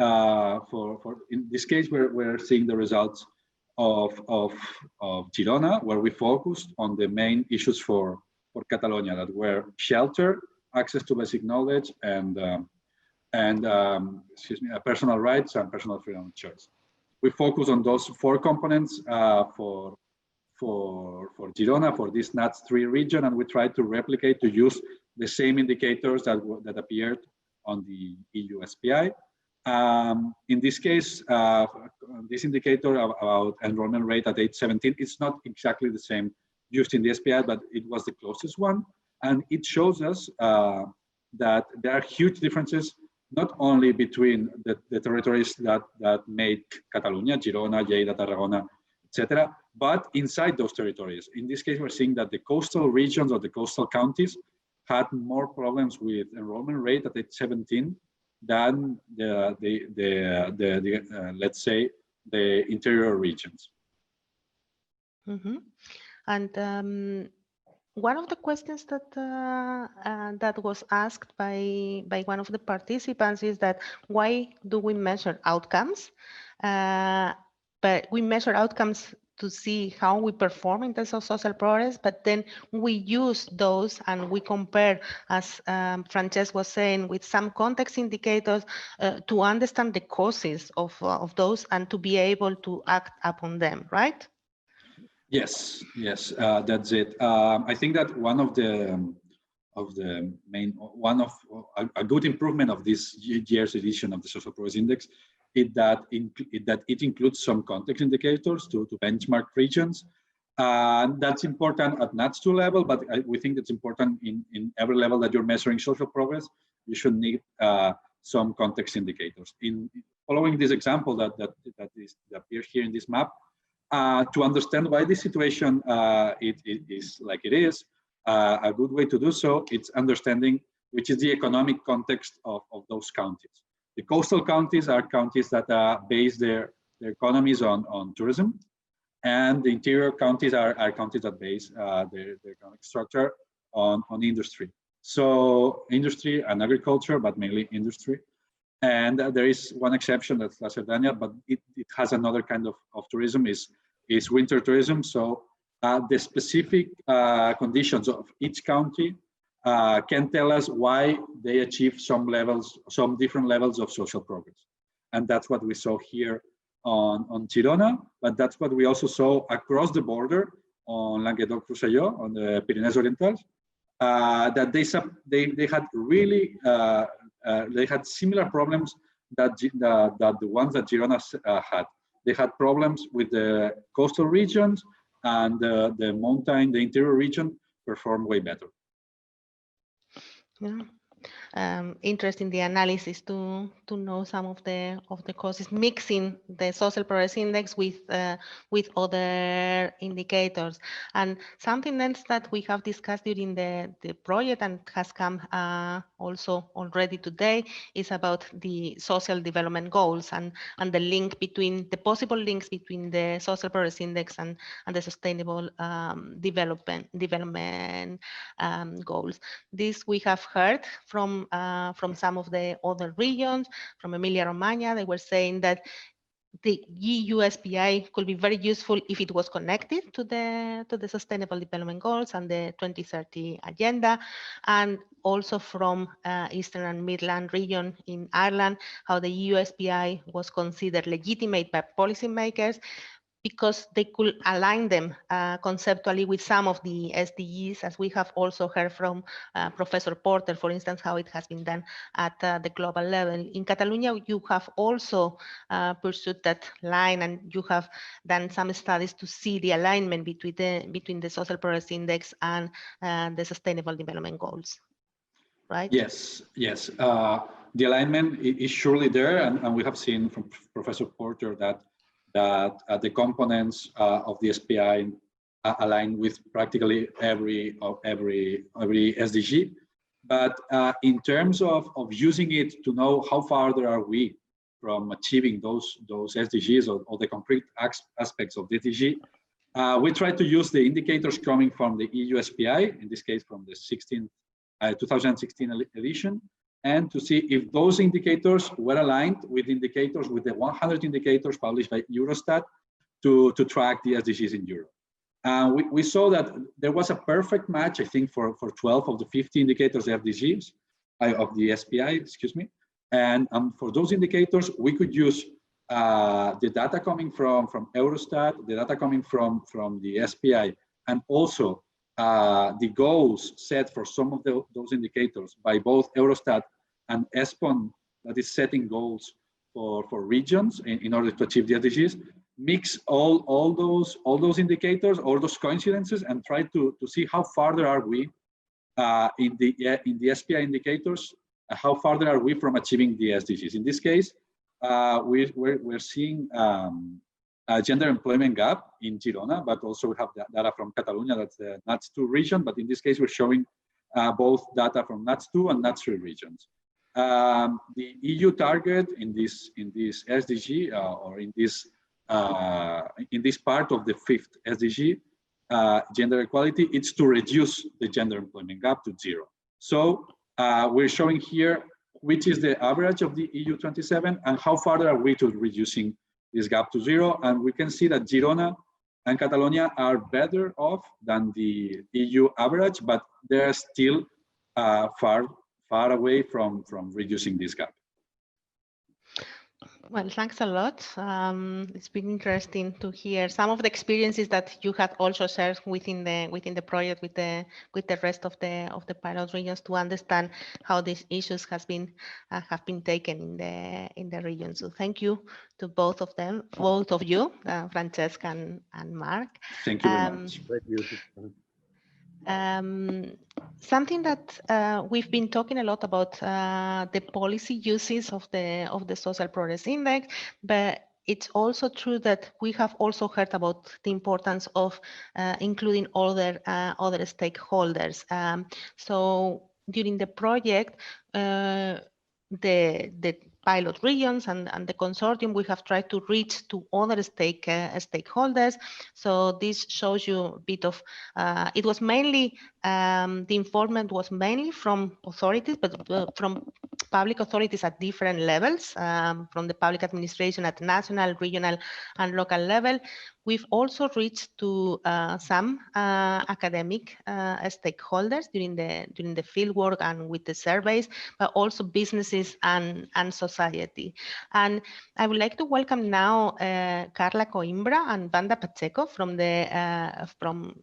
in this case, we're seeing the results of Girona, where we focused on the main issues for Catalonia, that were shelter, access to basic knowledge, and personal rights and personal freedom of choice. We focus on those 4 components for Girona, for this NUTS 3 region, and we try to replicate, to use the same indicators that appeared on the EU SPI. In this case, this indicator about enrollment rate at age 17, it's not exactly the same used in the SPI, but it was the closest one. And it shows us that there are huge differences, not only between the territories that make Catalonia, Girona, Lleida, Tarragona, etc., but inside those territories. In this case, we're seeing that the coastal regions or the coastal counties had more problems with enrollment rate at age 17 than let's say the interior regions. Mm-hmm. And one of the questions that was asked by one of the participants is that why do we measure outcomes? But we measure outcomes to see how we perform in terms of social progress, but then we use those and we compare, as Francesc was saying, with some context indicators to understand the causes of those and to be able to act upon them, right? Yes, yes, that's it. I think that one of the a good improvement of this year's edition of the Social Progress Index is that it includes some context indicators to benchmark regions. That's important at NUTS2 level, but we think it's important in every level that you're measuring social progress. You should need some context indicators. In following this example that appears here in this map, to understand why this situation it is like it is, a good way to do so, it's understanding which is the economic context of those counties. The coastal counties are counties that base their economies on tourism, and the interior counties are counties that base their economic structure on industry. So industry and agriculture, but mainly industry. And there is one exception, that's La Cerdanya, but it has another kind of tourism, is winter tourism. So the specific conditions of each county can tell us why they achieve some different levels of social progress. And that's what we saw here on Girona, but that's what we also saw across the border on Languedoc-Roussillon, on the Pyrenees Orientals, that they had really, they had similar problems that the ones that Girona had. They had problems with the coastal regions, and the interior region performed way better. Yeah. Interesting, the analysis to know some of the causes, mixing the social progress index with other indicators. And something else that we have discussed during the project and has come also already today is about the social development goals and the link between the possible links between the social progress index and the sustainable development goals. This we have heard from some of the other regions, from Emilia-Romagna. They were saying that the EU SPI could be very useful if it was connected to the Sustainable Development Goals and the 2030 Agenda, and also from Eastern and Midland region in Ireland, how the EU SPI was considered legitimate by policymakers because they could align them conceptually with some of the SDGs, as we have also heard from Professor Porter, for instance, how it has been done at the global level. In Catalonia, you have also pursued that line, and you have done some studies to see the alignment between the Social Progress Index and the Sustainable Development Goals, right? Yes, yes. The alignment is surely there, and we have seen from Professor Porter that the components of the SPI align with practically every SDG. But in terms of using it to know how farther are we from achieving those SDGs or the concrete aspects of the SDG, we try to use the indicators coming from the EU SPI, in this case from the 2016 edition, and to see if those indicators were aligned with indicators, with the 100 indicators published by Eurostat to track the SDGs in Europe. We saw that there was a perfect match, I think, for 12 of the 50 indicators, the SDGs, of the SPI, excuse me. And for those indicators, we could use the data coming from Eurostat, the data coming from the SPI, and also the goals set for some of those indicators by both Eurostat and ESPON, that is setting goals for regions in order to achieve the SDGs. Mix all those indicators, all those coincidences, and try to see how farther are we in the SPI indicators, how farther are we from achieving the SDGs. In this case, we're seeing a gender employment gap in Girona, but also we have data from Catalonia, that's the NUTS2 region, but in this case we're showing both data from NUTS2 and NUTS3 regions. The EU target in this SDG or in this part of the 5th SDG, gender equality, it's to reduce the gender employment gap to 0. So we're showing here which is the average of the EU 27 and how far are we to reducing this gap to 0. And we can see that Girona and Catalonia are better off than the EU average, but they're still far away from reducing this gap. Well, thanks a lot. It's been interesting to hear some of the experiences that you had also shared within the project with the rest of the pilot regions to understand how these issues have been taken in the region. So thank you to both of you, Francesca and Mark. Thank you very much. Something that we've been talking a lot about the policy uses of the Social Progress Index, but it's also true that we have also heard about the importance of including other stakeholders. So during the project, the pilot regions and the consortium, we have tried to reach to other stakeholders. So this shows you a bit of, it was mainly, the involvement was mainly from authorities, but from public authorities at different levels, from the public administration at national, regional, and local level. We've also reached to some academic stakeholders during the fieldwork and with the surveys, but also businesses and society. And I would like to welcome now Carla Coimbra and Wanda Pacheco from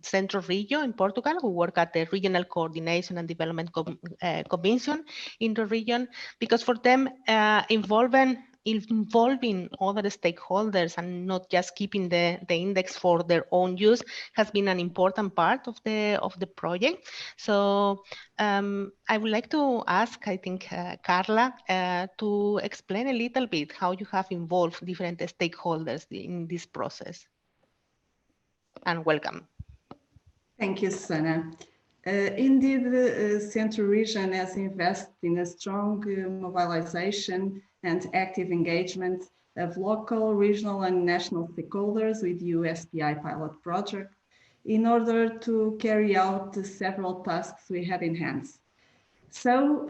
Centro REGIO in Portugal, who work at the Regional Coordination and Development Commission in the region, because for them involving other stakeholders and not just keeping the index for their own use has been an important part of the project. So I would like to ask, I think, Carla, to explain a little bit how you have involved different stakeholders in this process. And welcome. Thank you, Susana. Indeed, the Central Region has invested in a strong mobilization and active engagement of local, regional, and national stakeholders with EU SPI pilot project in order to carry out the several tasks we had in hand. So,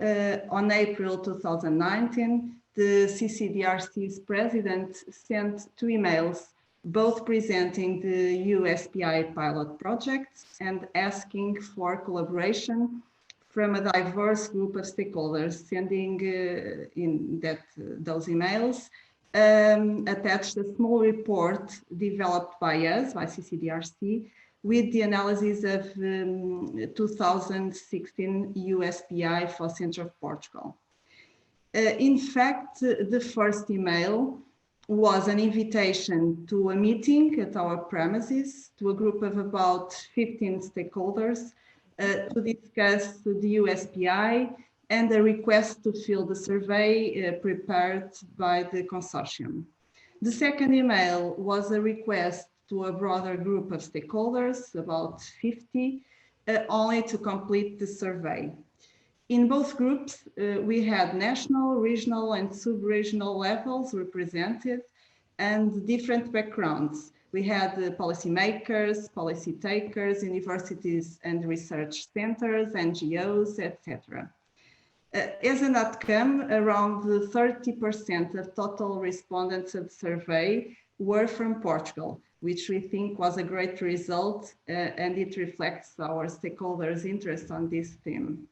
on April 2019, the CCDRC's president sent 2 emails, both presenting the EU SPI pilot project and asking for collaboration from a diverse group of stakeholders, sending in those emails attached a small report developed by us, by CCDRC, with the analysis of 2016 EU SPI for Central of Portugal. In fact, the first email was an invitation to a meeting at our premises to a group of about 15 stakeholders to discuss the EU SPI and a request to fill the survey prepared by the consortium. The second email was a request to a broader group of stakeholders, about 50, only to complete the survey. In both groups, we had national, regional, and sub-regional levels represented and different backgrounds. We had policymakers, policy takers, universities and research centers, NGOs, etc. As an outcome, around 30% of total respondents of the survey were from Portugal, which we think was a great result, and it reflects our stakeholders' interest on this theme.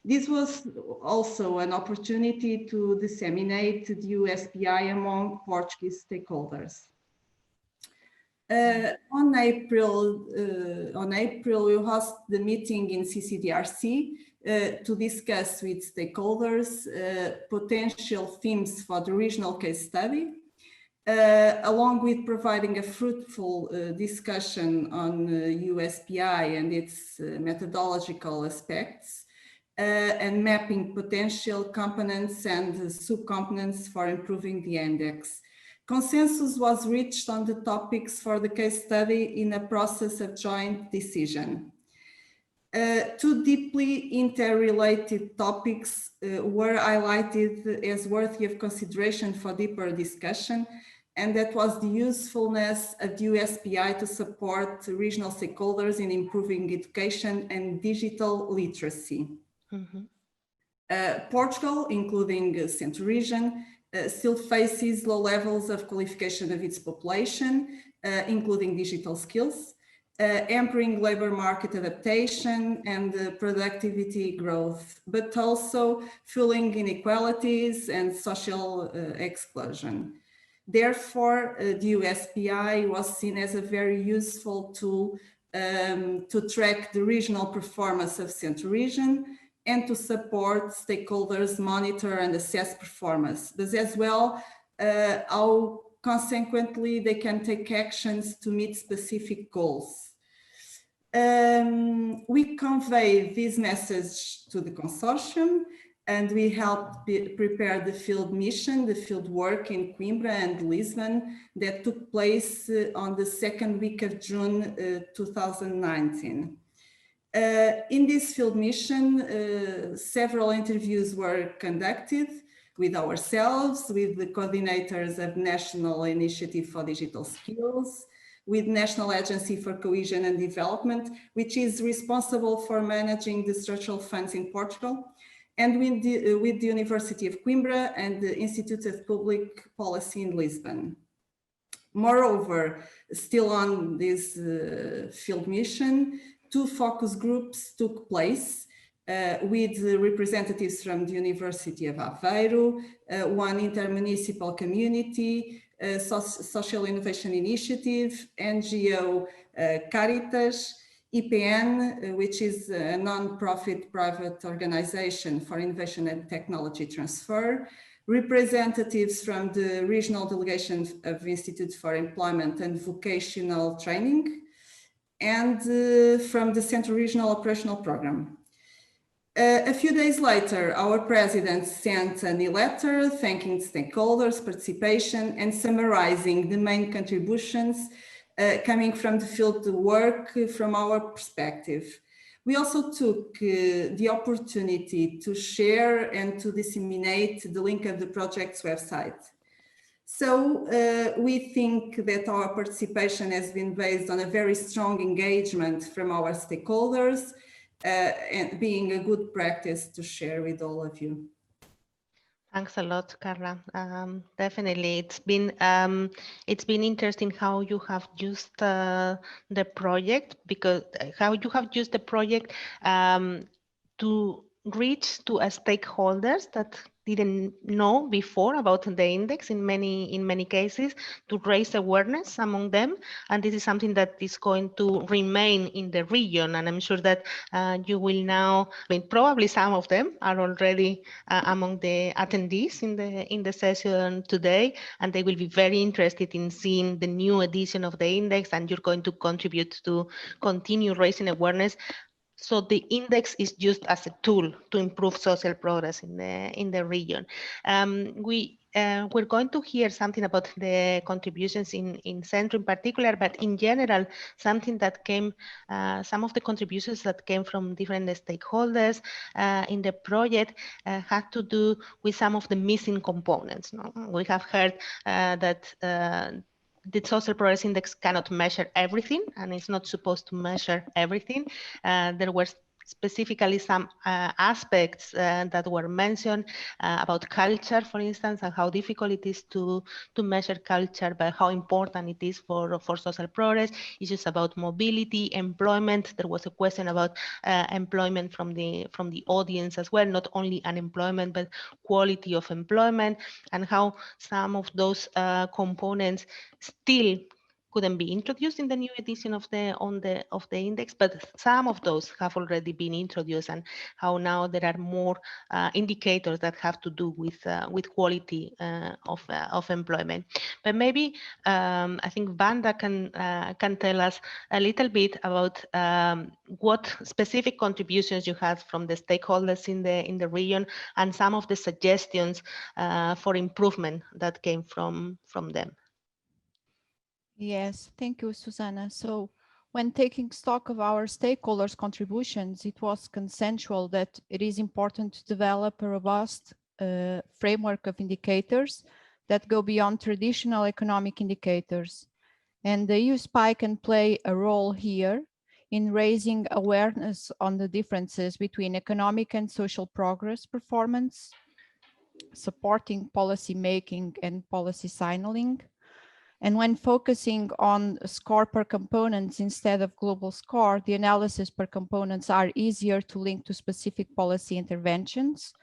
This was also an opportunity to disseminate the EU SPI among Portuguese stakeholders. On April, we hosted the meeting in CCDRC to discuss with stakeholders potential themes for the regional case study, along with providing a fruitful discussion on EU SPI and its methodological aspects, and mapping potential components and sub-components for improving the index. Consensus was reached on the topics for the case study in a process of joint decision. 2 deeply interrelated topics were highlighted as worthy of consideration for deeper discussion, and that was the usefulness of the EU SPI to support regional stakeholders in improving education and digital literacy. Portugal, including Central Region, still faces low levels of qualification of its population, including digital skills, hampering labor market adaptation and productivity growth, but also fueling inequalities and social exclusion. Therefore, the EU SPI was seen as a very useful tool to track the regional performance of Central Region and to support stakeholders monitor and assess performance, but as well how consequently they can take actions to meet specific goals. We convey this message to the consortium, and we helped prepare the field mission, the field work in Coimbra and Lisbon that took place on the second week of June 2019. In this field mission, several interviews were conducted with ourselves, with the coordinators of National Initiative for Digital Skills, with National Agency for Cohesion and Development, which is responsible for managing the structural funds in Portugal, and with the University of Coimbra and the Institute of Public Policy in Lisbon. Moreover, still on this field mission, 2 focus groups took place with representatives from the University of Aveiro, 1 intermunicipal community, Social Innovation Initiative, NGO Caritas, IPN, which is a non-profit private organization for innovation and technology transfer, representatives from the regional delegation of Institute for Employment and Vocational Training, and from the Central Regional Operational Program. A few days later, our president sent an e-letter thanking stakeholders' participation and summarizing the main contributions coming from the field work from our perspective. We also took the opportunity to share and to disseminate the link of the project's website. So we think that our participation has been based on a very strong engagement from our stakeholders and being a good practice to share with all of you. Thanks a lot, Carla. Definitely, it's been interesting how you have used the project, because how you have used the project to reach to stakeholders that didn't know before about the index in many cases, to raise awareness among them. And this is something that is going to remain in the region. And I'm sure that you will now, I mean, probably some of them are already among the attendees in the session today, and they will be very interested in seeing the new edition of the index, and you're going to contribute to continue raising awareness. So the index is used as a tool to improve social progress in the region. We're going to hear something about the contributions in Centro in particular, but in general, something that came, some of the contributions that came from different stakeholders in the project had to do with some of the missing components. No? We have heard that the Social Progress Index cannot measure everything, and it's not supposed to measure everything. There were specifically some aspects that were mentioned about culture, for instance, and how difficult it is to measure culture, but how important it is for social progress. Issues about mobility, employment. There was a question about employment from the audience as well, not only unemployment, but quality of employment, and how some of those components still couldn't be introduced in the new edition of the index, but some of those have already been introduced, and how now there are more indicators that have to do with quality of employment. But maybe I think Vanda can tell us a little bit about what specific contributions you had from the stakeholders in the region, and some of the suggestions for improvement that came from them. Yes, thank you, Susanna. So when taking stock of our stakeholders' contributions, it was consensual that it is important to develop a robust framework of indicators that go beyond traditional economic indicators. And the EU SPI can play a role here in raising awareness on the differences between economic and social progress performance, supporting policy making and policy signaling, And when focusing on score per components instead of global score, the analysis per components are easier to link to specific policy interventions,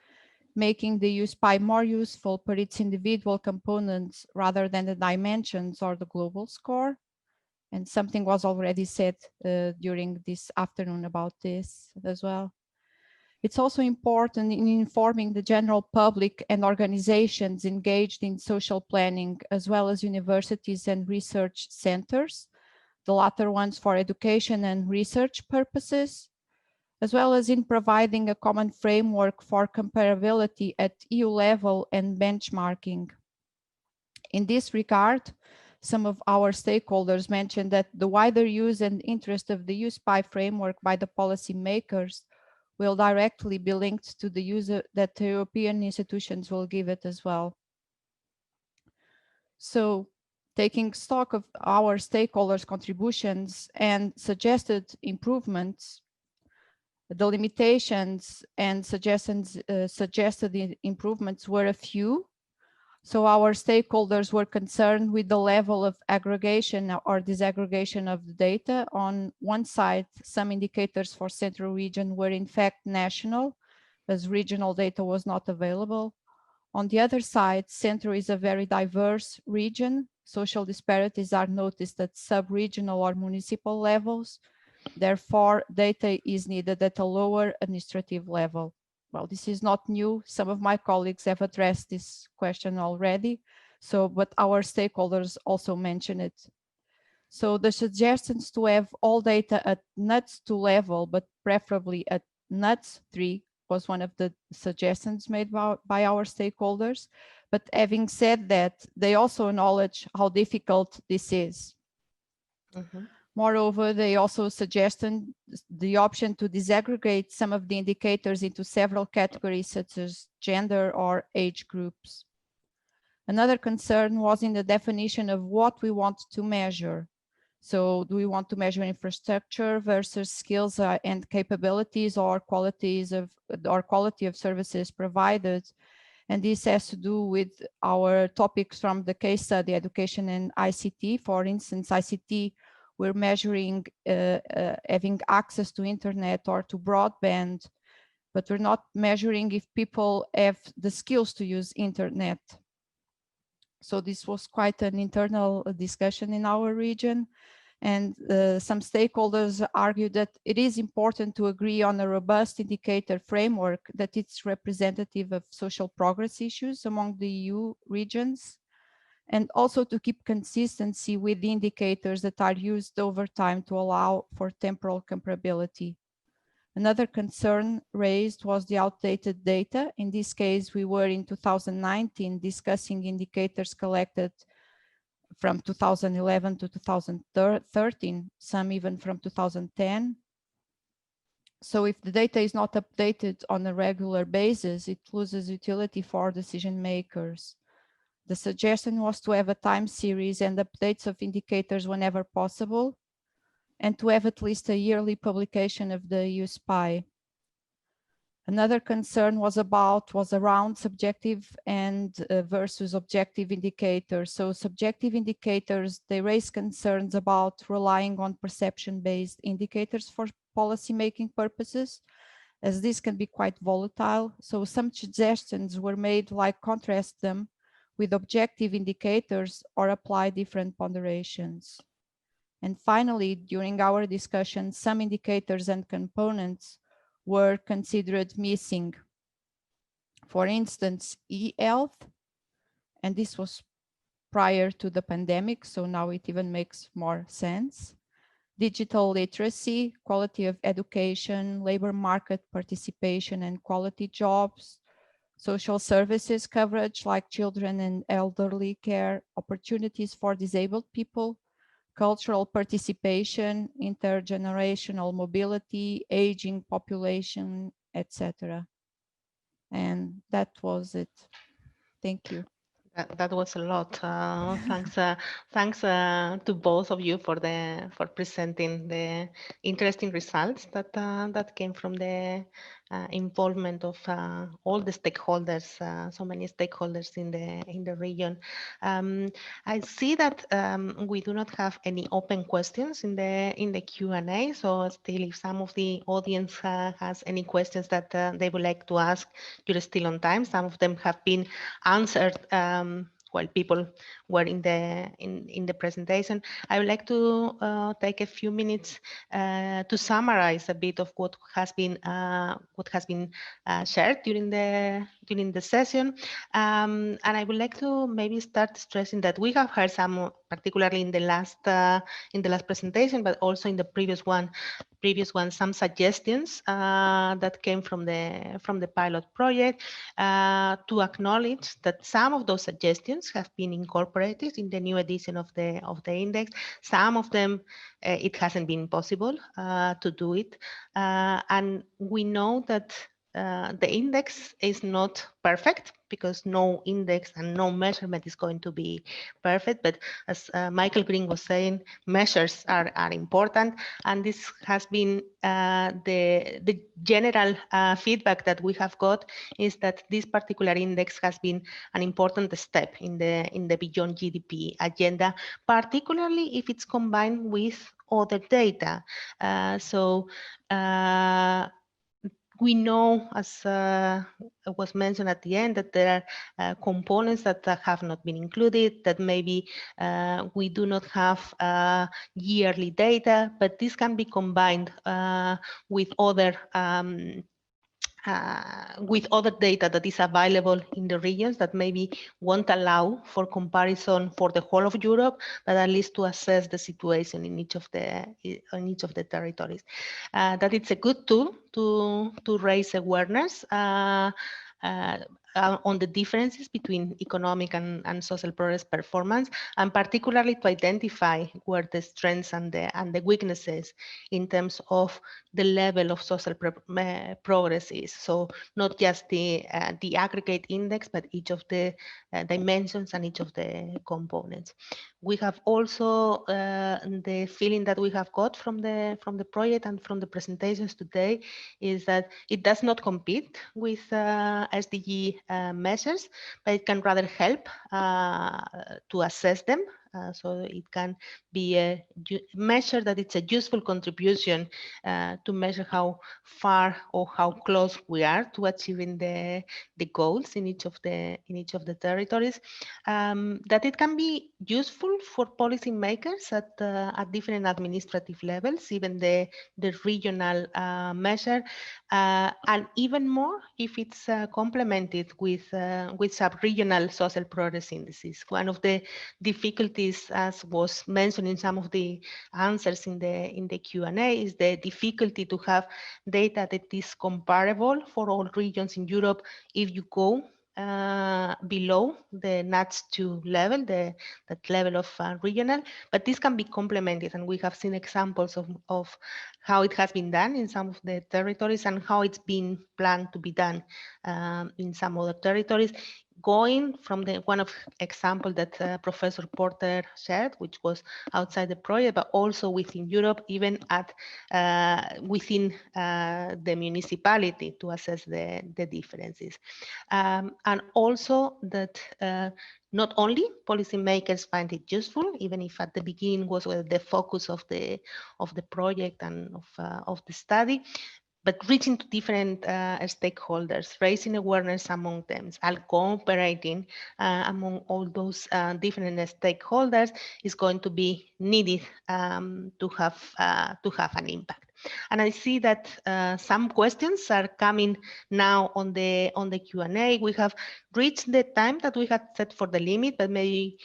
making the EU SPI more useful per its individual components rather than the dimensions or the global score. And something was already said during this afternoon about this as well. It's also important in informing the general public and organizations engaged in social planning, as well as universities and research centers, the latter ones for education and research purposes, as well as in providing a common framework for comparability at EU level and benchmarking. In this regard, some of our stakeholders mentioned that the wider use and interest of the EU SPI framework by the policymakers will directly be linked to the use that the European institutions will give it as well. So, taking stock of our stakeholders' contributions and suggested improvements, the limitations and suggested improvements were a few. So our stakeholders were concerned with the level of aggregation or disaggregation of the data. On one side, some indicators for Central region were in fact national, as regional data was not available. On the other side, Central is a very diverse region. Social disparities are noticed at sub-regional or municipal levels. Therefore, data is needed at a lower administrative level. Well, this is not new. Some of my colleagues have addressed this question already. So, but our stakeholders also mention it. So the suggestions to have all data at NUTS2 level, but preferably at NUTS3 was one of the suggestions made by our stakeholders. But having said that, they also acknowledge how difficult this is. Mm-hmm. Moreover, they also suggested the option to disaggregate some of the indicators into several categories such as gender or age groups. Another concern was in the definition of what we want to measure. So do we want to measure infrastructure versus skills and capabilities or quality of services provided? And this has to do with our topics from the case study, education and ICT. For instance, ICT, we're measuring having access to internet or to broadband, but we're not measuring if people have the skills to use internet. So this was quite an internal discussion in our region. And some stakeholders argued that it is important to agree on a robust indicator framework that it's representative of social progress issues among the EU regions, and also to keep consistency with the indicators that are used over time to allow for temporal comparability. Another concern raised was the outdated data. In this case, we were in 2019 discussing indicators collected from 2011 to 2013, some even from 2010. So if the data is not updated on a regular basis, it loses utility for decision makers. The suggestion was to have a time series and updates of indicators whenever possible, and to have at least a yearly publication of the EU SPI. Another concern was around subjective and versus objective indicators. So subjective indicators, they raise concerns about relying on perception-based indicators for policymaking purposes, as this can be quite volatile. So some suggestions were made, like contrast them with objective indicators or apply different ponderations. And finally, during our discussion, some indicators and components were considered missing. For instance, e-health, and this was prior to the pandemic, so now it even makes more sense. Digital literacy, quality of education, labor market participation and quality jobs, social services coverage like children and elderly care, opportunities for disabled people, cultural participation, intergenerational mobility, aging population, etc. And that was it. Thank you. That was a lot. Thanks to both of you for presenting the interesting results that came from the involvement of all the stakeholders, so many stakeholders in the region. I see that we do not have any open questions in the Q&A. So still, if some of the audience has any questions that they would like to ask, you're still on time. Some of them have been answered while people were in the presentation. I would like to take a few minutes to summarize a bit of what has been shared during the session, and I would like to maybe start stressing that we have heard some, particularly in the last presentation, but also in the previous one, some suggestions that came from the pilot project to acknowledge that some of those suggestions have been incorporated in the new edition of the index. Some of them it hasn't been possible to do it, and we know that the index is not perfect, because no index and no measurement is going to be perfect. But as Michael Green was saying, measures are important, and this has been the general feedback that we have got, is that this particular index has been an important step in the Beyond GDP agenda, particularly if it's combined with other data. We know, as was mentioned at the end, that there are components that have not been included, that maybe we do not have yearly data, but this can be combined with other data that is available in the regions that maybe won't allow for comparison for the whole of Europe, but at least to assess the situation in each of the territories. That it's a good tool to raise awareness on the differences between economic and social progress performance, and particularly to identify where the strengths and the weaknesses in terms of the level of social progress is. So not just the aggregate index, but each of the dimensions and each of the components. We have also the feeling that we have got from the project and from the presentations today is that it does not compete with SDG measures, but it can rather help to assess them. So it can be a measure that it's a useful contribution to measure how far or how close we are to achieving the goals in each of the territories. That it can be useful for policymakers at different administrative levels, even the regional measure, and even more if it's complemented with sub-regional social progress indices. One of the difficulties, as was mentioned in some of the answers in the Q&A, is the difficulty to have data that is comparable for all regions in Europe if you go below the NUTS2 level, that level of regional, but this can be complemented, and we have seen examples of how it has been done in some of the territories and how it's been planned to be done in some other territories, going from the one of example that Professor Porter shared, which was outside the project, but also within Europe, even at within the municipality to assess the differences. And also that not only policymakers find it useful, even if at the beginning was the focus of the project and of the study, but reaching to different stakeholders, raising awareness among them, and cooperating among all those different stakeholders is going to be needed to have an impact. And I see that some questions are coming now on the Q&A. We have reached the time that we had set for the limit, but maybe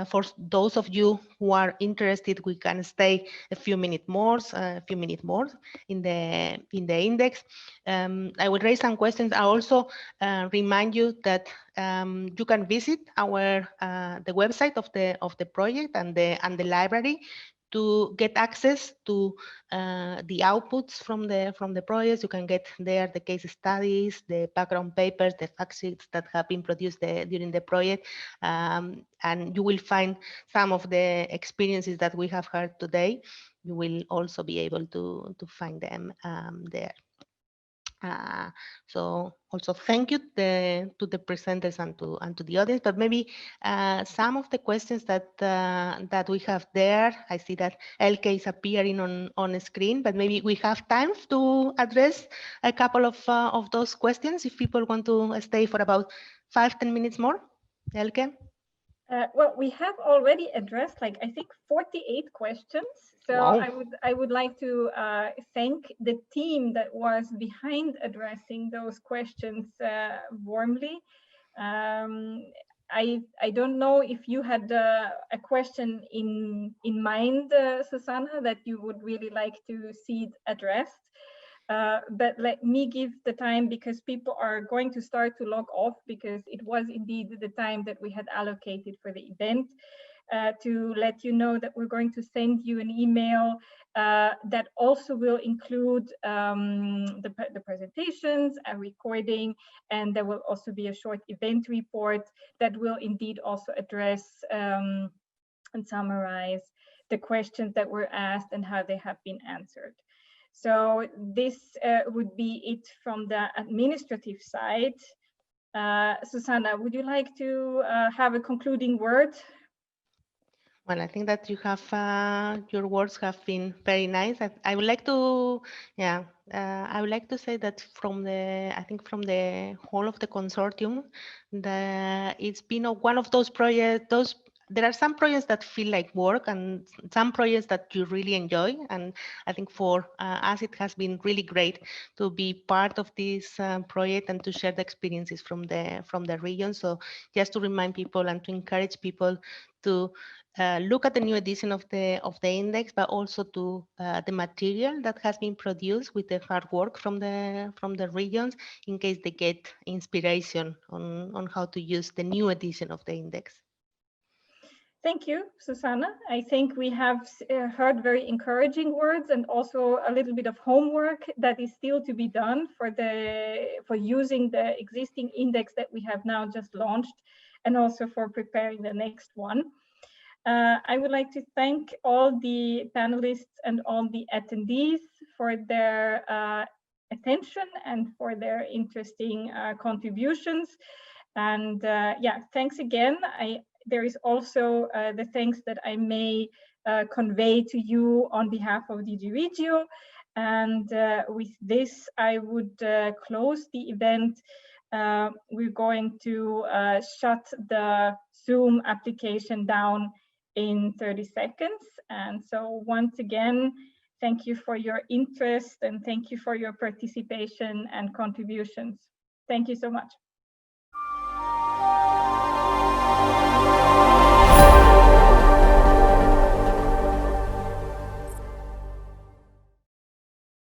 for those of you who are interested, we can stay a few minutes more in the index. I will raise some questions. I also remind you that you can visit our the website of the project and the library to get access to the outputs from the projects. You can get there the case studies, the background papers, the fact sheets that have been produced during the project, and you will find some of the experiences that we have heard today. You will also be able to find them there. So also thank you to the presenters and to the audience. But maybe some of the questions that that we have there, I see that Elke is appearing on the screen, but maybe we have time to address a couple of those questions if people want to stay for about 5-10 minutes more. Elke? Well, we have already addressed, like, I think 48 questions. So Wow. I would like to thank the team that was behind addressing those questions warmly. I don't know if you had a question in mind, Susanna, that you would really like to see addressed. But let me give the time, because people are going to start to log off, because it was indeed the time that we had allocated for the event, to let you know that we're going to send you an email that also will include the presentations, a recording, and there will also be a short event report that will indeed also address and summarize the questions that were asked and how they have been answered. So this would be it from the administrative side. Susanna, would you like to have a concluding word? Well, I think that you have your words have been very nice. I would like to, yeah, I would like to say that from the whole of the consortium, it's been one of those projects. There are some projects that feel like work and some projects that you really enjoy. And I think for us, it has been really great to be part of this project and to share the experiences from the region. So just to remind people and to encourage people to look at the new edition of the index, but also to the material that has been produced with the hard work from the regions, in case they get inspiration on how to use the new edition of the index. Thank you, Susanna. I think we have heard very encouraging words, and also a little bit of homework that is still to be done for using the existing index that we have now just launched, and also for preparing the next one. I would like to thank all the panelists and all the attendees for their attention and for their interesting contributions. And yeah, thanks again. There is also the thanks that I may convey to you on behalf of DG REGIO. And with this, I would close the event. We're going to shut the Zoom application down in 30 seconds. And so once again, thank you for your interest and thank you for your participation and contributions. Thank you so much.